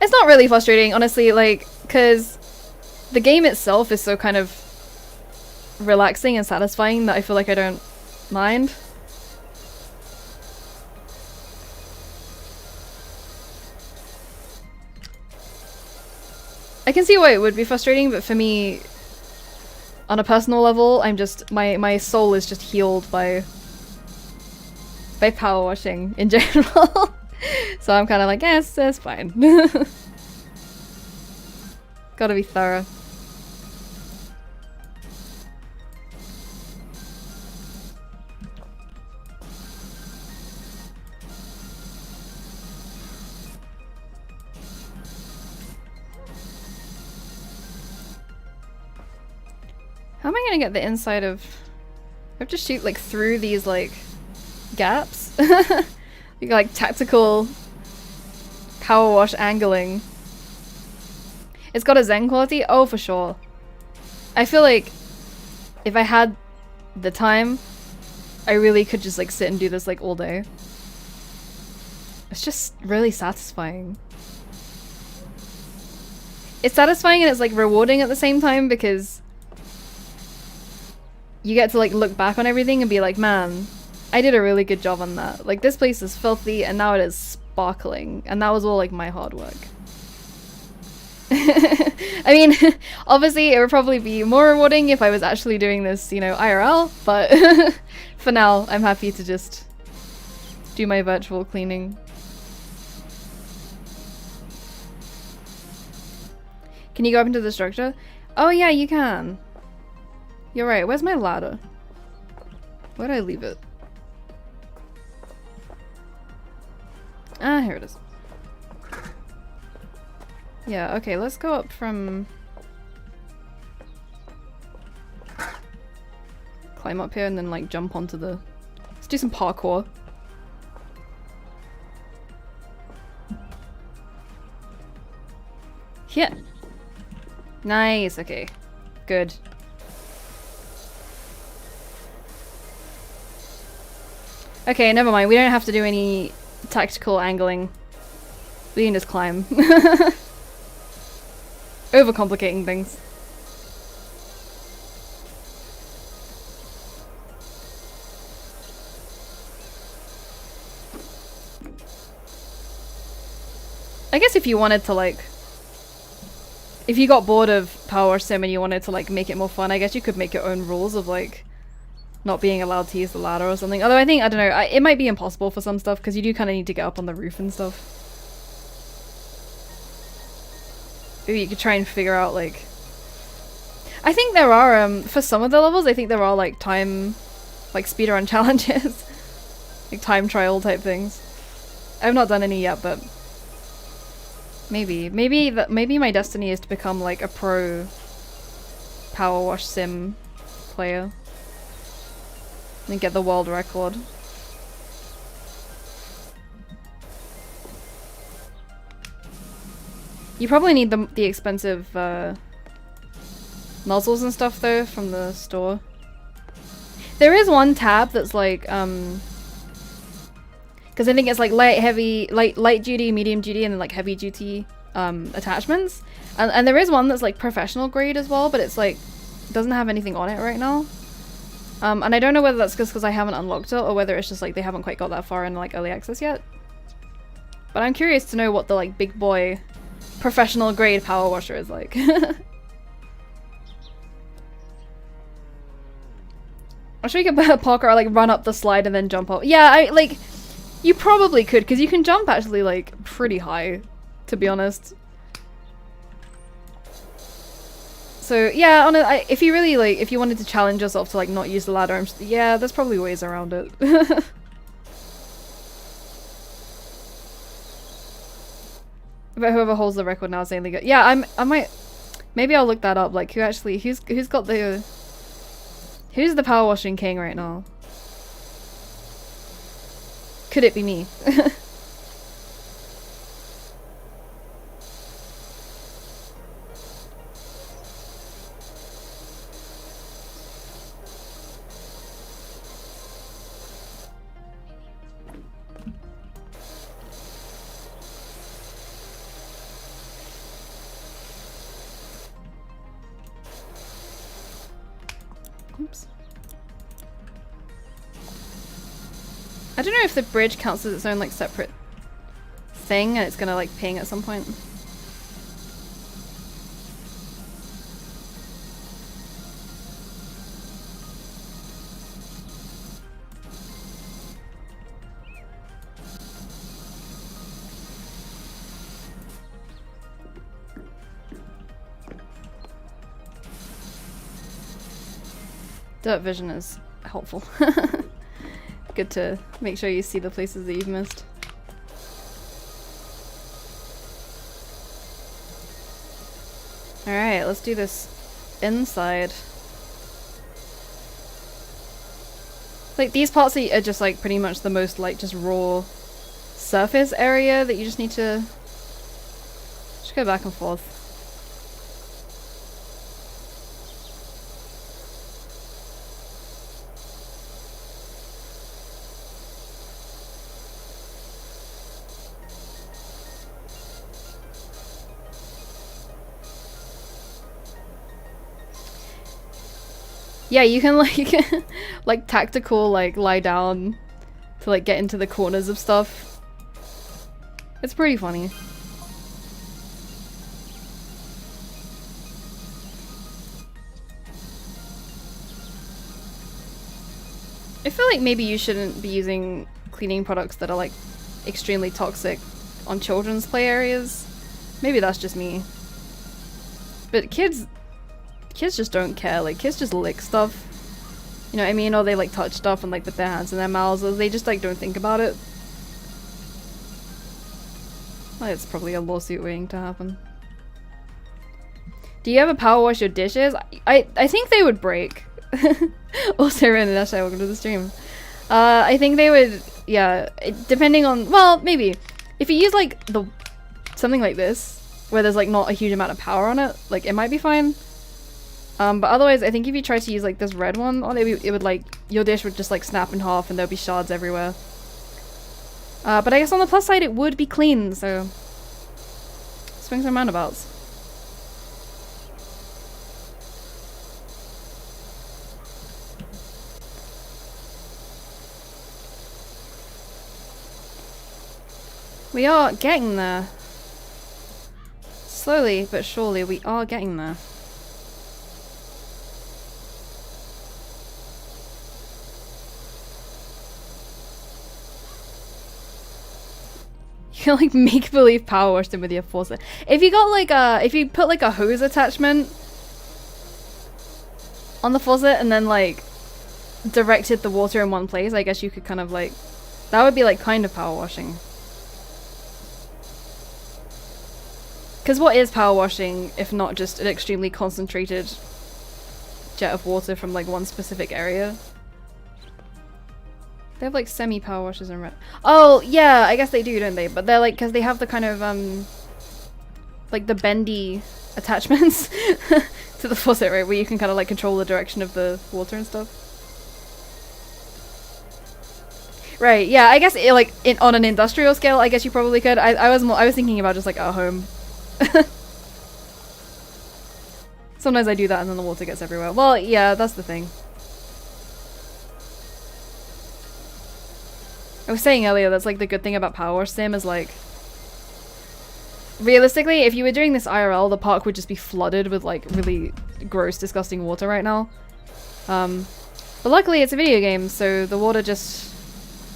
It's not really frustrating, honestly, like, because the game itself is so kind of relaxing and satisfying that I feel like I don't mind. I can see why it would be frustrating, but for me, on a personal level, I'm just, my soul is just healed by power washing in general. So I'm kind of like, yes, it's fine. Gotta be thorough. How am I gonna get the inside of... I have to shoot like through these like gaps? You got like tactical power wash angling. It's got a zen quality? Oh, for sure. I feel like if I had the time, I really could just like sit and do this like all day. It's just really satisfying. It's satisfying and it's like rewarding at the same time because you get to like look back on everything and be like, man, I did a really good job on that. Like, this place is filthy and now it is sparkling, and that was all like my hard work. I mean, obviously it would probably be more rewarding if I was actually doing this, you know, IRL, but for now I'm happy to just do my virtual cleaning. Can you go up into the structure? Oh yeah, you can. You're right. Where's my ladder? Where'd I leave it? Ah, here it is. Yeah, okay, let's go up from... Climb up here and then like jump onto the... Let's do some parkour. Yeah. Nice, okay. Good. Okay, never mind. We don't have to do any tactical angling. We can just climb. Overcomplicating things. I guess if you wanted to like... If you got bored of PowerWash Sim and you wanted to like make it more fun, I guess you could make your own rules of like not being allowed to use the ladder or something. Although I think, I don't know, it might be impossible for some stuff because you do kind of need to get up on the roof and stuff. Maybe you could try and figure out like... I think there are, for some of the levels, I think there are like time, like speedrun challenges. Like time trial type things. I've not done any yet, but maybe my destiny is to become like a pro PowerWash Sim player and get the world record. You probably need the expensive nozzles and stuff though from the store. There is one tab that's like because I think it's like light duty, medium duty, and then like heavy duty attachments. And there is one that's like professional grade as well, but it's like doesn't have anything on it right now. And I don't know whether that's just because I haven't unlocked it or whether it's just like they haven't quite got that far in like early access yet. But I'm curious to know what the like big boy professional grade power washer is like. I'm sure you could parkour, like run up the slide and then jump up. Yeah, you probably could, because you can jump actually like pretty high, to be honest. So yeah, if you really like, if you wanted to challenge yourself to like not use the ladder, yeah, there's probably ways around it. But whoever holds the record now is only good. Yeah, I might, maybe I'll look that up. Like who's the power washing king right now? Could it be me? Oops. I don't know if the bridge counts as its own like separate thing and it's gonna like ping at some point. Dirt vision is helpful. Good to make sure you see the places that you've missed. Alright, let's do this inside. Like these parts are just like pretty much the most like just raw surface area that you just need to just go back and forth. Yeah, you can like like tactical like lie down to like get into the corners of stuff. It's pretty funny. I feel like maybe you shouldn't be using cleaning products that are like extremely toxic on children's play areas. Maybe that's just me. But kids just don't care. Like kids just lick stuff, you know what I mean, or they like touch stuff and like put their hands in their mouths, or they just like don't think about it. Well, it's probably a lawsuit waiting to happen. Do you ever power wash your dishes? I think they would break. Also, Renadashi, welcome to the stream. I think they would, yeah, depending on, well, maybe if you use like something like this where there's like not a huge amount of power on it, like it might be fine. But otherwise, I think if you try to use like this red one on it, it would like, your dish would just like snap in half and there'll be shards everywhere. But I guess on the plus side, it would be clean, so swings and roundabouts. We are getting there. Slowly but surely, we are getting there. You can like make believe power wash them with your faucet. If you got like if you put like a hose attachment on the faucet and then like directed the water in one place, I guess you could kind of like, that would be like kind of power washing. Because what is power washing if not just an extremely concentrated jet of water from like one specific area? They have like semi-power washers in red. Oh, yeah, I guess they do, don't they? But they're like, because they have the kind of, like the bendy attachments to the faucet, right? Where you can kind of like control the direction of the water and stuff. Right, yeah, I guess it, like on an industrial scale, I guess you probably could. I was thinking about just like at home. Sometimes I do that and then the water gets everywhere. Well, yeah, that's the thing. I was saying earlier, that's like the good thing about PowerWash Sim is like, realistically, if you were doing this IRL, the park would just be flooded with like really gross, disgusting water right now. But luckily it's a video game, so the water just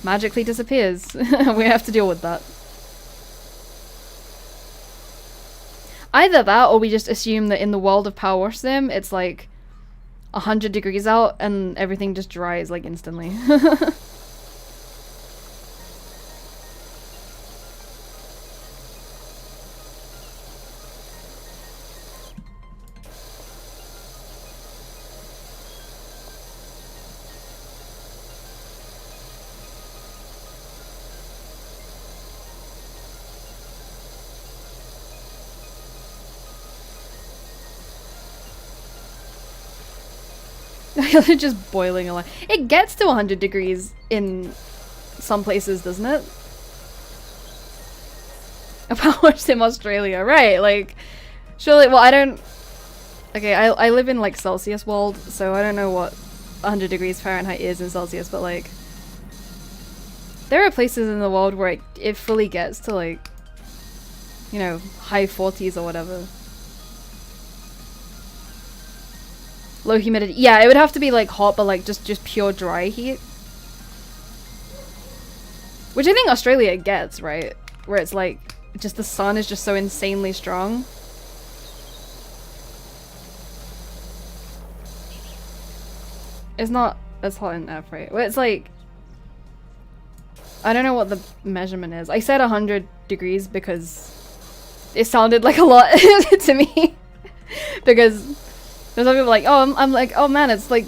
magically disappears. We have to deal with that. Either that, or we just assume that in the world of PowerWash Sim, it's like 100 degrees out and everything just dries like instantly. They're just boiling a lot. It gets to 100 degrees in some places, doesn't it? A PowerWash Sim Australia, right? Like, surely. Well, I don't. Okay, I live in like Celsius world, so I don't know what 100 degrees Fahrenheit is in Celsius, but like, there are places in the world where it fully gets to like, you know, high 40s or whatever. Low humidity. Yeah, it would have to be like hot, but like just pure dry heat. Which I think Australia gets, right? Where it's like, just the sun is just so insanely strong. It's not as hot in F, right? Well, it's like, I don't know what the measurement is. I said 100 degrees because it sounded like a lot to me. Because there's some people like, oh, I'm like, oh man, it's like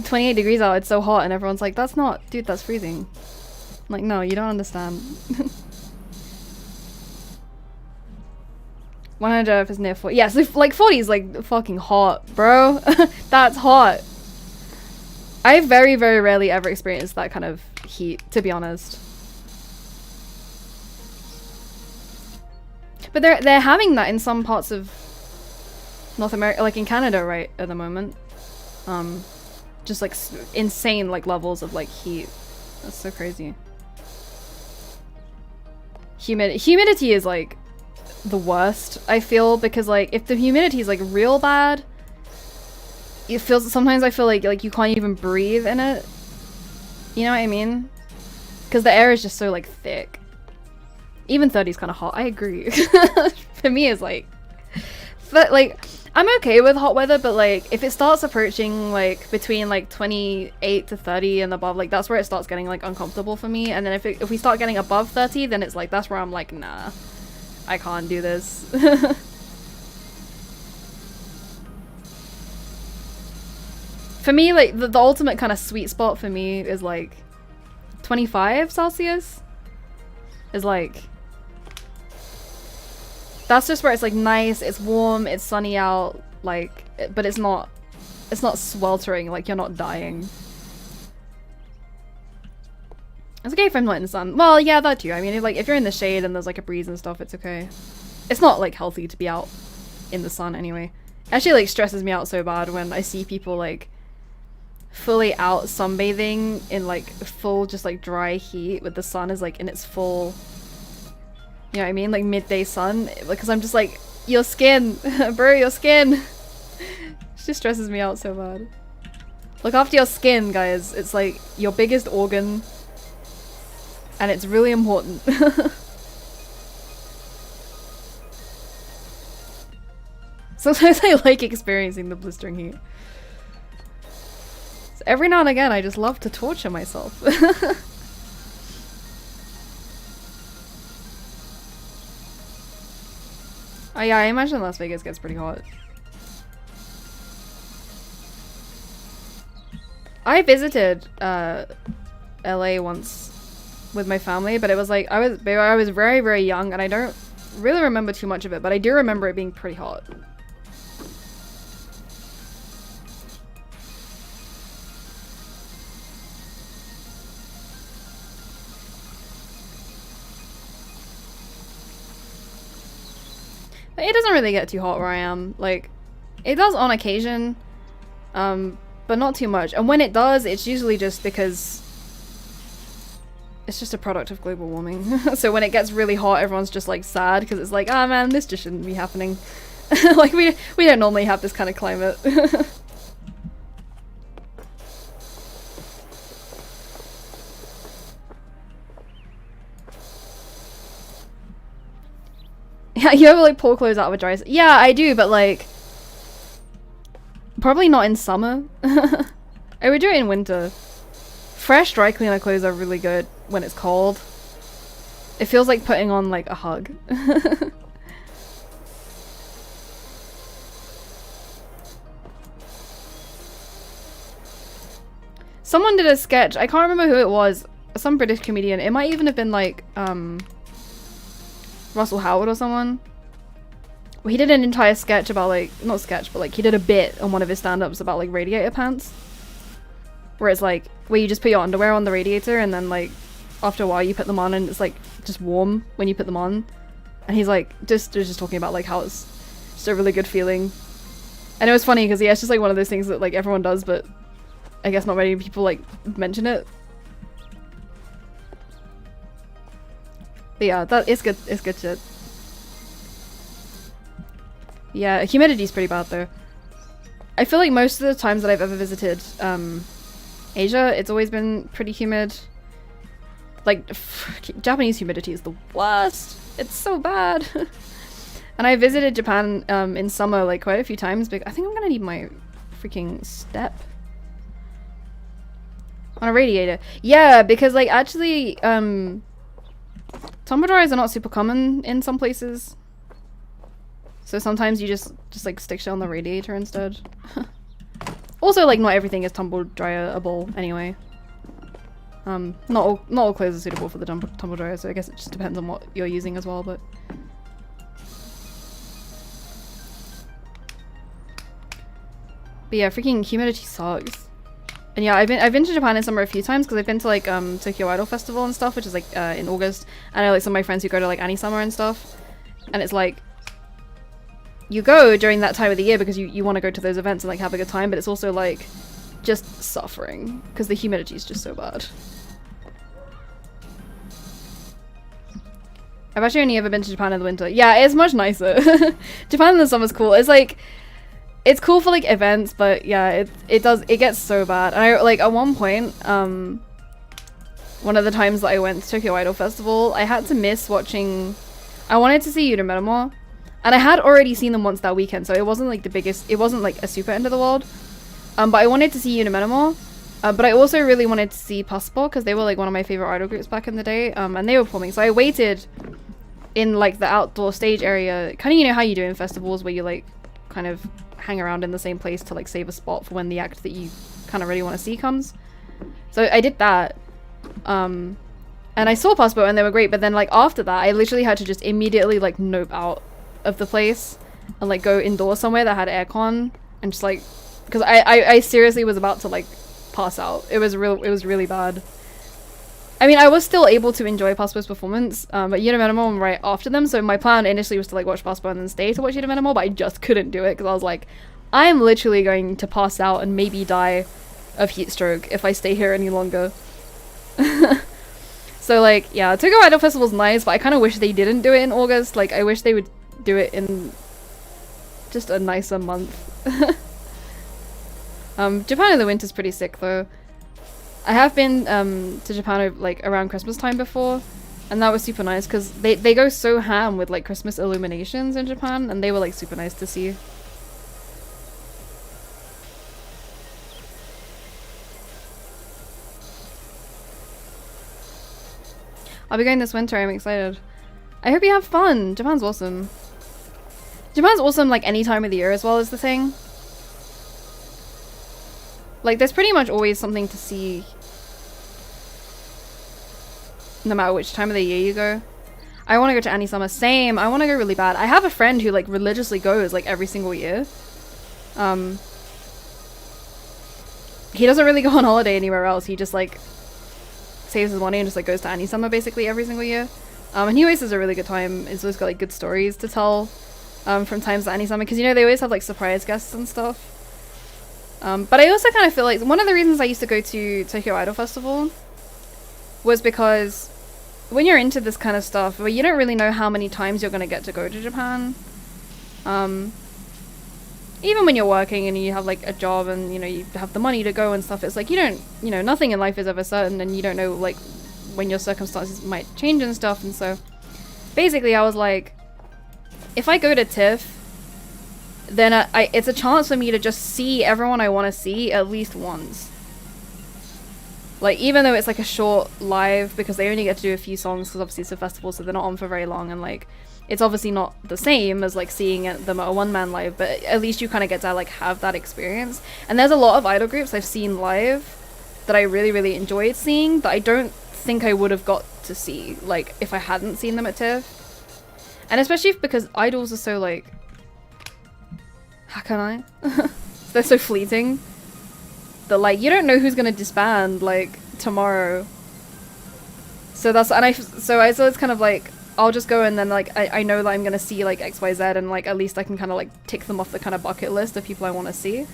28 degrees out, it's so hot, and everyone's like, that's not, dude, that's freezing. I'm like, no, you don't understand. 100 if it's near 40. Yeah, so like 40 is like fucking hot, bro. That's hot. I very, very rarely ever experienced that kind of heat, to be honest. But they're having that in some parts of North America, like in Canada, right, at the moment. Just like insane like levels of like heat. That's so crazy. Humidity is like the worst, I feel, because like if the humidity is like real bad, it feels, sometimes I feel like you can't even breathe in it. You know what I mean? Because the air is just so like thick. Even 30 is kind of hot. I agree. For me, it's like, but like, I'm okay with hot weather, but like if it starts approaching like between like 28 to 30 and above, like that's where it starts getting like uncomfortable for me. And then if we start getting above 30, then it's like, that's where I'm like, nah, I can't do this. For me, like the ultimate kind of sweet spot for me is like 25 Celsius is like, that's just where it's like nice, it's warm, it's sunny out, like, but it's not sweltering, like you're not dying. It's okay if I'm not in the sun. Well, yeah, that too. I mean, like if you're in the shade and there's like a breeze and stuff, it's okay. It's not like healthy to be out in the sun anyway. It actually like stresses me out so bad when I see people like fully out sunbathing in like full just like dry heat with the sun is like in its full, you know what I mean, like midday sun, because I'm just like, your skin, bro, your skin. It just stresses me out so bad. Look after your skin, guys. It's like your biggest organ and it's really important. Sometimes I like experiencing the blistering heat. So every now and again I just love to torture myself. Oh yeah, I imagine Las Vegas gets pretty hot. I visited LA once with my family, but it was like I was very, very young and I don't really remember too much of it, but I do remember it being pretty hot. But it doesn't really get too hot where I am. Like, it does on occasion, but not too much. And when it does, it's usually just because it's just a product of global warming. So when it gets really hot, everyone's just like sad because it's like, ah man, this just shouldn't be happening. Like we don't normally have this kind of climate. Yeah, you ever like pull clothes out of a dryer? Yeah, I do, but like probably not in summer. I would do it in winter. Fresh dry cleaner clothes are really good when it's cold. It feels like putting on like a hug. Someone did a sketch, I can't remember who it was, some British comedian. It might even have been like Russell Howard or someone. Well, he did an entire sketch about like, not sketch, but like he did a bit on one of his stand-ups about like radiator pants. Where it's like, where you just put your underwear on the radiator and then like, after a while you put them on and it's like, just warm when you put them on. And he's like, just talking about like how it's just a really good feeling. And it was funny because yeah, it's just like one of those things that like everyone does, but I guess not many people like mention it. But yeah, that is good. It's good shit. Yeah, humidity's pretty bad though. I feel like most of the times that I've ever visited Asia, it's always been pretty humid. Like, Japanese humidity is the worst. It's so bad. And I visited Japan in summer like quite a few times, but I think I'm gonna need my freaking step. On a radiator. Yeah, because like actually tumble dryers are not super common in some places. So sometimes you just like stick shit on the radiator instead. Also like not everything is tumble dryerable anyway. Not all clothes are suitable for the tumble dryer, so I guess it just depends on what you're using as well, but yeah, freaking humidity sucks. And yeah, I've been to Japan in summer a few times because I've been to like Tokyo Idol Festival and stuff, which is like in August. And I know like some of my friends who go to like Annie Summer and stuff. And it's like you go during that time of the year because you want to go to those events and like have a good time, but it's also like just suffering because the humidity is just so bad. I've actually only ever been to Japan in the winter. Yeah, it's much nicer. Japan in the summer's cool. It's like, it's cool for like events, but yeah, it gets so bad. And I like at one point, one of the times that I went to Tokyo Idol Festival, I had to miss watching. I wanted to see Yurumenomo, and I had already seen them once that weekend, so it wasn't like the biggest. It wasn't like a super end of the world. But I wanted to see Yurumenomo, but I also really wanted to see Passport because they were like one of my favorite idol groups back in the day, and they were performing. So I waited in like the outdoor stage area, kind of, you know how you do in festivals where you like kind of hang around in the same place to like save a spot for when the act that you kind of really want to see comes. So I did that, and I saw Passport and they were great, but then like after that I literally had to just immediately like nope out of the place and like go indoors somewhere that had aircon and just like, because I seriously was about to like pass out. It was really bad. I mean, I was still able to enjoy Passport's performance, but Yurumenomo right after them, so my plan initially was to like watch Passport and then stay to watch Yurumenomo, but I just couldn't do it because I was like, I am literally going to pass out and maybe die of heat stroke if I stay here any longer. So like, yeah, Tokyo Idol Festival's nice, but I kind of wish they didn't do it in August. Like, I wish they would do it in just a nicer month. Japan in the winter's pretty sick though. I have been to Japan like around Christmas time before, and that was super nice because they go so ham with like Christmas illuminations in Japan, and they were like super nice to see. I'll be going this winter, I'm excited. I hope you have fun. Japan's awesome. Japan's awesome like any time of the year as well, is the thing. Like, there's pretty much always something to see no matter which time of the year you go. I want to go to Annie Summer. Same. I want to go really bad. I have a friend who like religiously goes like every single year. He doesn't really go on holiday anywhere else. He just like saves his money and just like goes to Annie Summer basically every single year. And he always has a really good time. He's always got like good stories to tell from times at Annie Summer, because you know they always have like surprise guests and stuff. But I also kind of feel like one of the reasons I used to go to Tokyo Idol Festival was because when you're into this kind of stuff, well, you don't really know how many times you're going to get to go to Japan. Even when you're working and you have like a job and you know you have the money to go and stuff, it's like you don't, you know, nothing in life is ever certain, and you don't know like when your circumstances might change and stuff. And so basically I was like, if I go to TIFF, then it's a chance for me to just see everyone I want to see at least once. Like, even though it's like a short live, because they only get to do a few songs, because obviously it's a festival, so they're not on for very long, and like, it's obviously not the same as like seeing them at a one-man live, but at least you kind of get to like have that experience. And there's a lot of idol groups I've seen live that I really, really enjoyed seeing that I don't think I would have got to see, like, if I hadn't seen them at TIFF. And especially because idols are so like, how can I? They're so fleeting. That like, you don't know who's gonna disband like tomorrow. So that's, so it's kind of like, I'll just go and then like, I know that I'm gonna see like XYZ, and like at least I can kind of like tick them off the kind of bucket list of people I want to see.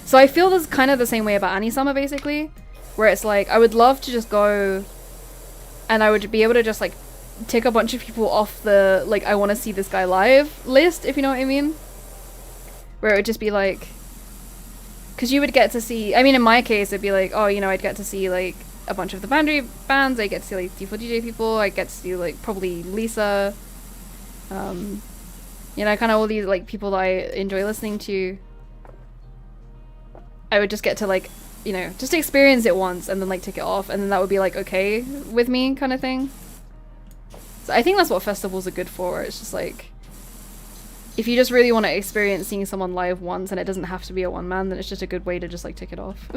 So I feel this kind of the same way about Anisama basically, where it's like, I would love to just go and I would be able to just like tick a bunch of people off the like, I want to see this guy live list, if you know what I mean. Where it would just be like, because you would get to see, I mean, in my case, it'd be like, oh, you know, I'd get to see, like, a bunch of the boundary bands, I get to see, like, D4DJ people, I get to see, like, probably Lisa, you know, kind of all these, like, people that I enjoy listening to. I would just get to, like, you know, just experience it once, and then, like, tick it off, and then that would be, like, okay with me, kind of thing. So I think that's what festivals are good for, it's just, like, if you just really want to experience seeing someone live once and it doesn't have to be a one-man, then it's just a good way to just like tick it off.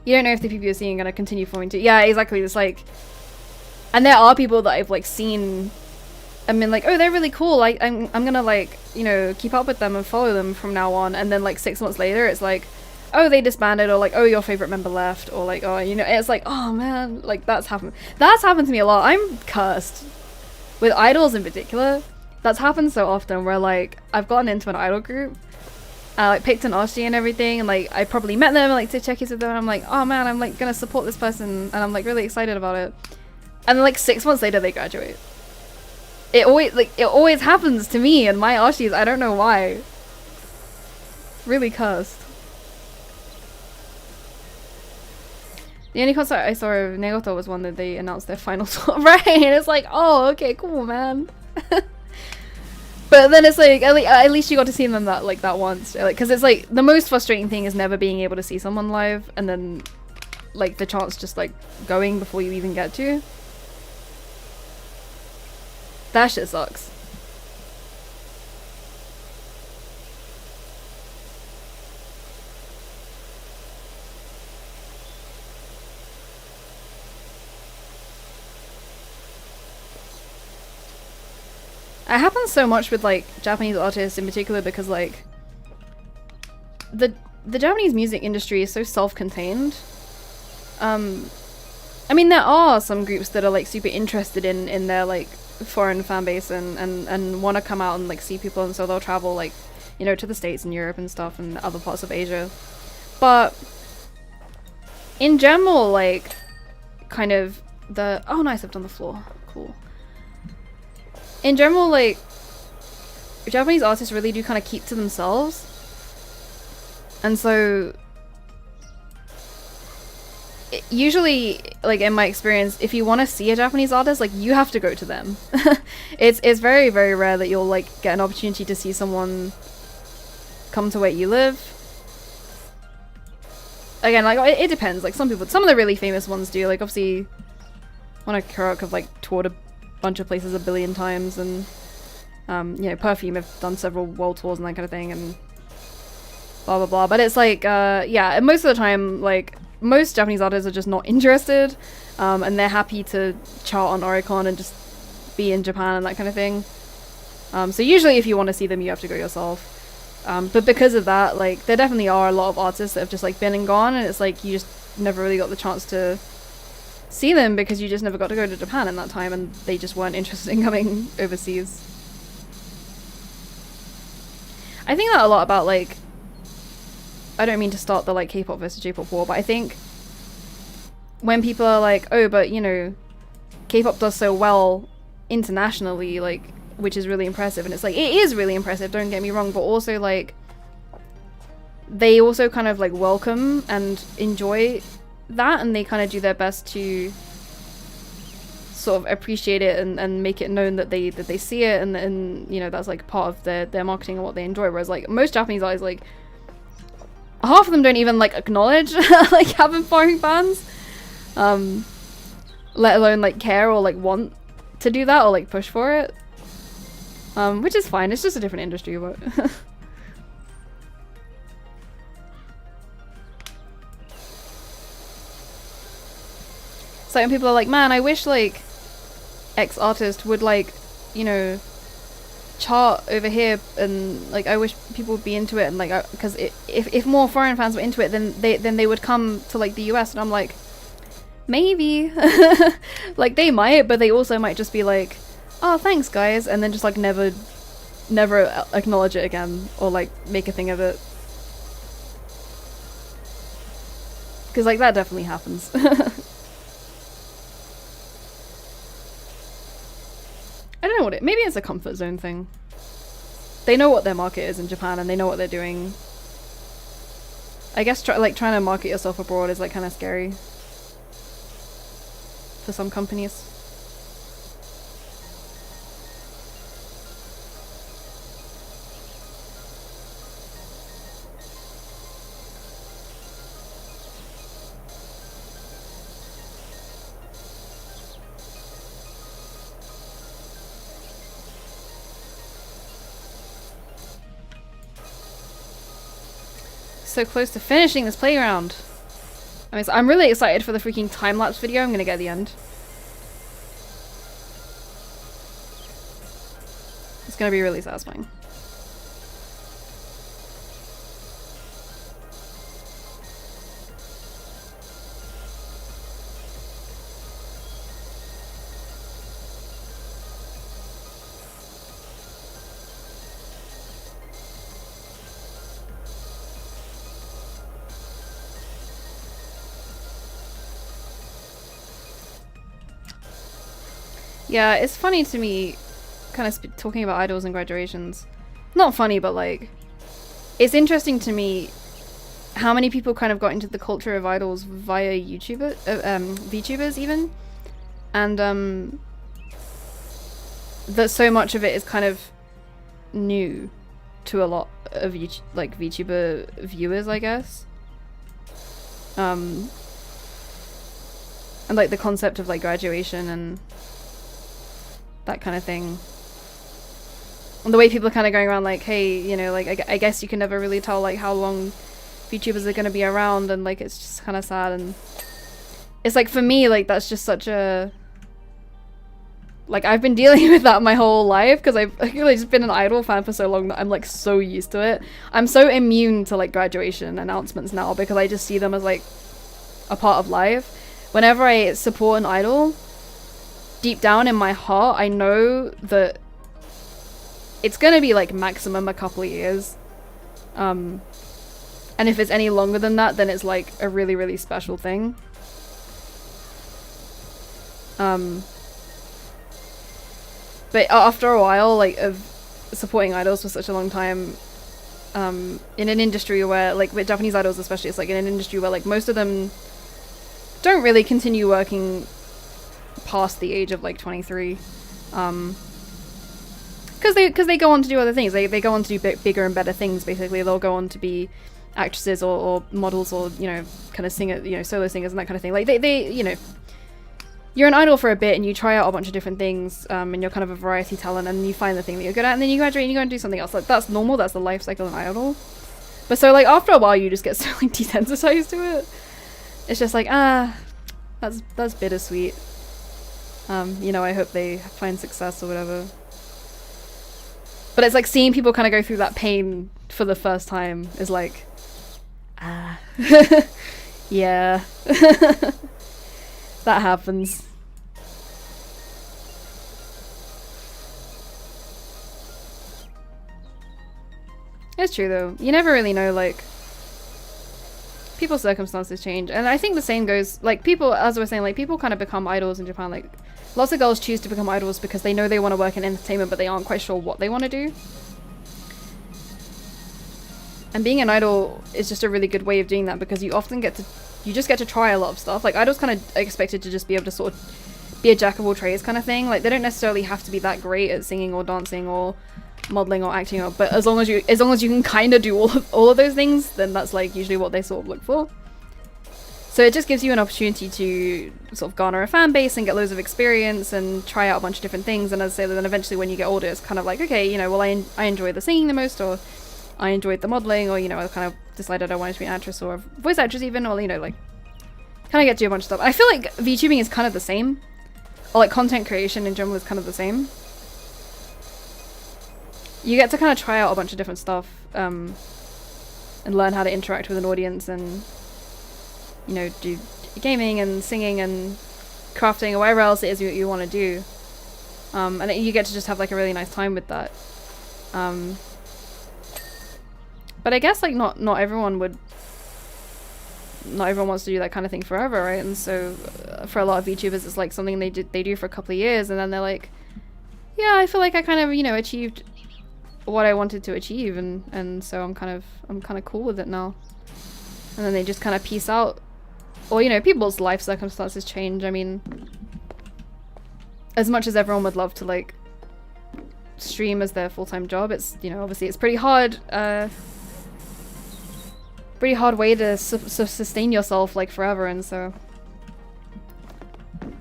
You don't know if the people you're seeing are going to continue forming too. Yeah, exactly. It's like, and there are people that I've like seen and been like, oh, they're really cool. I'm gonna like, you know, keep up with them and follow them from now on. And then like 6 months later, it's like, oh, they disbanded, or like, oh, your favorite member left, or like, oh, you know, it's like, oh man, like that's happened. That's happened to me a lot. I'm cursed. With idols in particular, that's happened so often where like I've gotten into an idol group, I like picked an Oshi and everything, and like I probably met them and like to check in with them, and I'm like, oh man, I'm like gonna support this person, and I'm like really excited about it. And then like 6 months later they graduate. It always happens to me and my Oshis, I don't know why. Really cursed. The only concert I saw of Negoto was one that they announced their final tour, right? And it's like, oh, okay, cool, man. But then it's like, at least you got to see them that once, like, because it's like the most frustrating thing is never being able to see someone live, and then like the chance just like going before you even get to. That shit sucks. It happens so much with like Japanese artists in particular because like the Japanese music industry is so self-contained. I mean, there are some groups that are like super interested in their like foreign fan base and want to come out and like see people, and so they'll travel like, you know, to the States and Europe and stuff and other parts of Asia. But in general, like kind of the, oh nice, I've done the floor, cool. In general, like, Japanese artists really do kind of keep to themselves. And so, usually, like, in my experience, if you want to see a Japanese artist, like, you have to go to them. It's very, very rare that you'll, like, get an opportunity to see someone come to where you live. Again, like, it depends. Like, some of the really famous ones do. Like, obviously, Mona Kurok have, like, toured a bunch of places a billion times, and you know, Perfume have done several world tours and that kind of thing, and blah blah blah. But it's like yeah, most of the time, like, most Japanese artists are just not interested, and they're happy to chart on Oricon and just be in Japan and that kind of thing. So usually if you want to see them, you have to go yourself. But because of that, like, there definitely are a lot of artists that have just like been and gone, and it's like you just never really got the chance to see them because you just never got to go to Japan in that time, and they just weren't interested in coming overseas. I think that a lot about, like, I don't mean to start the like K-pop versus J-pop war, but I think when people are like, oh, but you know, K-pop does so well internationally, like, which is really impressive, and it's like, it is really impressive, don't get me wrong, but also like they also kind of like welcome and enjoy that, and they kind of do their best to sort of appreciate it and make it known that they see it, and you know, that's like part of their marketing and what they enjoy. Whereas like most Japanese idols, like half of them don't even like acknowledge like having foreign fans, let alone like care or like want to do that or like push for it, which is fine. It's just a different industry, but certain people are like, man, I wish like X artist would like, you know, chart over here, and like I wish people would be into it, and like because if more foreign fans were into it, then they would come to like the US, and I'm like, maybe like they might, but they also might just be like, oh thanks guys, and then just like never acknowledge it again or like make a thing of it, because like that definitely happens. I don't know what maybe it's a comfort zone thing. They know what their market is in Japan and they know what they're doing. I guess trying to market yourself abroad is like kind of scary for some companies. So close to finishing this playground. I mean, so I'm really excited for the freaking time-lapse video I'm gonna get at the end. It's gonna be really satisfying. Yeah, it's funny to me, kind of talking about idols and graduations. Not funny, but like, it's interesting to me how many people kind of got into the culture of idols via VTubers even, and that so much of it is kind of new to a lot of like VTuber viewers, I guess. And like the concept of like graduation and that kind of thing, and the way people are kind of going around like, hey, you know, like I guess you can never really tell like how long VTubers are going to be around, and like it's just kind of sad. And it's like, for me, like that's just such a, like I've been dealing with that my whole life because I've really just been an idol fan for so long that I'm like so used to it. I'm so immune to like graduation announcements now because I just see them as like a part of life. Whenever I support an idol, deep down in my heart, I know that it's gonna be like maximum a couple of years. And if it's any longer than that, then it's like a really, really special thing. But after a while, like, of supporting idols for such a long time, in an industry where, like, with Japanese idols especially, it's like in an industry where, like, most of them don't really continue working past the age of like 23, because they go on to do other things. They go on to do bigger and better things. Basically, they'll go on to be actresses or models, or, you know, kind of singer, you know, solo singers and that kind of thing. Like they you know, you're an idol for a bit and you try out a bunch of different things, and you're kind of a variety talent, and you find the thing that you're good at, and then you graduate and you go and do something else. Like, that's normal. That's the life cycle of an idol. But so like after a while, you just get so like desensitized to it. It's just like, that's bittersweet. You know, I hope they find success or whatever. But it's like seeing people kind of go through that pain for the first time is like, yeah. That happens. It's true though. You never really know, like, people's circumstances change. And I think the same goes, like, people, as I was saying, like, people kind of become idols in Japan. Like, lots of girls choose to become idols because they know they want to work in entertainment, but they aren't quite sure what they want to do. And being an idol is just a really good way of doing that, because you often get to, you just get to try a lot of stuff. Like, idols kind of expected to just be able to sort of be a jack of all trades kind of thing. Like they don't necessarily have to be that great at singing or dancing or modeling or acting, or, but as long as you can kind of do all of those things, then that's like usually what they sort of look for. So it just gives you an opportunity to sort of garner a fan base and get loads of experience and try out a bunch of different things. And as I say, then eventually when you get older, it's kind of like, okay, you know, well I enjoy the singing the most, or I enjoyed the modeling, or you know, I kind of decided I wanted to be an actress or a voice actress even, or you know, like kind of get to a bunch of stuff. I feel like VTubing is kind of the same, or like content creation in general is kind of the same. You get to kind of try out a bunch of different stuff and learn how to interact with an audience and, you know, do gaming and singing and crafting or whatever else it is you want to do. And you get to just have like a really nice time with that. But I guess like not everyone wants to do that kind of thing forever, right? And so for a lot of VTubers, it's like something they do for a couple of years, and then they're like, yeah, I feel like I kind of, you know, achieved what I wanted to achieve, and so I'm kind of cool with it now. And then they just kind of peace out. Or, you know, people's life circumstances change. I mean, as much as everyone would love to like stream as their full-time job, it's, you know, obviously it's pretty hard way to sustain yourself like forever, and so, you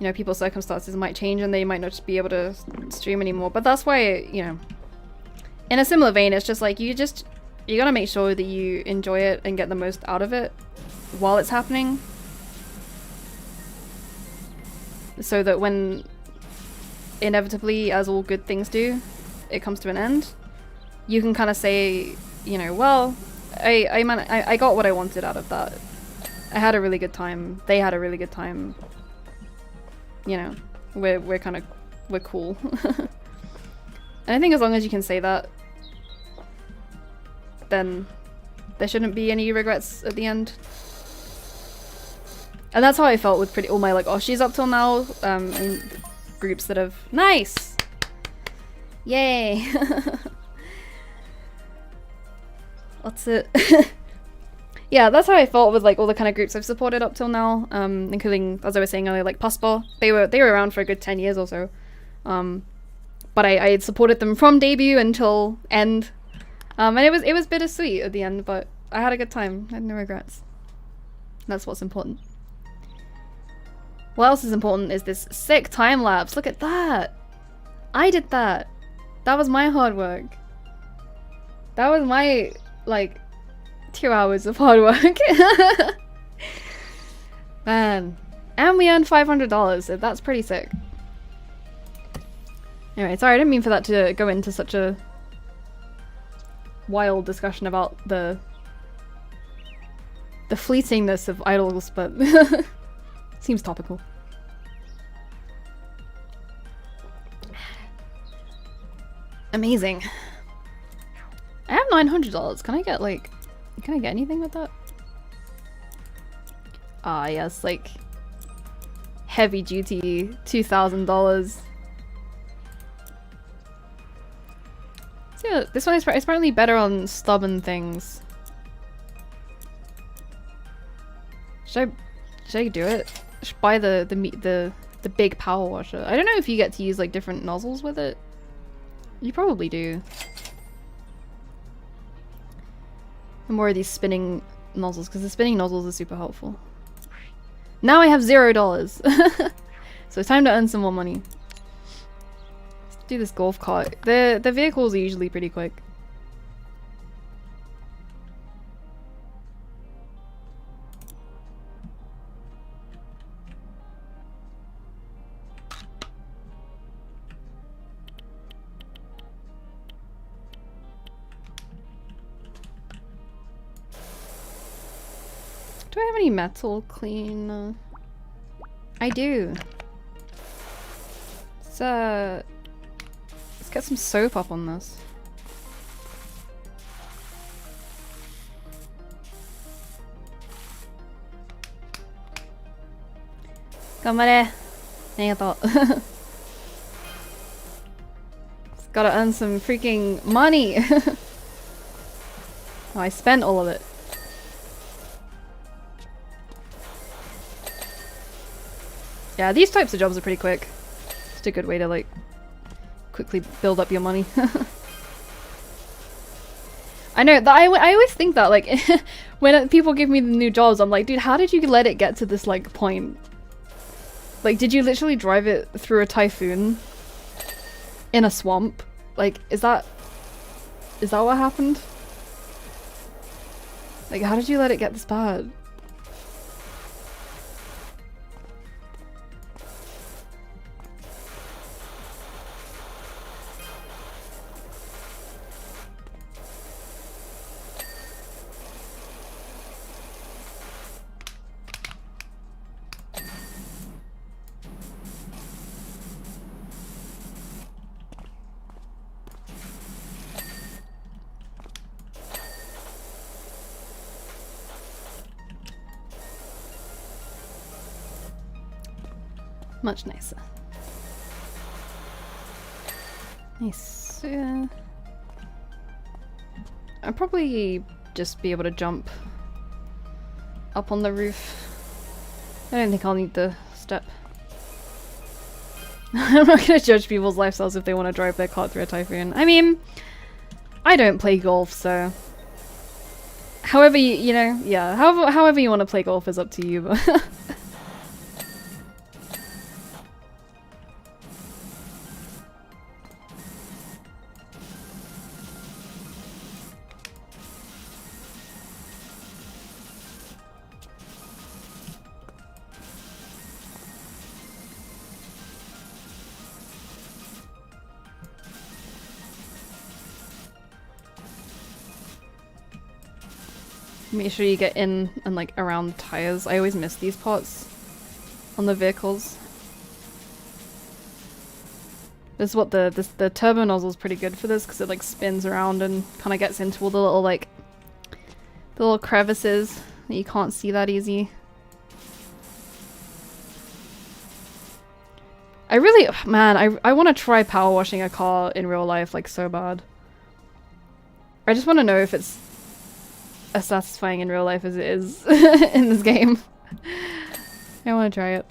know, people's circumstances might change and they might not just be able to stream anymore. But that's why, you know, in a similar vein, it's just like you gotta make sure that you enjoy it and get the most out of it while it's happening, so that when inevitably, as all good things do, it comes to an end, you can kind of say, you know, well, I got what I wanted out of that. I had a really good time. They had a really good time. You know, we're cool. And I think as long as you can say that, then there shouldn't be any regrets at the end. And that's how I felt with all my like Oshies up till now. And groups that have nice. Yay. What's it? Yeah, that's how I felt with like all the kind of groups I've supported up till now, including, as I was saying earlier, like Paspa. They were around for a good 10 years or so. But I had supported them from debut until end. And it was bittersweet at the end, but I had a good time. I had no regrets. That's what's important. What else is important is this sick time lapse. Look at that. I did that. That was my hard work. That was my like 2 hours of hard work. Man. And we earned $500, so that's pretty sick. Anyway, sorry, I didn't mean for that to go into such a wild discussion about the fleetingness of idols, but seems topical. Amazing. I have $900. Can I get anything with that? Ah, yes, like heavy duty $2,000. So yeah, this one is apparently better on stubborn things. Should I do it? Should buy the big power washer. I don't know if you get to use like different nozzles with it. You probably do. And more of these spinning nozzles, because the spinning nozzles are super helpful. Now I have $0. So it's time to earn some more money. Let's do this golf cart. The vehicles are usually pretty quick. Do I have any metal clean? I do. Let's get some soap up on this. Gamare. Arigatou. Just gotta earn some freaking money. Oh, I spent all of it. Yeah, these types of jobs are pretty quick. Just a good way to like quickly build up your money. I know that I always think that like when people give me the new jobs, I'm like, dude, how did you let it get to this like point? Like, did you literally drive it through a typhoon in a swamp? Like, is that what happened? Like, how did you let it get this bad? Much nicer. Nice. I'll probably just be able to jump up on the roof. I don't think I'll need the step. I'm not gonna judge people's lifestyles if they want to drive their car through a typhoon. I mean, I don't play golf, so however you know, yeah, however you want to play golf is up to you, but make sure you get in and like around the tires. I always miss these parts on the vehicles. This is what the turbo nozzle is pretty good for this because it like spins around and kind of gets into all the little like the little crevices that you can't see that easy. I really, man, I want to try power washing a car in real life like so bad. I just want to know if it's as satisfying in real life as it is in this game. I want to try it.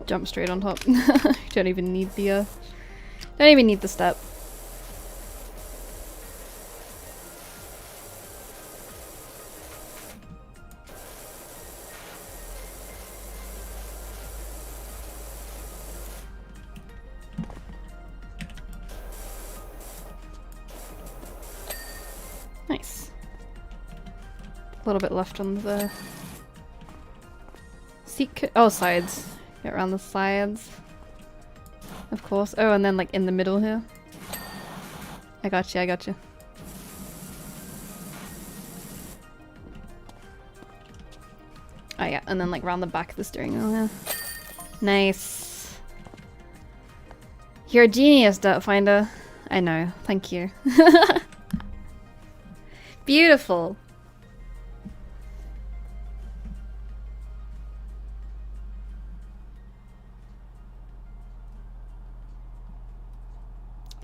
Jump straight on top. Don't even need the step. Nice. A little bit left on the seat. Oh, sides. Get around the sides. Of course. Oh, and then like in the middle here. I got you, I got you. Oh yeah, and then like round the back of the steering wheel, yeah. Nice. You're a genius, Dirt Finder. I know, thank you. Beautiful.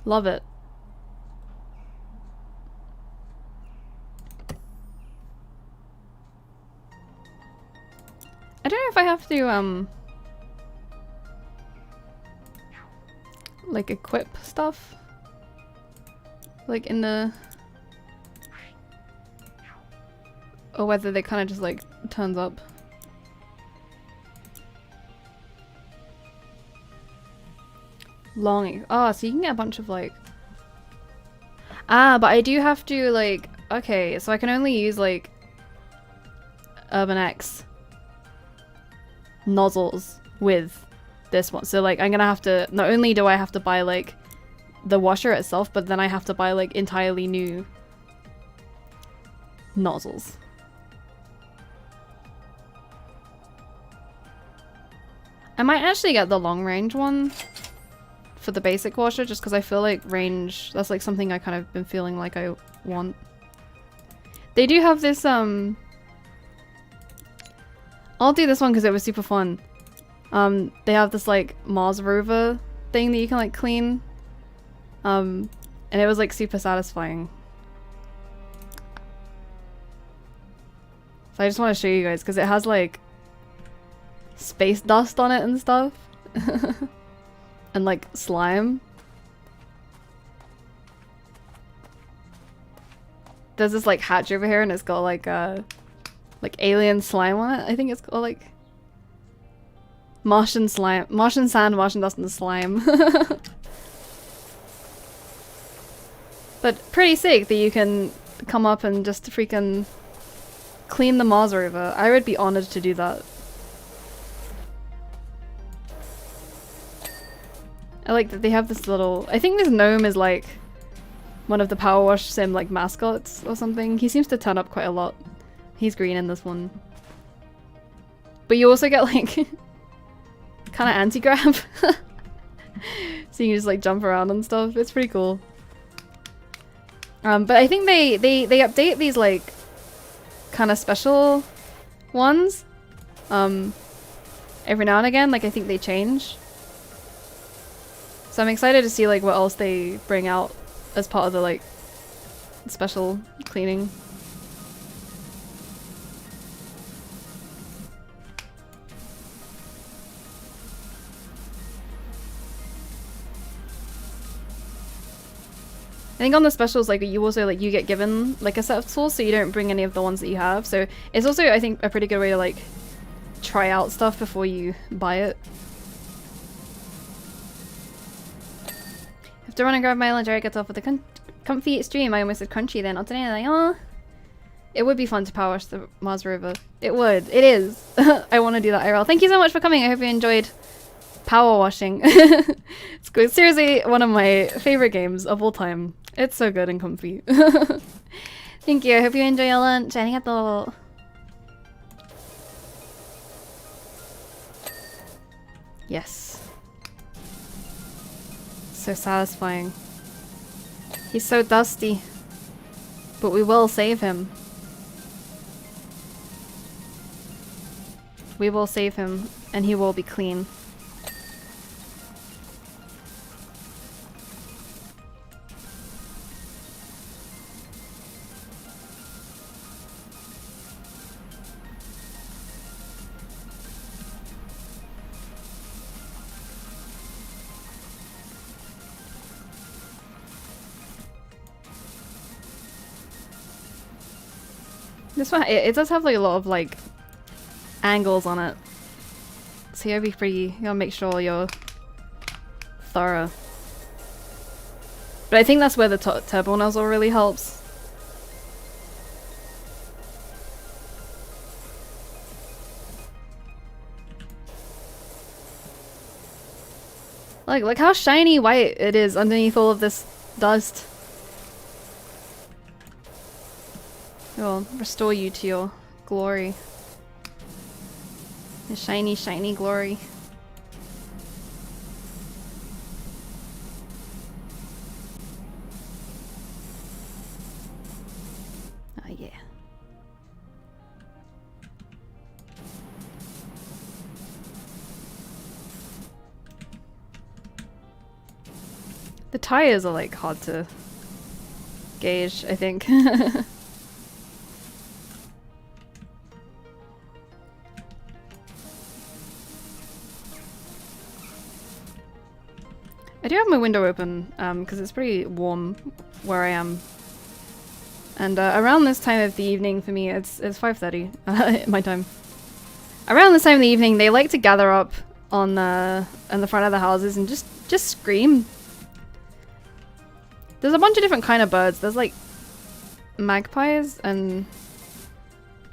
Love it. I don't know if I have to, like equip stuff. Like in the... Or whether they kind of just like turns up. Long. Oh, so you can get a bunch of like... Ah, but I do have to like... Okay, so I can only use like... Urban X nozzles with this one. So like I'm gonna have to... Not only do I have to buy like the washer itself, but then I have to buy like entirely new nozzles. I might actually get the long range one. for the basic washer, just because I feel like range, that's like something I kind of been feeling like I want. They do have this, I'll do this one because it was super fun. They have this like Mars rover thing that you can like clean. And it was like super satisfying. So I just want to show you guys because it has like space dust on it and stuff. And like slime. There's this like hatch over here and it's got like alien slime on it. I think it's called like Martian slime, Martian sand, Martian dust and slime. But pretty sick that you can come up and just freaking clean the Mars rover. I would be honored to do that. I like that they have this little... I think this gnome is like one of the PowerWash Sim like mascots or something. He seems to turn up quite a lot. He's green in this one. But you also get like kind of anti-grab. So you can just like jump around and stuff. It's pretty cool. But I think they update these like kind of special ones every now and again. Like I think they change. So I'm excited to see like what else they bring out as part of the like special cleaning. I think on the specials, like you also like you get given like a set of tools, so you don't bring any of the ones that you have. So it's also I think a pretty good way to like try out stuff before you buy it. Have to run and grab my lunch. I get off with a comfy stream. I almost said crunchy then. Not today. Like, oh, it would be fun to power wash the Mars rover. It would. It is. I want to do that IRL. Thank you so much for coming. I hope you enjoyed power washing. It's good. Seriously, one of my favorite games of all time. It's so good and comfy. Thank you. I hope you enjoy your lunch. Arigatou. Yes. So satisfying. He's so dusty. But we will save him. We will save him, and he will be clean. This one, it does have like a lot of like angles on it, so you gotta be pretty. You gotta make sure you're thorough. But I think that's where the turbo nozzle really helps. Like, look how shiny white it is underneath all of this dust. It will restore you to your glory. The shiny, shiny glory. Oh yeah. The tires are like hard to gauge, I think. I do have my window open because it's pretty warm where I am, and around this time of the evening for me, it's 5:30 my time. Around this time of the evening, they like to gather up on the front of the houses and just scream. There's a bunch of different kind of birds. There's like magpies, and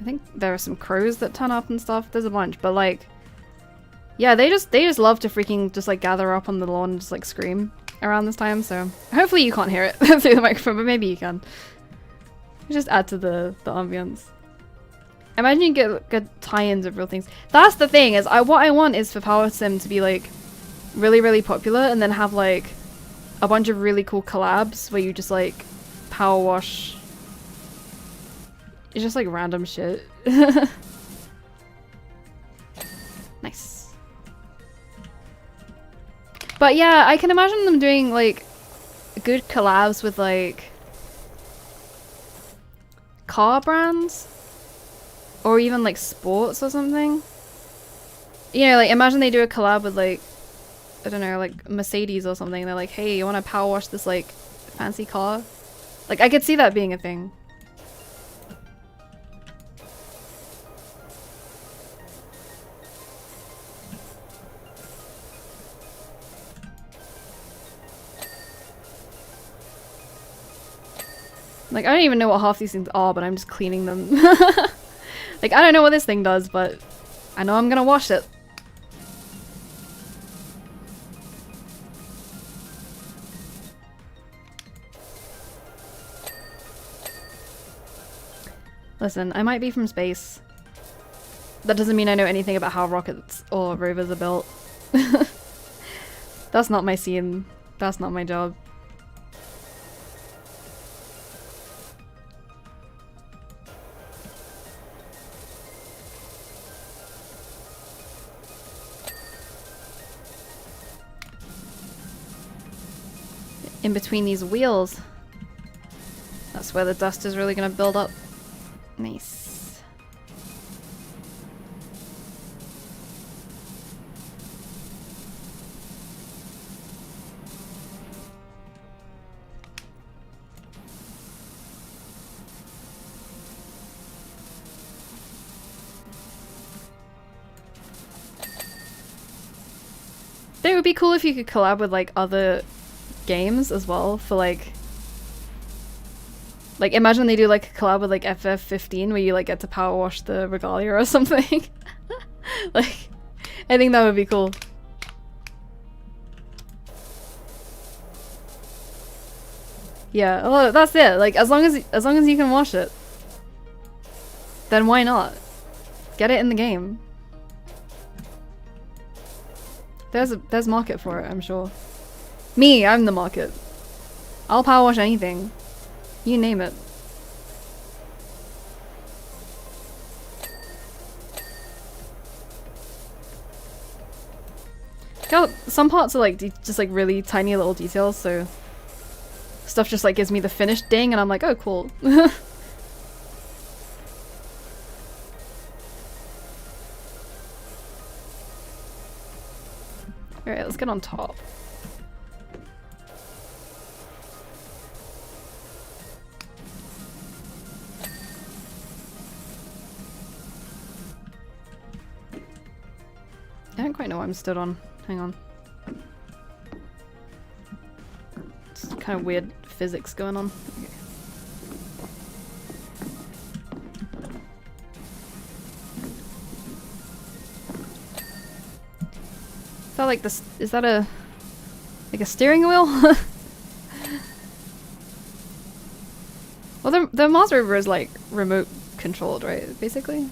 I think there are some crows that turn up and stuff. There's a bunch, but like. Yeah, they just love to freaking just like gather up on the lawn and just like scream around this time, so hopefully you can't hear it through the microphone, but maybe you can. Just add to the ambience. Imagine you get tie-ins of real things. That's the thing, is what I want is for Power Sim to be like really, really popular and then have like a bunch of really cool collabs where you just like power wash. It's just like random shit. Nice. But yeah, I can imagine them doing like good collabs with like car brands or even like sports or something. You know, like imagine they do a collab with like, I don't know, like Mercedes or something. They're like, hey, you want to power wash this like fancy car? Like I could see that being a thing. Like, I don't even know what half these things are, but I'm just cleaning them. Like, I don't know what this thing does, but I know I'm gonna wash it. Listen, I might be from space. That doesn't mean I know anything about how rockets or rovers are built. That's not my scene. That's not my job. In between these wheels. That's where the dust is really gonna build up. Nice. It would be cool if you could collab with like other games as well for like imagine they do like a collab with like FF15 where you like get to power wash the regalia or something. Like I think that would be cool. Yeah, well that's it. Like as long as you can wash it, then why not? Get it in the game. There's market for it, I'm sure. Me, I'm the market. I'll power wash anything. You name it. Some parts are like just like really tiny little details, so stuff just like gives me the finished ding and I'm like, oh cool. Alright, let's get on top. I don't quite know what I'm stood on. Hang on. It's kind of weird physics going on. Okay. Is that like this? Is that a like a steering wheel? Well, the Mars rover is like remote controlled, right? Basically.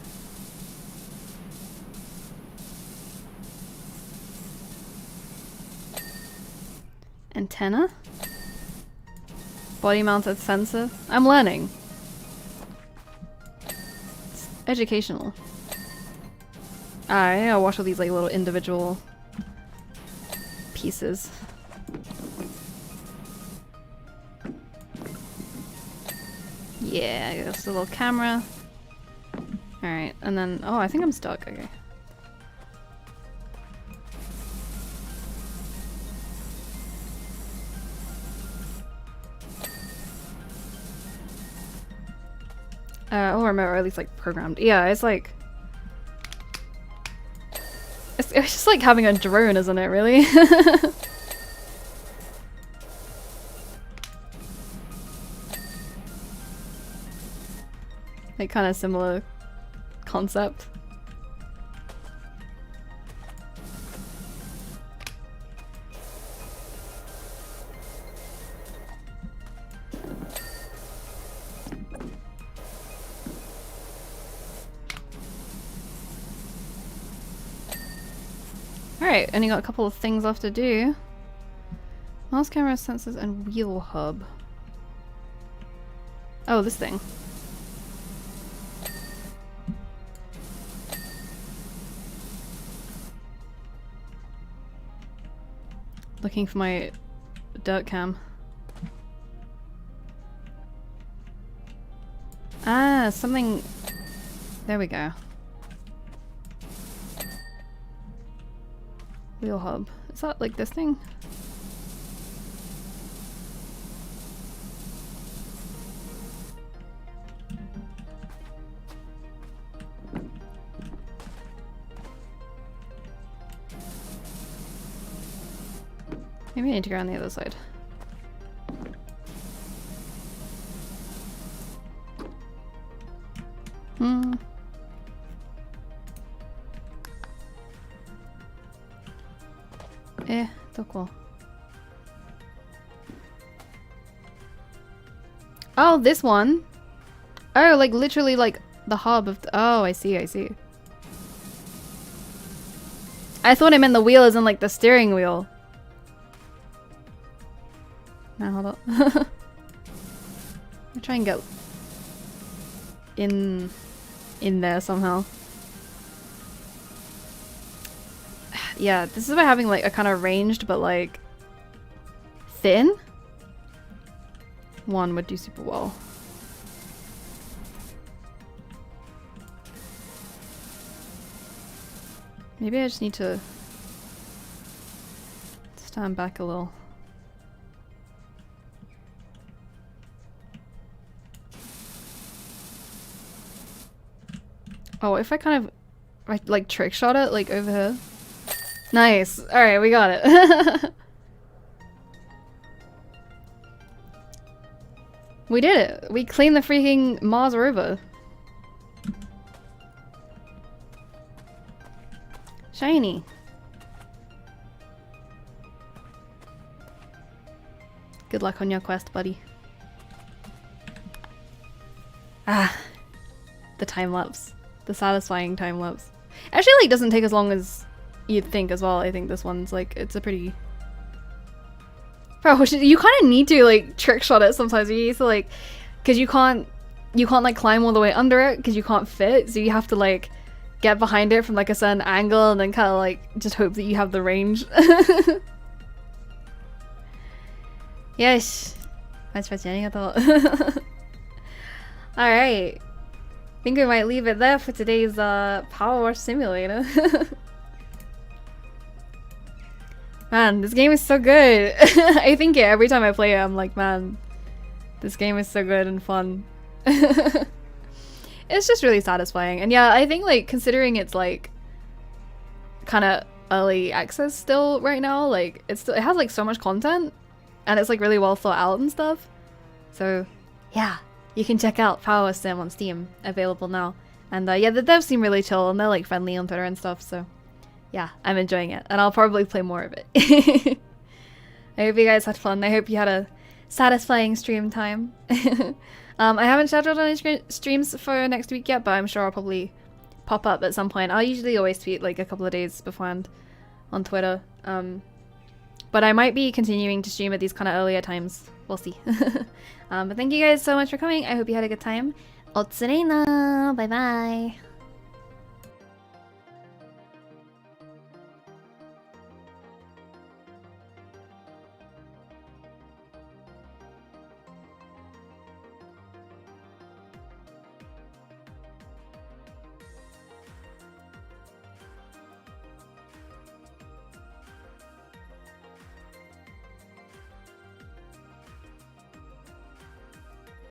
Antenna? Body mounted sensor? I'm learning. It's educational. I gotta wash all these like little individual pieces. Yeah, just a little camera. Alright, and then, oh, I think I'm stuck, okay. Or remote, or at least like programmed. Yeah, it's like it's just like having a drone, isn't it, really? Like kind of similar concept. Alright, only got a couple of things left to do. Mouse camera, sensors, and wheel hub. Oh, this thing. Looking for my dirt cam. Ah, something... There we go. Wheel hub. Is that like this thing? Maybe I need to go on the other side. Doko. Oh, this one? Oh, like literally like the hub of the— oh, I see, I see. I thought it meant the wheel isn't like the steering wheel. Now hold up. I'll try and get in there somehow. Yeah, this is about having like a kind of ranged but like thin one would do super well. Maybe I just need to stand back a little. Oh, if I kind of like trick shot it like over here. Nice. Alright, we got it. We did it. We cleaned the freaking Mars rover. Shiny. Good luck on your quest, buddy. Ah. The time lapse. The satisfying time lapse. Actually, like, doesn't take as long as you'd think as well. I think this one's like, it's a pretty... Bro, you kind of need to like trick shot it sometimes. You need to like, because you can't like climb all the way under it because you can't fit. So you have to like get behind it from like a certain angle and then kind of like just hope that you have the range. Yes. Alright. I think we might leave it there for today's PowerWash Simulator. Man, this game is so good. I think it every time I play it, I'm like, man, this game is so good and fun. It's just really satisfying. And yeah, I think like considering it's like kind of early access still right now, like it has like so much content and it's like really well thought out and stuff. So yeah, you can check out PowerWash Sim on Steam, available now. And yeah, the devs seem really chill and they're like friendly on Twitter and stuff, so yeah, I'm enjoying it, and I'll probably play more of it. I hope you guys had fun. I hope you had a satisfying stream time. I haven't scheduled any streams for next week yet, but I'm sure I'll probably pop up at some point. I'll usually always tweet like a couple of days beforehand on Twitter. But I might be continuing to stream at these kind of earlier times. We'll see. But thank you guys so much for coming. I hope you had a good time. Otsu reina! Bye bye!